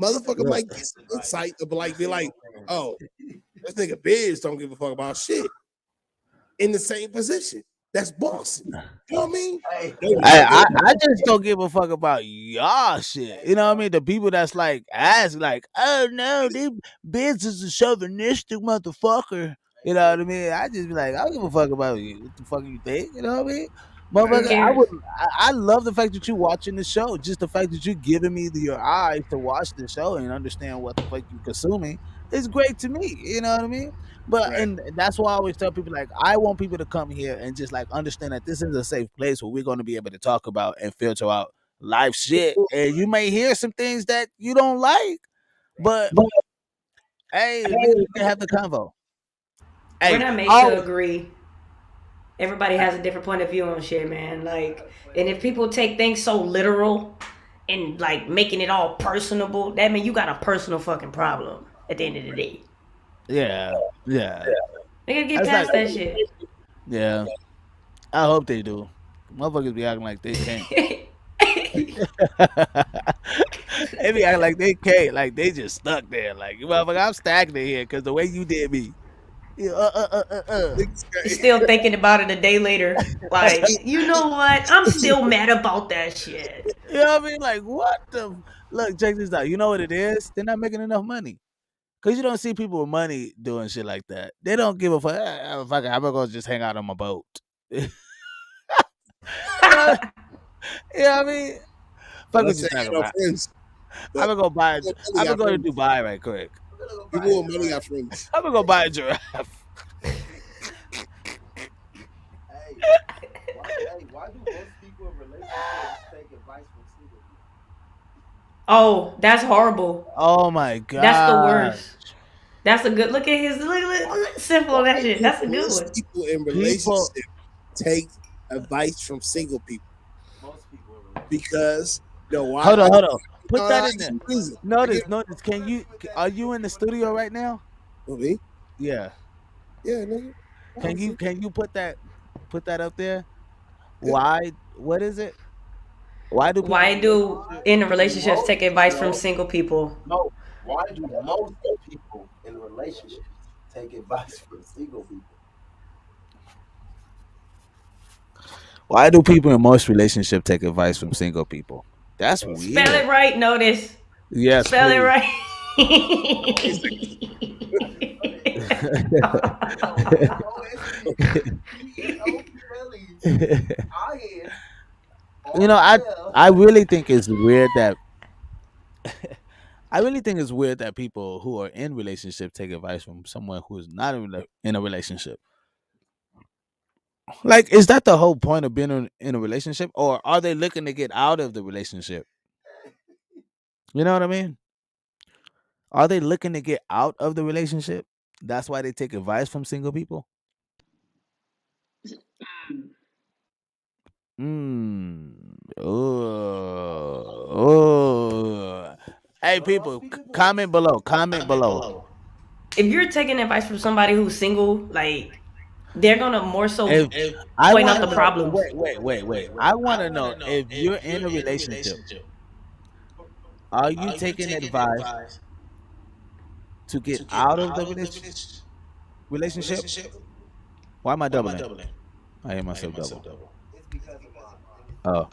Motherfucker might get some insight to be like, oh, this nigga Biz don't give a fuck about shit. In the same position. That's bossy. You know what I mean?
I just don't give a fuck about y'all shit. You know what I mean? The people that's like ask like, oh no, this Biz is a chauvinistic motherfucker. You know what I mean? I just be like, I don't give a fuck about you. What the fuck you think? You know what I mean? Motherfucker,
cares?
I love the fact that you watching the show. Just the fact that you giving me your eyes to watch the show and understand what the fuck you consuming is great to me. You know what I mean? But
Right.
and that's why I always tell people like I want people to come here and just like understand that this is a safe place where we're going to be able to talk about and filter out life shit. And you may hear some things that you don't like, but hey, niggas can have the convo. Hey,
We're not made
always-
to agree. Everybody has a different point of view on shit, man. Like, and if people take things so literal and like making it all personable, that means you got a personal fucking problem at the end of the day.
yeah.
Nigga, get
That's
past
like-
that shit.
Yeah. I hope they do. Motherfuckers be acting like they can't. They be acting like they can't. Like they just stuck there. Like, motherfucker, I'm stagnant here because the way you did me. Yeah,
He's still thinking about it a day later. Like, you know what? I'm still mad about that shit.
You know what I mean? Like, what the? Look, check this out. You know what it is? They're not making enough money. Because you don't see people with money doing shit like that. They don't give a fuck. Fuck it, I'm going to just hang out on my boat. You know what I mean? Fuck what you talking about.
Friends.
I'm going to go buy. I'm going to go to Dubai right quick.
People with money got friends.
I'm going to go buy a giraffe.
Why do most people in relationships take advice from single people?
Oh, that's horrible.
Oh, my God.
That's the worst. That's a good look at his look simple on that shit. That's a good
Most
one.
people in relationships take advice from single people
Most people in relationships.
because why?
Hold on. Put
No,
that
I
in there.
get the reason.
Notice. Are you in the studio right now?
Oh, me?
Yeah.
Yeah, nigga.
Can you put that up there?
Yeah.
Why? What is it? Why do people
Why do in relationships take advice from
Most,
single people?
no, why do most people in relationships take advice from single people?
why do people in most relationships take advice from single people? That's
Spell
weird.
it right, notice.
Yes,
Spell it
please.
right.
C-O-S-P-E-O-L-E I-N
You know, I
R-E-L.
I really think it's weird that I really think it's weird that people who are in relationship take advice from someone who is not in a relationship. Like, is that the whole point of being in a relationship, or are they looking to get out of the relationship? You know what I mean? Are they looking to get out of the relationship? That's why they take advice from single people. Mm. Oh. Oh. Hey, people, comment below. Comment below.
If you're taking advice from somebody who's single, like they're gonna more so
If I
point
want
out
to
the
know,
problems.
wait. I want to know if you're in a relationship, are you taking advice to get out of the relationship? Why am I doubling? I hear myself double.
It's because of mine. Let me see.
Oh,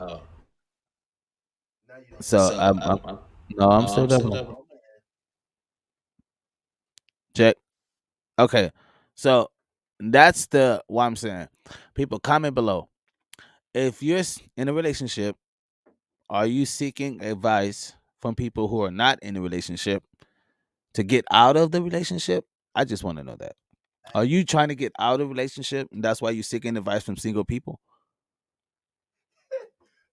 Now you don't
so
double.
no, I'm still doubling.
Oh, man.
Check. Okay, so that's the what I'm saying. People, comment below. If you're in a relationship, are you seeking advice from people who are not in a relationship to get out of the relationship? I just want to know that. Are you trying to get out of a relationship and that's why you're seeking advice from single people?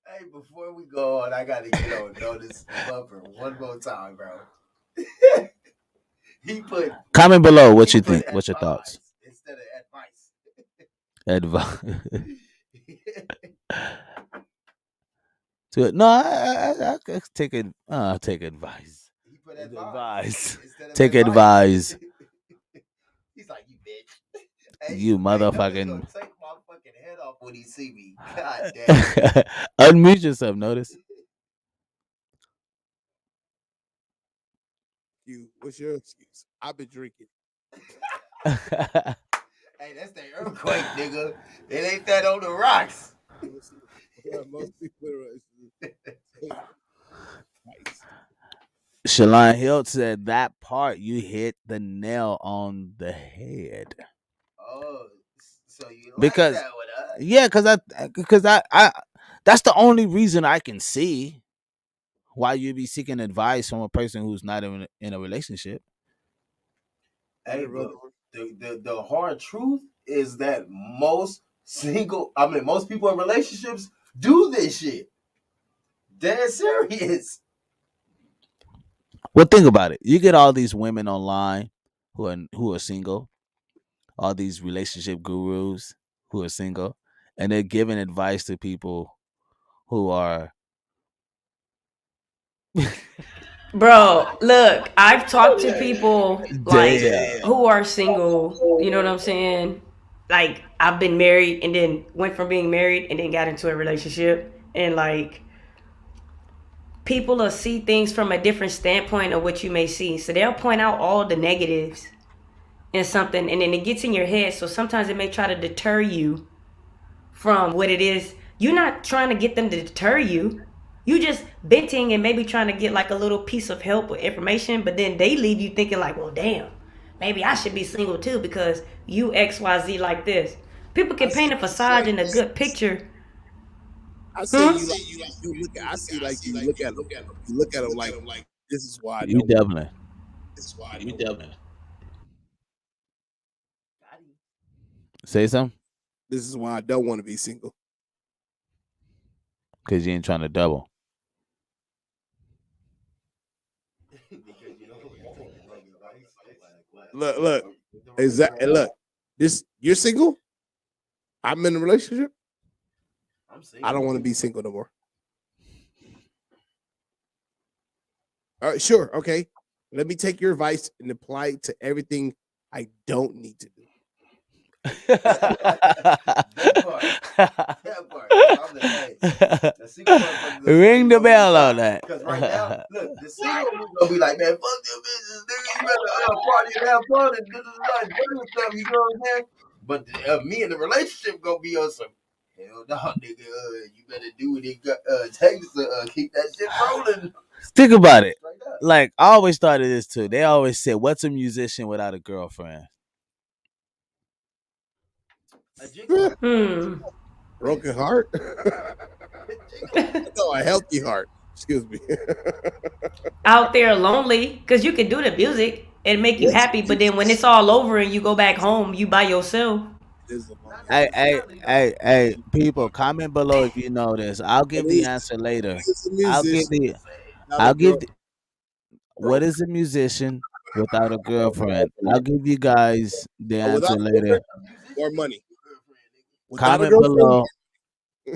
Hey, before we go on, I gotta get on notice bumper one more time, bro. he put
Comment below what
he
you
put
think. What's your thoughts?
advice instead of advice.
Advice.
he
No, I could take it. Take advice.
put
Advice.
instead of
Take
advice.
advice.
He's like, you bitch. Hey,
You
hey, notice gonna
motherfucking.
take my fucking head off when he see me. God damn.
Unmute yourself. Notice.
You, what's your excuse? I've been drinking.
Hey, that's the earthquake, nigga. It ain't that on the rocks.
Most people are nice.
Shalon Hilt said that part you hit the nail on the head.
Oh, so you like
Because
that one, huh?
yeah, because I that's the only reason I can see why you'd be seeking advice from a person who's not in a relationship.
Hey, but the hard truth is that most people in relationships do this shit. Dead serious.
Well, think about it. You get all these women online who are single, all these relationship gurus who are single, and they're giving advice to people who are.
Bro, look, I've talked to people like
Damn.
who are single, you know what I'm saying? Like I've been married and then went from being married and then got into a relationship and like people will see things from a different standpoint of what you may see. So they'll point out all the negatives in something and then it gets in your head. So sometimes it may try to deter you from what it is. You're not trying to get them to deter you. You just venting and maybe trying to get like a little piece of help or information, but then they leave you thinking like, well, damn, maybe I should be single too because you XYZ like this. People can paint a facade and a good picture.
I say
Hmm?
you like you look at. I see like you look at them. You look at them like this is why I
You
don't.
definitely. Say something
This is why I don't want to be single.
because you ain't trying to double.
Because you don't want to take the wrong advice.
Look. Exactly. Look, this you're single. I'm in a relationship.
I'm
I don't
single.
want to be single no more. All right, sure, okay. Let me take your advice and apply it to everything I don't need to do.
That part. That part. 'Cause I'm the hey, the single motherfuckers gonna
Ring the
stay
bell on
top.
that.
Because right now, look, the single ones gonna be like, man, fuck them bitches, nigga. You better party and have fun and do stuff. You know what I'm saying? But me and the relationship gonna be on some. Hell no, nigga. You better do what it takes to keep that shit rolling.
Think about it.
Straight up.
Like I always started this too. They always said, "What's a musician without a girlfriend?"
A gigolo.
Hmm.
Broken heart. No, a healthy heart. Excuse me.
Out there lonely, because you can do the music and make you happy, but then when it's all over and you go back home, you by yourself.
Hey, people, comment below if you know this. I'll give the answer later. I'll give the. I'll give. The, what is a musician without a girlfriend? I'll give you guys the answer later.
More money.
Comment below.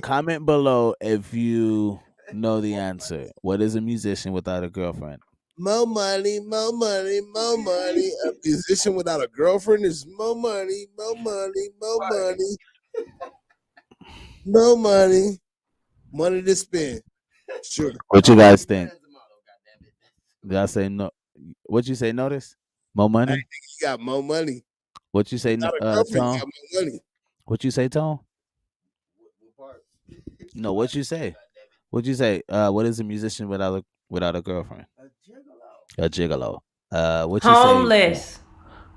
Comment below if you know the answer. What is a musician without a girlfriend?
More money, more money, more money. A musician without a girlfriend is more money, more money, more money, more money, money to spend. Sure.
What you guys think? Did I say no? What you say? Notice more money.
You got more money.
What you say?
Without a girlfriend, you
Tone.
got more money.
What you say, Tone? No, what you say? What you say? What is a musician without a girlfriend? A gigolo. What you say?
Homeless.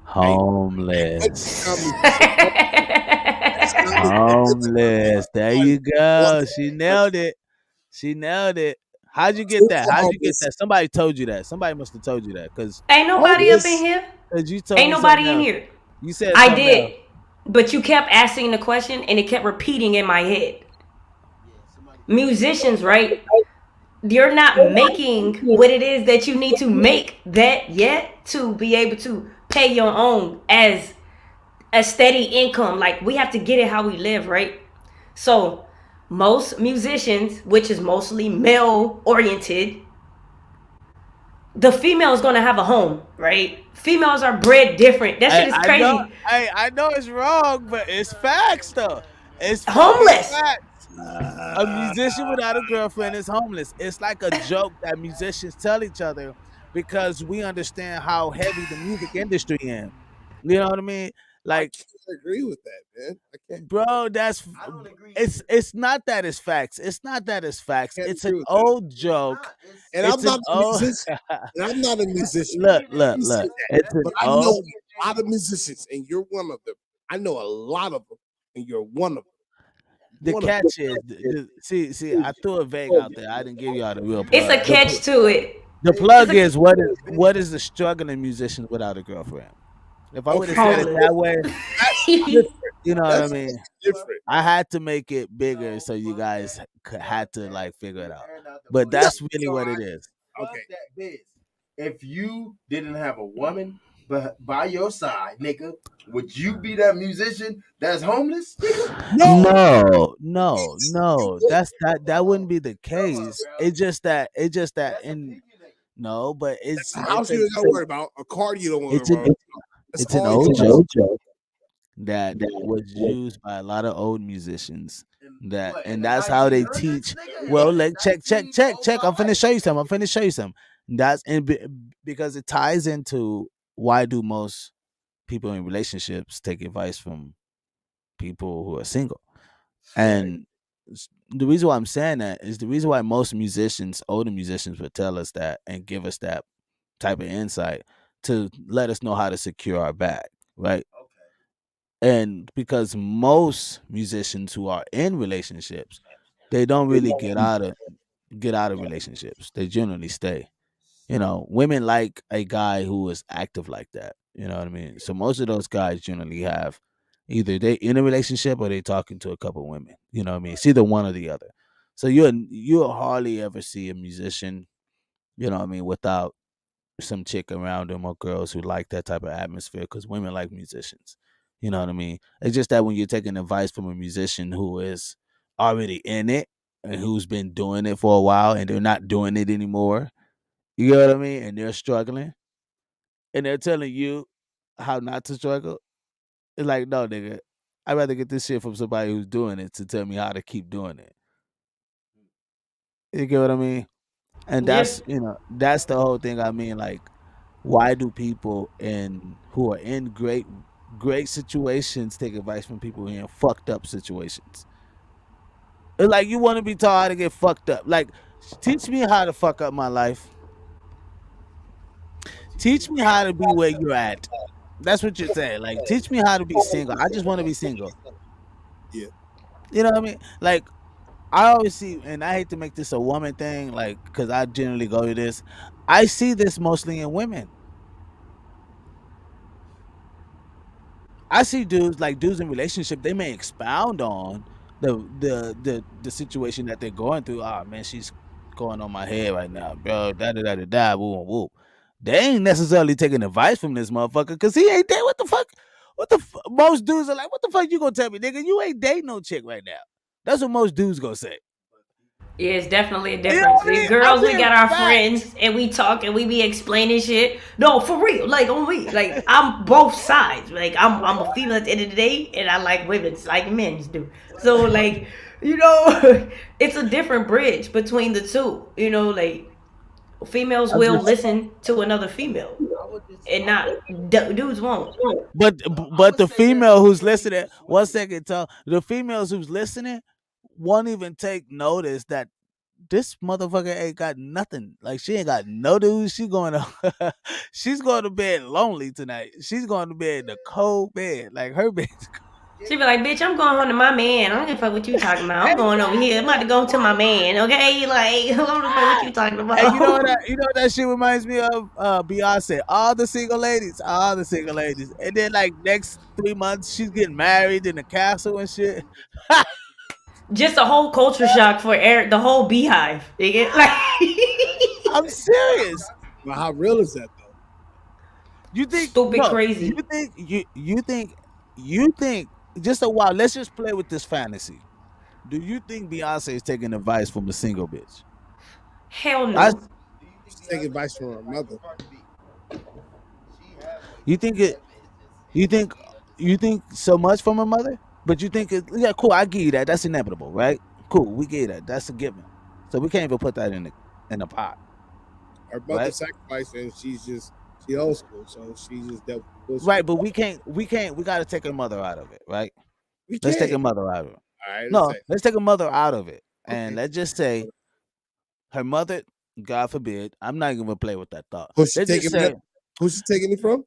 Homeless.
Homeless.
Homeless. There you go. She nailed it. She nailed it. How'd you get that? How'd you get that? Somebody told you that. Somebody must have told you that. Cause
Ain't nobody up in here.
you told
Ain't
me
nobody
something
in
else.
here.
You said
I
something
did,
else.
but you kept asking the question and it kept repeating in my head. Musicians, right? You're not making what it is that you need to make that yet to be able to pay your own as a steady income. Like we have to get it how we live, right? So most musicians, which is mostly male oriented, the female is gonna have a home, right? Females are bred different. That shit is crazy.
I know it's wrong, but it's facts though. It's fucking
Homeless.
facts. A musician without a girlfriend is homeless. It's like a joke that musicians tell each other because we understand how heavy the music industry is. You know what I mean? Like,
I can't agree with that, man. I can't.
bro, that's
I don't agree.
it's not that it's facts. It's not that it's facts.
Can't
It's
agree
an
with that.
old joke.
And
It's
I'm not
an
a
old.
musician. And I'm not a musician.
Look.
You say that,
It's an
but I know
old.
a lot of musicians, and you're one of them. I know a lot of them, and you're one of them.
The
One of
catch is, see, I threw a vague out there. I didn't give y'all the real plug.
It's a catch to it.
The plug is what is the struggling musician without a girlfriend? If I would have said it that way, you know what I mean.
different.
I had to make it bigger so you guys had to like figure it out. But that's really what it is.
Okay.
If you didn't have a woman by your side, nigga, would you be that musician that's homeless?
No. That wouldn't be the case. It's just that no, but it's
A house you don't worry about. A car you don't want to worry about.
it's an old joke that was used by a lot of old musicians. And that's how they teach. Well, like check. I'm finna show you something. That's because it ties into why do most people in relationships take advice from people who are single. And the reason why I'm saying that is the reason why most musicians, older musicians, would tell us that and give us that type of insight to let us know how to secure our bag, right? And because most musicians who are in relationships, they don't really get out of relationships. They generally stay. You know, women like a guy who is active like that. You know what I mean? So most of those guys generally have either they in a relationship or they talking to a couple women. You know what I mean? It's either one or the other. So you'll hardly ever see a musician, you know what I mean, without some chick around them or girls who like that type of atmosphere because women like musicians. You know what I mean? It's just that when you're taking advice from a musician who is already in it and who's been doing it for a while and they're not doing it anymore, you know what I mean? And they're struggling and they're telling you how not to struggle. It's like, no, nigga. I'd rather get this shit from somebody who's doing it to tell me how to keep doing it. You get what I mean? And
Yeah.
that's the whole thing. I mean, like, why do people who are in great situations take advice from people who are in fucked up situations? It's like you want to be taught how to get fucked up. Like, teach me how to fuck up my life. Teach me how to be where you're at. That's what you're saying. Like, teach me how to be single. I just want to be single.
Yeah.
You know what I mean? Like, I always see, and I hate to make this a woman thing, like, because I generally go to this. I see this mostly in women. I see dudes in relationship. They may expound on the situation that they're going through. Ah, man, she's going on my head right now, bro. Da da da da da. Whoop whoop. They ain't necessarily taking advice from this motherfucker because he ain't there. What the fuck? Most dudes are like, what the fuck you gonna tell me, nigga? You ain't dating no chick right now. That's what most dudes gonna say.
Yeah, it's definitely a
You know
difference.
what I
The
mean? I'm
girls, we
being
got our
facts.
friends and we talk and we be explaining shit. No, for real. Like on me. Like I'm both sides. Like I'm a female at the end of the day and I like women's like men's do. So like, it's a different bridge between the two. Like females
I'm
will
just,
listen to another female and not dudes won't.
but the female who's listening, one second, Tom. The females who's listening won't even take notice that this motherfucker ain't got nothing. Like she ain't got no dudes. She's going to bed lonely tonight. She's going to bed in the cold bed. Like her bed.
She be like, bitch, I'm going home to my man. I don't give a fuck what you talking about. I'm going over here. I'm about to go to my man, okay? Like, I don't give a fuck what you talking about.
And you know what that shit reminds me of? Beyonce. All the single ladies. And then like next 3 months, she's getting married in the castle and shit.
Just a whole culture shock for Eric, the whole beehive. You get like
I'm serious.
But how real is that though?
You think
stupid
no,
crazy.
you think just a while, let's just play with this fantasy. Do you think Beyonce is taking advice from a single bitch?
Hell no.
I,
She's taking advice from her mother.
you think it you think so much from her mother? But you think yeah, cool, I give you that. That's inevitable, right? Cool, we give you that. That's a given. So we can't even put that in the pot.
Her mother
Right?
sacrificed her and she old school, so she just dealt with bullshit.
Right, but we gotta take her mother out of it, right? Let's take her mother out of it.
All right,
No, let's take her mother out of it. And
Okay.
let's just say her mother, God forbid, I'm not even gonna play with that thought.
Who's she
Let's just
taking
say,
it? Who's she taking it from?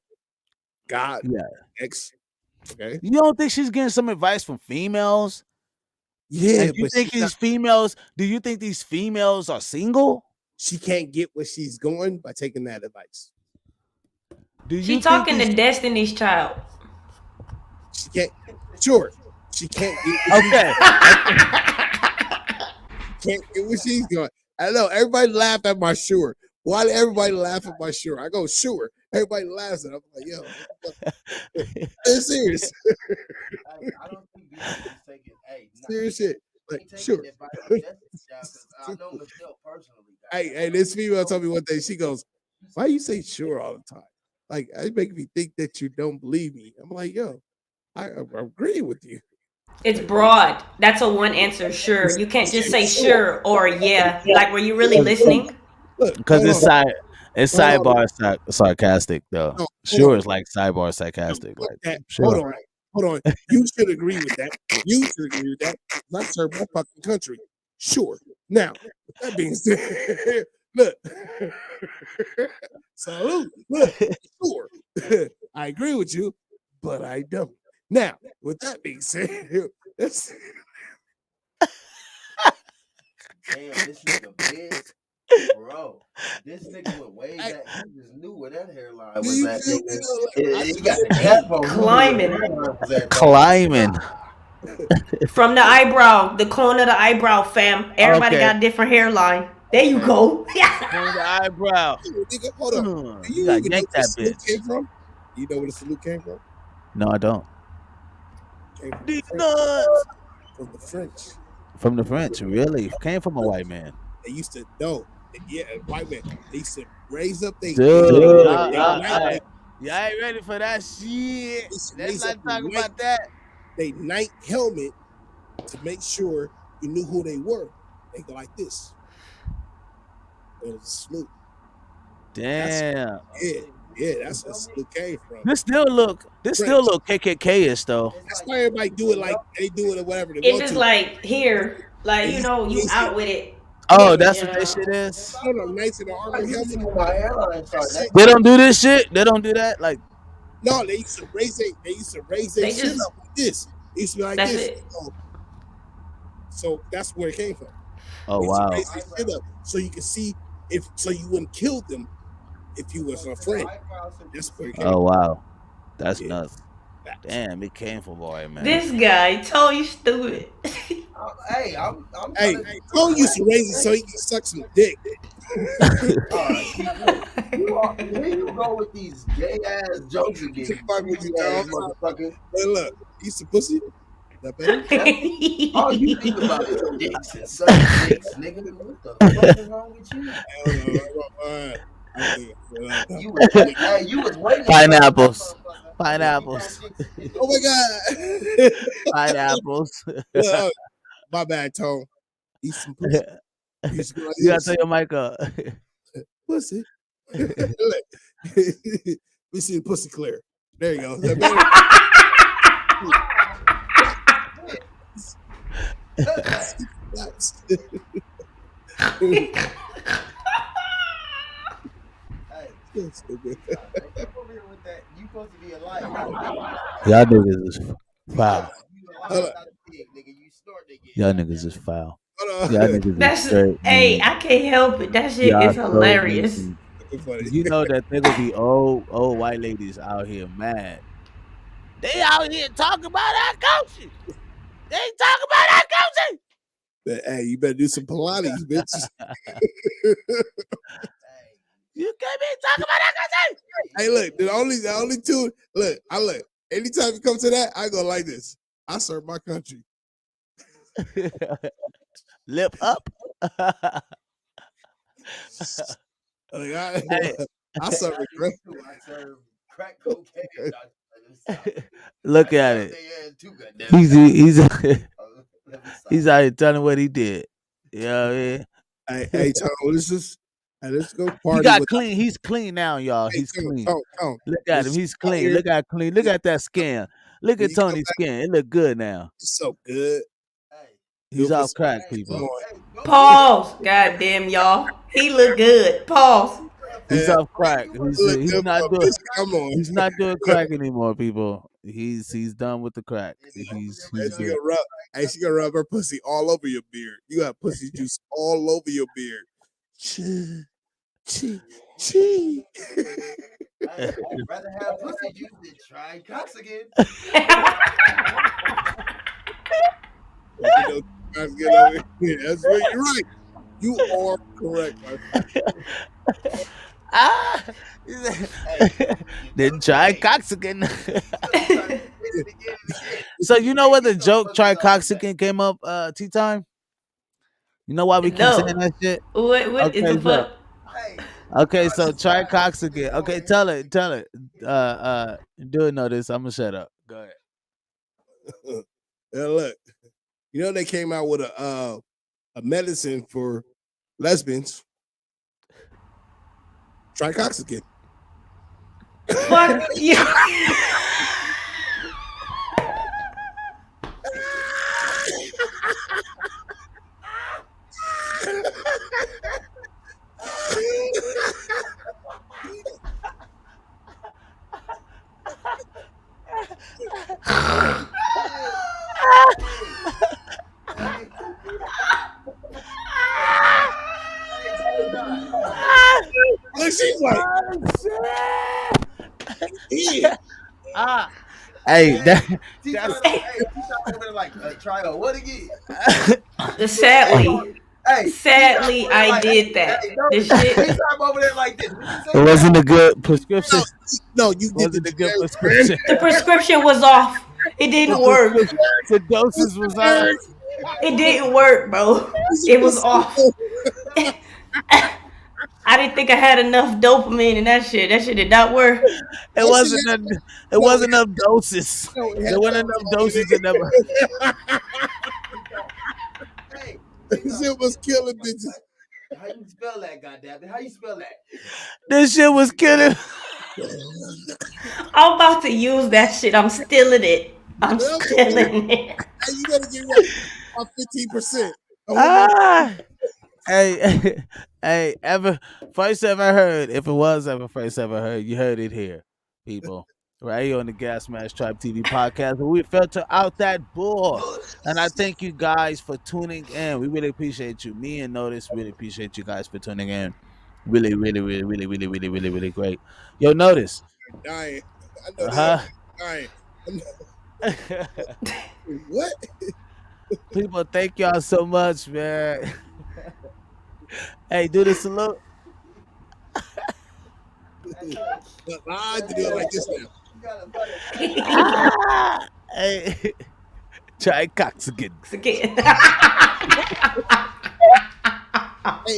God.
yeah.
X. Okay.
You don't think she's getting some advice from females?
Yeah,
And you
but
think these females, do you think these females are single?
she can't get where she's going by taking that advice.
Do you
She
think
talking
these,
to Destiny's Child.
She can't. Sure, she can't get.
okay.
Can't get where she's going. I know everybody laugh at my sure. Why did everybody laugh at my sure? I go sure. Everybody laughs at it. I'm like, yo, it's serious.
I don't think Beyonce's taking. Hey,
Serious shit. Like,
ain't taking
sure.
advice from Destiny's Child 'cause I know Michelle personally.
Hey, this female told me one day, she goes, why you say sure all the time? Like, it make me think that you don't believe me. I'm like, yo, I agree with you.
It's broad. That's a one answer. Sure. You can't just say sure or yeah. Like, were you really listening?
Look,
Because
hold on.
it's
Hold on.
sidebar sarcastic though.
No, hold
Sure
on.
is like sidebar sarcastic.
Look
Like
that.
sure.
Hold on. You should agree with that. You should agree with that. I serve my fucking country. Sure. Now, with that being said, look. Salute. Look, sure. I agree with you, but I don't. Now, with that being said, that's
Damn, this nigga big. Bro, this nigga went way back. He just knew where that hairline was
you
at,
feel
nigga.
me, though? Like,
He got the cap on.
Climbing.
Climbing.
From the eyebrow, the corner of the eyebrow, fam. Everybody
Okay.
got a different hairline. There you go.
From the eyebrow.
nigga, hold on. Do
You
you
gotta
even know
yank
where the
that
salute
bitch.
came from? You know where the salute came from?
No, I don't.
Came from the
These
French.
nuts.
From the French.
From the French, really? Came from a white man.
They used to know. Yeah, white man. They used to raise up they
Dude,
they
y'all,
white
y'all,
man.
Yeah, I ain't ready for that shit.
Let's
Let's
raise up
not talk about that.
they night helmet to make sure you knew who they were. They go like this. It was a salute.
Damn.
Yeah, that's where salute came from.
This still look KKK-ish though.
That's why everybody do it like they do it or whatever they
If
want
it's
to.
like here, like you know, you out with it.
Oh, that's what this shit is.
I don't know, Knights in the Army helmet.
My airline started.
They don't do this shit. They don't do that. Like,
no, they used to raise their shit up like this. It used to be like
That's
this.
it.
So that's where it came from.
oh
They used to
wow.
raise their shit up so you can see so you wouldn't kill them if you was a friend. That's where it came
Oh wow. That's
Yeah.
nuts. Damn, it came from boy, man.
This guy told you stupid.
Hey, I'm
Hey, Cole used to raise it so he can suck some dick.
Here you go with these gay ass jokes again.
Fuck with you,
Ass
dog.
motherfucker.
Hey, look, he used to pussy. That better?
All you think about is dicks and sucking dicks, nigga. What the fuck is wrong with you? You was waiting.
Pineapples. Pineapples.
Oh my god.
Pineapples.
Look, my bad, Tone. Eat some pussy. He used to go like
You gotta
this.
tell your mic up.
Pussy. Look. We see the pussy clear. There you go. Is that better?
Hey, come over here with that. You supposed to be a liar.
Y'all niggas is foul.
You not a pig, nigga. You snort, nigga.
Y'all niggas is foul.
Hold on.
Y'all niggas is
That's
straight.
hey,
mean.
I can't help it. That shit
Y'all
is
so
hilarious.
mean.
Funny.
You know that there gonna be old white ladies out here mad. They out here talking about our culture. They talking about our culture.
But, hey, you better do some Pilates, bitch.
You can't be talking about our culture.
Hey, look, the only two. Look, anytime you come to that, I go like this. I serve my country.
Lip up.
Like,
Hey.
I serve it great.
I serve crack cocaine.
Look at it. He's out here telling what he did. You know what I mean?
Hey, Tom, let's go party.
He got
with
clean. He's clean now, y'all.
Hey,
He's clean.
Tom.
Look at him. He's clean.
here.
Look how clean. Look at that skin. Look
When
at
you come
Tony's
back-
skin. It look good now.
It's so good.
He's
Good
off
for-
crack,
Come
people.
on.
Pause. Goddamn y'all. He look good. Pause.
He's
Yeah.
off crack.
Look
He's
good
not
for a
doing.
bitch. Come on.
He's not doing crack anymore, people. He's done with the crack. He's
Hey, she
good.
gonna rub her pussy all over your beard. You got pussy juice all over your beard. Chee.
I'd rather have pussy juice than try cocks again.
You know, guys get over here. That's right. You're right. You are correct, my friend.
Ah, then try Coxican. So you know what the joke try Coxican came up tea time? You know why we keep
No.
saying that shit?
What is
Okay,
the fuck?
Okay, so try Coxican. Okay, tell it. Do it notice. I'm gonna shut up. Go ahead.
Yeah, look. You know they came out with a medicine for lesbians. Try Coxican.
Fuck you.
Look, she's like, yeah.
Hey, that's
Try what again?
Sadly,
Hey,
I did that. This shit.
He's over there like this.
it wasn't a good prescription.
No, you get
Wasn't
the
a good
generic
prescription.
The prescription was off. It didn't work.
The doses was on.
It didn't work, bro. It was off. I I didn't think I had enough dopamine in that shit. That shit did not work.
It wasn't enough. It wasn't enough doses. There wasn't enough doses in them.
Hey,
This shit was killing bitches.
how you spell that? Goddamn it! How you spell that?
This shit was killing.
I'm about to use that shit. I'm stealing it. I'm stealing it.
Hey, you better get what? About 15%.
Ah. Hey, hey, first ever heard. If it was ever first ever heard, you heard it here, people. Right here on the GasmaskTribe TV podcast, where we filter out that bull. And I thank you guys for tuning in. We really appreciate you. Me and Notice really appreciate you guys for tuning in. Really, really, really, really, really, really, really, really great. Yo, Notice.
Dying. I know dying. What?
People, thank y'all so much, man. Hey, do the salute.
I have to do it like this now.
Hey, try cocks again.
Again.
Hey,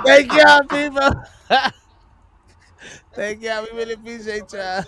Thank y'all, people. Thank y'all. We really appreciate y'all.